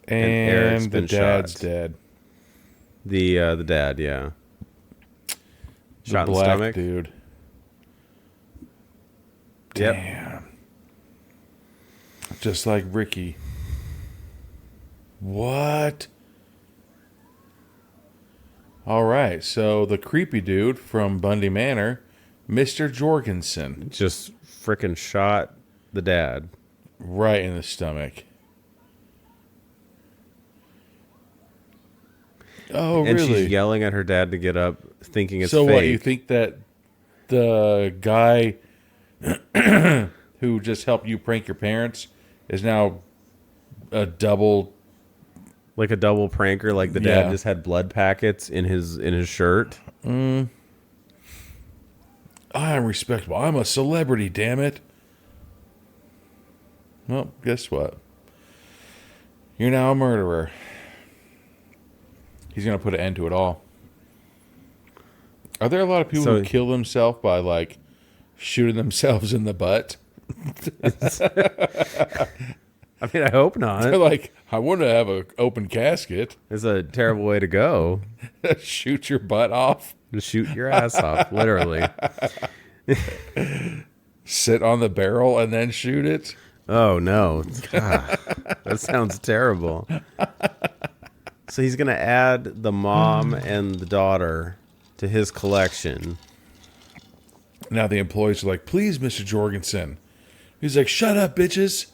And Eric's And the been dad's shot. dead. The dad, yeah. Shot The in the black stomach. dude. Yep. Damn. Just like Ricky. What? All right, so the creepy dude from Bundy Manor, Mr. Jorgensen, Just frickin' shot the dad. right in the stomach. Oh, And really? she's yelling at her dad to get up, thinking it's So fake. what, you think that the guy who just helped you prank your parents is now a double? Like a double pranker, like the dad Yeah. just had blood packets in his shirt. I am respectable. I'm a celebrity, damn it. Well, guess what? You're now a murderer. He's going to put an end to it all. Are there a lot of people who kill themselves by, like, shooting themselves in the butt? I mean, I hope not. They're like, I want to have an open casket. It's a terrible way to go. Shoot your butt off. To shoot your ass off, literally. Sit on the barrel and then shoot it. Oh, no. God, that sounds terrible. So he's going to add the mom and the daughter to his collection. Now the employees are like, please, Mr. Jorgensen. He's like, shut up, bitches.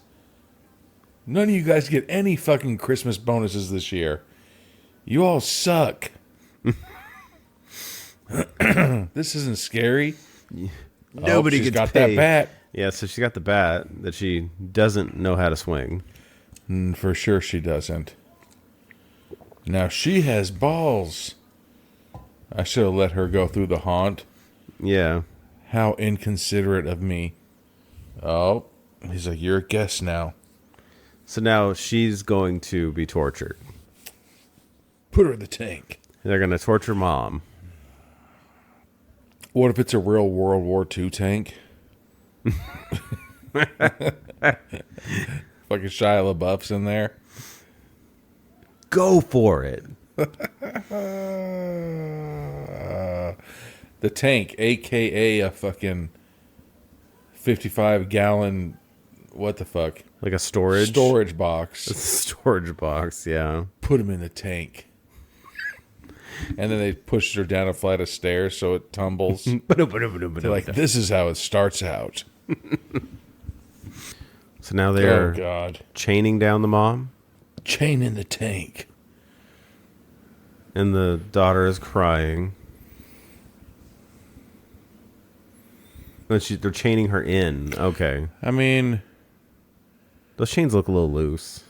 None of you guys get any fucking Christmas bonuses this year. You all suck. This isn't scary. Nobody she's gets got paid. that bat. Yeah, so she got the bat that she doesn't know how to swing. For sure she doesn't. Now she has balls. I should have let her go through the haunt. Yeah. How inconsiderate of me. Oh, he's like, you're a guest now. So now she's going to be tortured. Put her in the tank. They're going to torture mom. What if it's a real World War II tank? Fucking Shia LaBeouf's in there. Go for it. The tank, a.k.a. a fucking 55-gallon, what the fuck? Like a storage? Storage box. It's a storage box, yeah. Put him in the tank. And then they pushed her down a flight of stairs so it tumbles. They're like, this is how it starts out. So now they are God. chaining down the mom. Chain in the tank. And the daughter is crying. And they're chaining her in. Okay. I mean, Those chains look a little loose.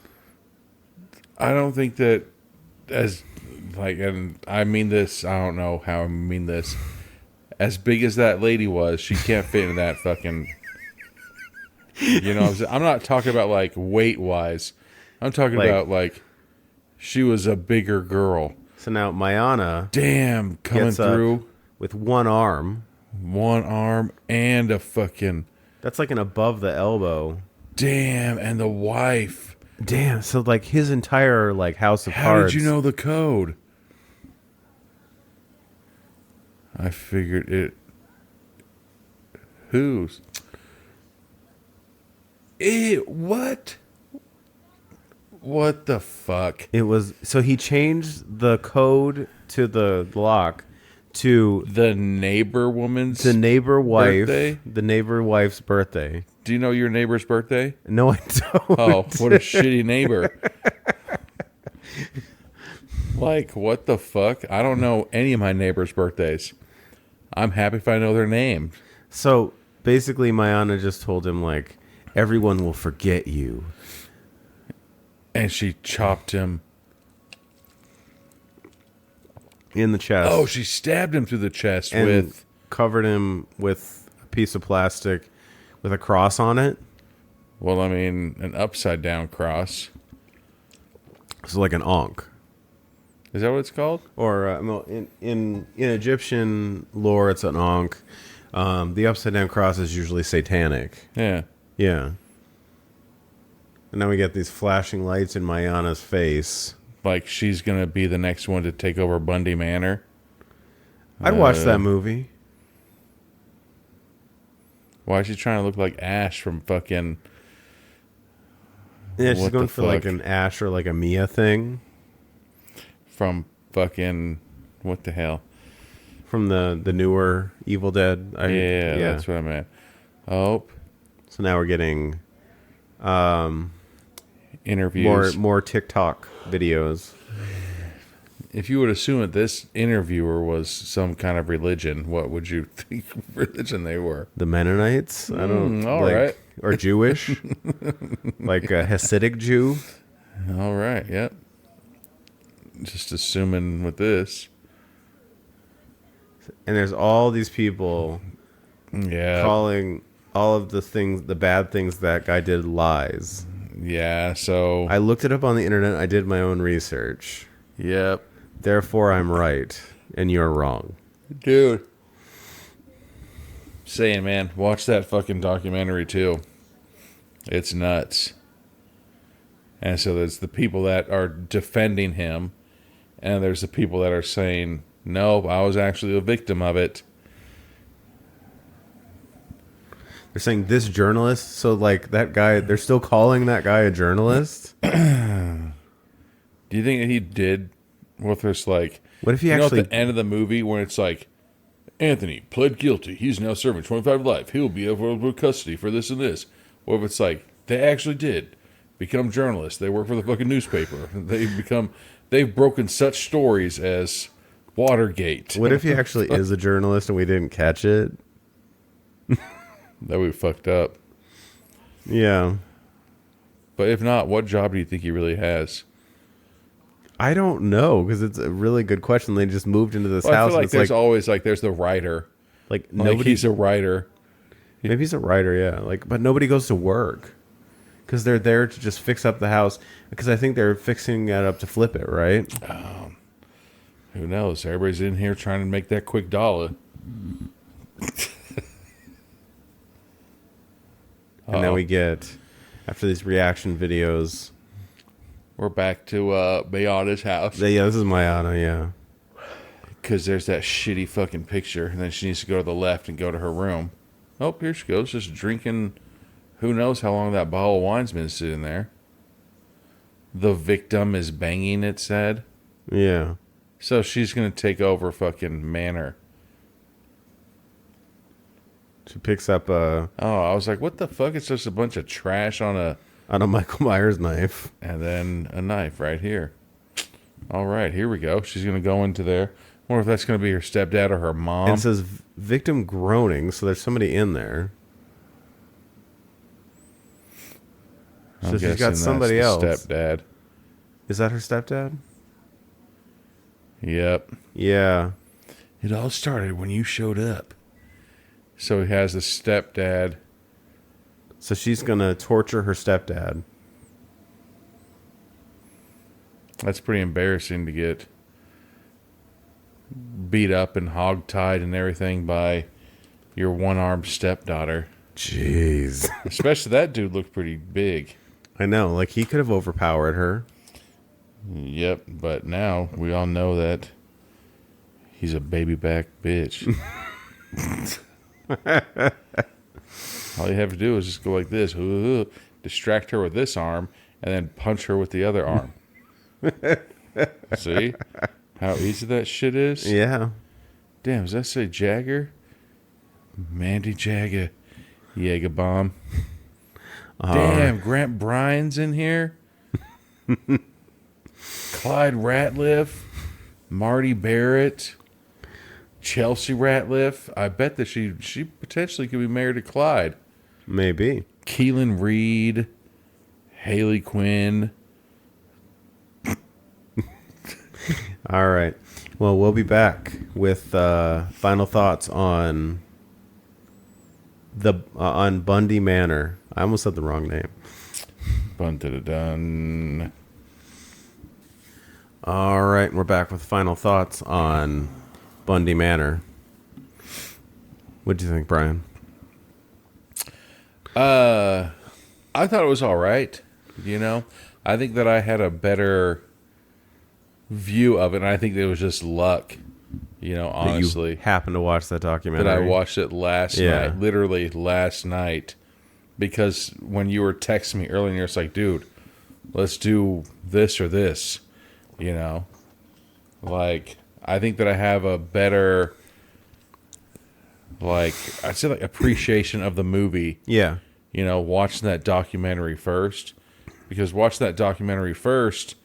I don't think that as like, and I mean this. I don't know how I mean this. As big as that lady was, she can't fit in that fucking. You know, what I'm saying? I'm not talking about like weight wise. I'm talking Like- about like she was a bigger girl. So now Mayana Damn, coming gets up through with one arm. one arm and a fucking That's like an above the elbow. damn, and the wife. Damn. So like his entire like house of How cards. did you know the code? I figured it. Whose? What? What the fuck? It was so he changed the code to the lock to The neighbor woman's the neighbor wife, birthday? the neighbor wife's birthday. Do you know your neighbor's birthday? No, I don't. Oh, what a shitty neighbor. Like, what the fuck? I don't know any of my neighbors' birthdays. I'm happy if I know their name. So basically, Mayana just told him like, everyone will forget you. And she chopped him. In the chest. Oh, she stabbed him through the chest and with... covered him with a piece of plastic with a cross on it. Well, I mean, an upside-down cross. So like an ankh. Is that what it's called? Or well, in Egyptian lore, it's an ankh. The upside down cross is usually satanic. Yeah. Yeah. And now we get these flashing lights in Mayana's face. Like she's going to be the next one to take over Bundy Manor. I'd watch that movie. Why is she trying to look like Ash from fucking... Yeah, she's What going the for like fuck? an Ash or like a Mia thing From fucking... What the hell? from the newer Evil Dead. Yeah, that's what I meant. Oh, So now we're getting interviews. more TikTok videos. If you would assume that this interviewer was some kind of religion, what would you think religion they were? The Mennonites? I don't all like, right. Or Jewish? Like a Hasidic Jew? All right, yep. Just assuming with this. And there's all these people Yeah. calling all of the things, the bad things that guy did, lies. Yeah, so... I looked it up on the internet. I did my own research. Yep. Therefore, I'm right, and you're wrong. Dude. Saying, man, watch that fucking documentary too. It's nuts. And so there's the people that are defending him, and there's the people that are saying, no, I was actually a victim of it. They're saying this journalist, so like that guy, they're still calling that guy a journalist? Do you think that he did with this, like... What if he you know, actually... at the end of the movie when it's like, Anthony pled guilty. He's now serving 25 life. He'll be over custody for this and this. Or if it's like, they actually did become journalists. They work for the fucking newspaper. They've broken such stories as Watergate. What if he actually is a journalist and we didn't catch it? That would be fucked up. Yeah. But if not, what job do you think he really has? I don't know, because it's a really good question. They just moved into this Well, I house. feel like and there's it's like, always like there's the writer. like Like nobody... he's a writer. Maybe he's a writer, yeah. Like, but nobody goes to work because they're there to just fix up the house. Because I think they're fixing it up to flip it, right? Who knows? Everybody's in here trying to make that quick dollar. And then we get, after these reaction videos, We're back to Bayana's house. yeah, this is Mayana, yeah. Because there's that shitty fucking picture. And then she needs to go to the left and go to her room. Oh, here she goes. Just drinking. Who knows how long that bottle of wine's been sitting there. The victim is banging, it said. Yeah. So she's going to take over fucking Manor. She picks up a Oh, I was like, what the fuck? It's just a bunch of trash on a... Michael Myers knife. And then a knife right here. All right, here we go. She's going to go into there. Wonder if that's going to be her stepdad or her mom. And it says victim groaning, so there's somebody in there. So I'm she's got guessing somebody that's else. the stepdad. Is that her stepdad? Yep. Yeah. It all started when you showed up. So he has the stepdad. So she's going to torture her stepdad. That's pretty embarrassing to get beat up and hogtied and everything by your one-armed stepdaughter. Jeez. Especially that dude looked pretty big. I know. Like, he could have overpowered her. Yep, but now we all know that he's a baby back bitch. All you have to do is just go like this, distract her with this arm, and then punch her with the other arm. See how easy that shit is? Yeah. Damn, does that say Jagger? Mandy Jagger. Jaeger bomb. Damn, Grant Bryan's in here. Clyde Ratliff. Marty Barrett. Chelsea Ratliff. I bet that she potentially could be married to Clyde. Maybe. Keelan Reed. Haley Quinn. All right. Well, we'll be back with final thoughts on on Bundy Manor. I almost said the wrong name. Dun. All right, we're back with final thoughts on Bundy Manor. What do you think, Brian? I thought it was all right. You know, I think that I had a better view of it, and I think it was just luck. You know, honestly, that you happened to watch that documentary. That I watched it last night, literally last night, because when you were texting me earlier, you're just like, "Dude, let's do this or this." You know, like I think that I have a better, like I'd say, like appreciation of the movie. Yeah, you know, watching that documentary first, because watching that documentary first,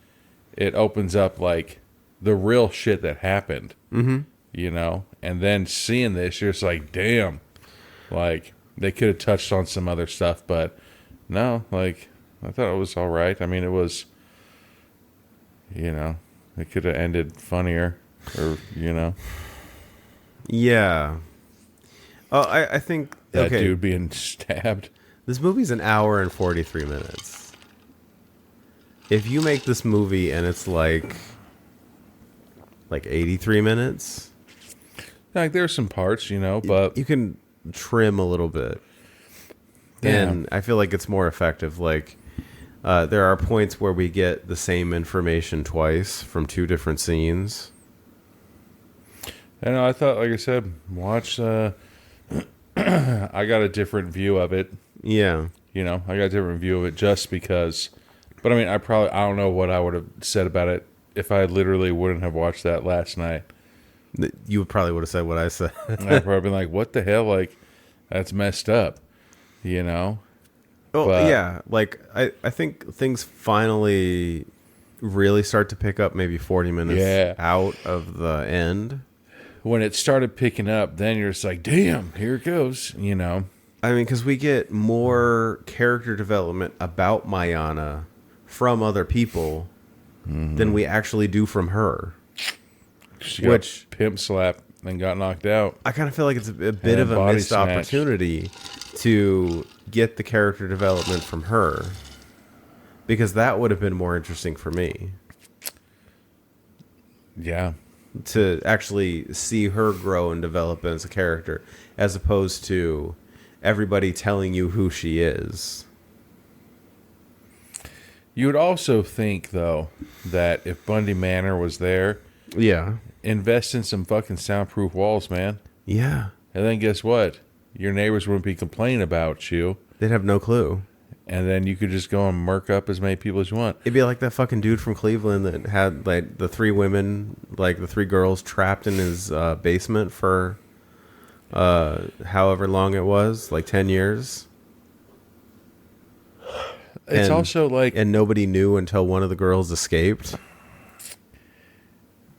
it opens up like the real shit that happened. Mm-hmm. You know, and then seeing this, you're just like, damn, like they could have touched on some other stuff, but no, like I thought it was all right. I mean, it was, you know, it could have ended funnier, or you know, yeah. Oh, I think that dude being stabbed. This movie's an hour and 43 minutes. If you make this movie and it's like 83 minutes. Like there's some parts, you know, but you can trim a little bit. Yeah. And I feel like it's more effective. Like there are points where we get the same information twice from two different scenes. And I thought, like I said, watch I got a different view of it. Yeah. You know, I got a different view of it just because, but I mean, I don't know what I would have said about it if I literally wouldn't have watched that last night. You probably would have said what I said. I'd probably been like, what the hell? Like, that's messed up, you know? Well, yeah. Like, I think things finally really start to pick up maybe 40 minutes out of the end. When it started picking up, then you're just like, damn, here it goes, you know? I mean, because we get more character development about Mayana from other people than we actually do from her. She got pimp slapped and got knocked out. I kind of feel like it's a bit of a missed opportunity to get the character development from her, because that would have been more interesting for me. Yeah. To actually see her grow and develop as a character, as opposed to everybody telling you who she is. You would also think, though, that if Bundy Manor was there, invest in some fucking soundproof walls, man. Yeah. And then guess what? Your neighbors wouldn't be complaining about you. They'd have no clue. And then you could just go and murk up as many people as you want. It'd be like that fucking dude from Cleveland that had like the three women, like the three girls trapped in his basement for however long it was, like 10 years. It's also like... And nobody knew until one of the girls escaped.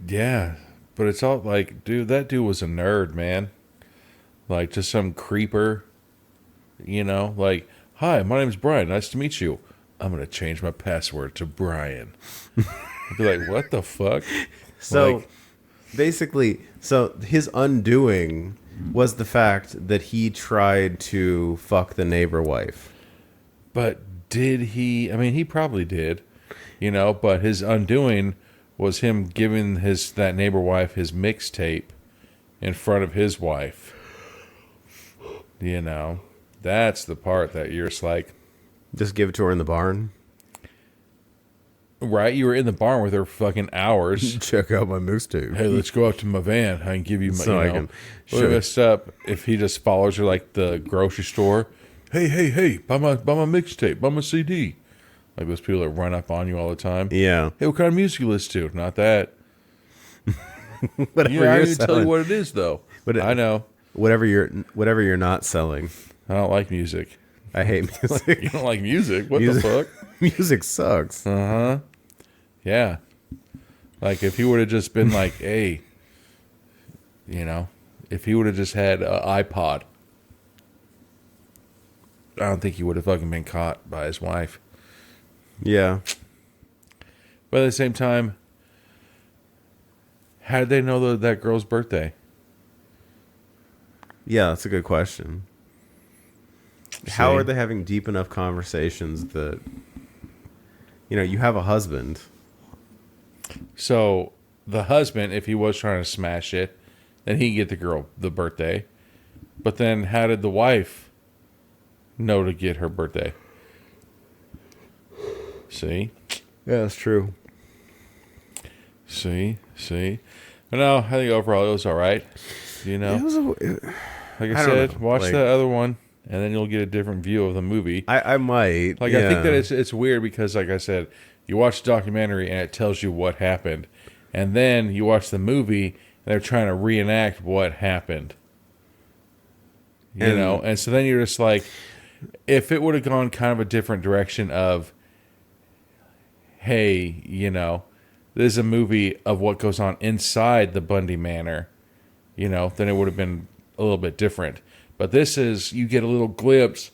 Yeah. But it's all like, dude, that dude was a nerd, man. Like, just some creeper, you know? Like, hi, my name's Brian. Nice to meet you. I'm going to change my password to Brian. I'd be like, what the fuck? So basically, his undoing was the fact that he tried to fuck the neighbor wife. But did he? I mean, he probably did, but his undoing was him giving that neighbor wife his mixtape in front of his wife. That's the part that you're just like... Just give it to her in the barn? Right? You were in the barn with her fucking hours. Check out my mixtape. Hey, let's go out to my van. I can give you my... So I can... Sure. Messed up if he just follows her like the grocery store. Hey, buy my mixtape, buy my CD. Like those people that run up on you all the time. Yeah. Hey, what kind of music you listen to? Not that. Whatever I didn't even tell you what it is, though. I know. Whatever you're not selling. I don't like music. I hate music. You don't like music? What the fuck? Music sucks. Uh-huh. Yeah. Like, if he would have just been like, hey, if he would have just had an iPod, I don't think he would have fucking been caught by his wife. Yeah. But at the same time, how did they know that girl's birthday? Yeah, that's a good question. How are they having deep enough conversations that, you have a husband? So the husband, if he was trying to smash it, then he'd get the girl the birthday. But then how did the wife know to get her birthday? See? Yeah, that's true. See? But no, I think overall it was all right. Like I said, watch that other one, and then you'll get a different view of the movie. I might. I think that it's weird because, like I said, you watch the documentary and it tells you what happened, and then you watch the movie and they're trying to reenact what happened. And so then you're just like, if it would have gone kind of a different direction of, hey, this is a movie of what goes on inside the Bundy Manor, then it would have been a little bit different. But this is, you get a little glimpse.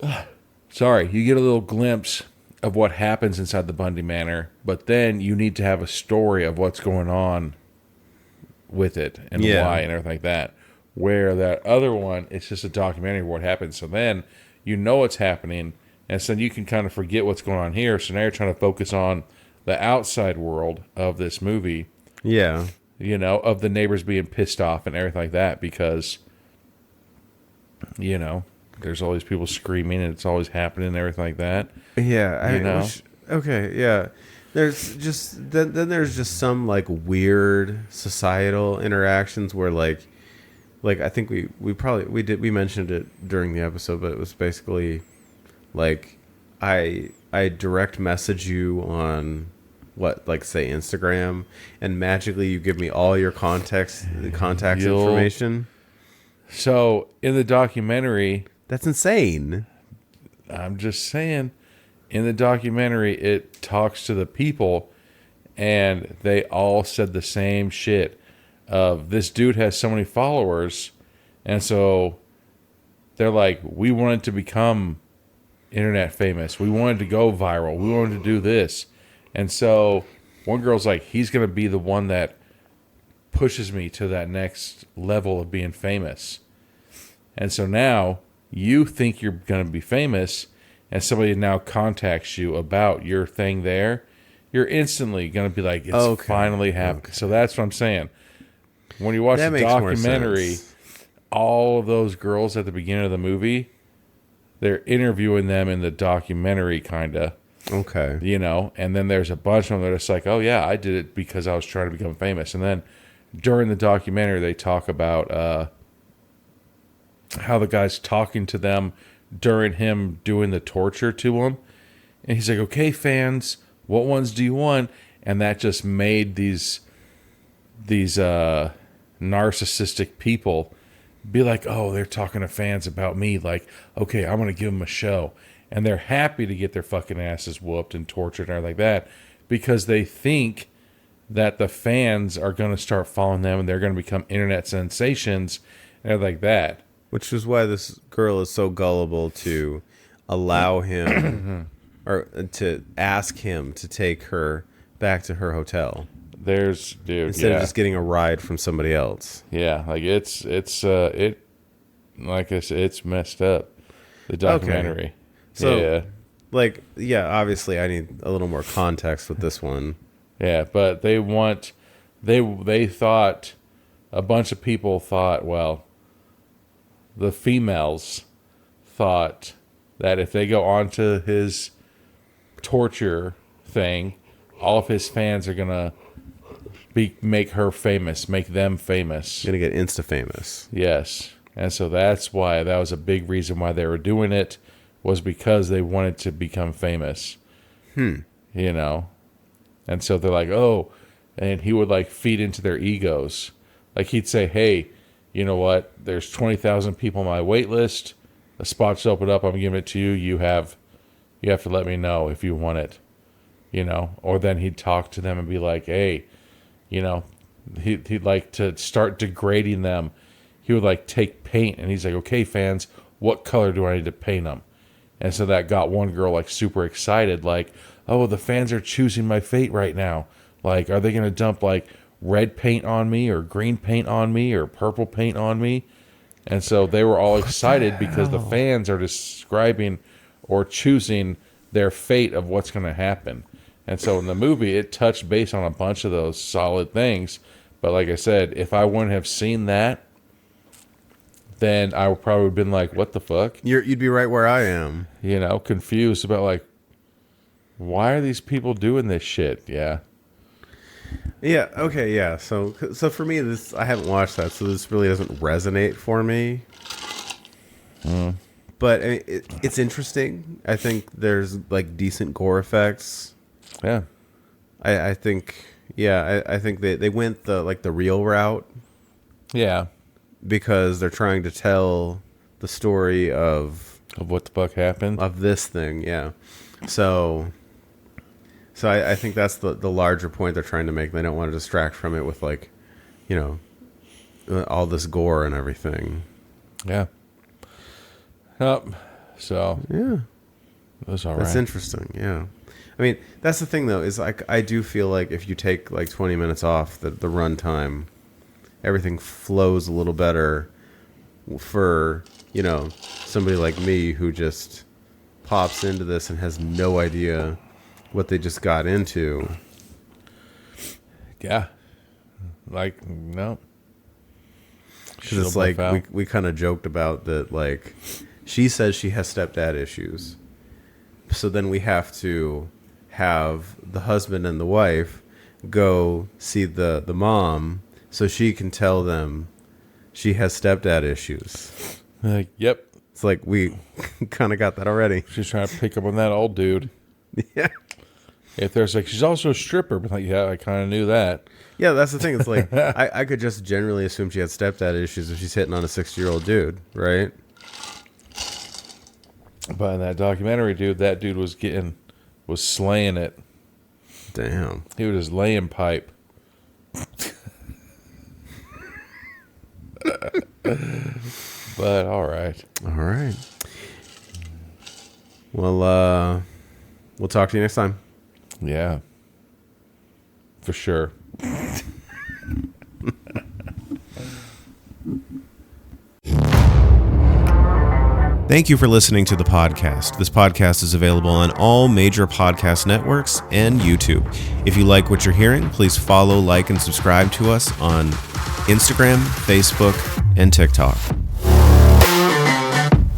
You get a little glimpse of what happens inside the Bundy Manor, but then you need to have a story of what's going on with it and why and everything like that. Where that other one, it's just a documentary of what happens. So then you know what's happening, and so you can kind of forget what's going on here. So now you're trying to focus on the outside world of this movie. Yeah. Of the neighbors being pissed off and everything like that because, there's all these people screaming and it's always happening and everything like that. Yeah. Okay, yeah. There's just, then there's just some like weird societal interactions where like I think we mentioned it during the episode, but it was basically like I direct message you on say Instagram, and magically you give me all your contact information. So in the documentary, that's insane. I'm just saying, in the documentary, it talks to the people, and they all said the same shit. Of this dude has so many followers, and so they're like, we wanted to become internet famous. We wanted to go viral. We wanted to do this. And so one girl's like, he's going to be the one that pushes me to that next level of being famous. And so now you think you're going to be famous, and somebody now contacts you about your thing there. You're instantly going to be like, it's finally happened. Okay. So that's what I'm saying. When you watch the documentary, all of those girls at the beginning of the movie, they're interviewing them in the documentary, kind of. Okay. And then there's a bunch of them that are just like, oh, yeah, I did it because I was trying to become famous. And then during the documentary, they talk about how the guy's talking to them during him doing the torture to them. And he's like, okay, fans, what ones do you want? And that just made these narcissistic people be like, oh, they're talking to fans about me. Like, okay, I'm going to give them a show. And they're happy to get their fucking asses whooped and tortured and everything like that because they think that the fans are going to start following them and they're going to become internet sensations and everything like that. Which is why this girl is so gullible to allow him or to ask him to take her back to her hotel. Instead of just getting a ride from somebody else. Yeah, like it's like I said, it's messed up. The documentary. Okay. So, obviously I need a little more context with this one. Yeah, but they thought, a bunch of people thought, well, the females thought that if they go onto his torture thing, all of his fans are gonna make her famous, make them famous. Gonna get insta famous. Yes, and so that was a big reason why they were doing it, was because they wanted to become famous. You know, and so they're like, oh, and he would like feed into their egos. Like he'd say, hey, you know what? There's 20,000 people on my wait list. The spot's open up. I'm giving it to you. You have to let me know if you want it. You know, or then he'd talk to them and be like, hey, you know, he'd like to start degrading them. He would like take paint and he's like, okay, fans, what color do I need to paint them? And so that got one girl like super excited, like, oh, the fans are choosing my fate right now. Like, are they going to dump like red paint on me or green paint on me or purple paint on me? And so they were all excited because the fans are describing or choosing their fate of what's going to happen. And so in the movie, it touched base on a bunch of those solid things. But like I said, if I wouldn't have seen that, then I would probably have been like, what the fuck? You'd be right where I am. You know, confused about like, why are these people doing this shit? Yeah. Yeah. Okay. Yeah. So for me, I haven't watched that, so this really doesn't resonate for me. But I mean, it's interesting. I think there's like decent gore effects. Yeah. I think. Yeah. I think they went the real route. Yeah. Because they're trying to tell the story of what the fuck happened of this thing. Yeah. So I think that's the larger point they're trying to make. They don't want to distract from it with like, you know, all this gore and everything. Yeah. So yeah, that's all right. That's interesting. Yeah. I mean, that's the thing though, is like, I do feel like if you take like 20 minutes off the run time, everything flows a little better for, you know, somebody like me who just pops into this and has no idea what they just got into. Yeah. Like, no. Because it's like, we kind of joked about that, like, she says she has stepdad issues. So then we have to have the husband and the wife go see the mom so she can tell them she has stepdad issues. Yep. It's like we kind of got that already. She's trying to pick up on that old dude. Yeah. If there's like, she's also a stripper, but like, yeah, I kind of knew that. Yeah, that's the thing. It's like, I could just generally assume she had stepdad issues if she's hitting on a 60-year-old dude, right? But in that documentary, dude, that dude was slaying it. Damn. He was just laying pipe. But all right. All right. Well, we'll talk to you next time. Yeah. For sure. Thank you for listening to the podcast. This podcast is available on all major podcast networks and YouTube. If you like what you're hearing, please follow, like, and subscribe to us on Instagram, Facebook, and TikTok.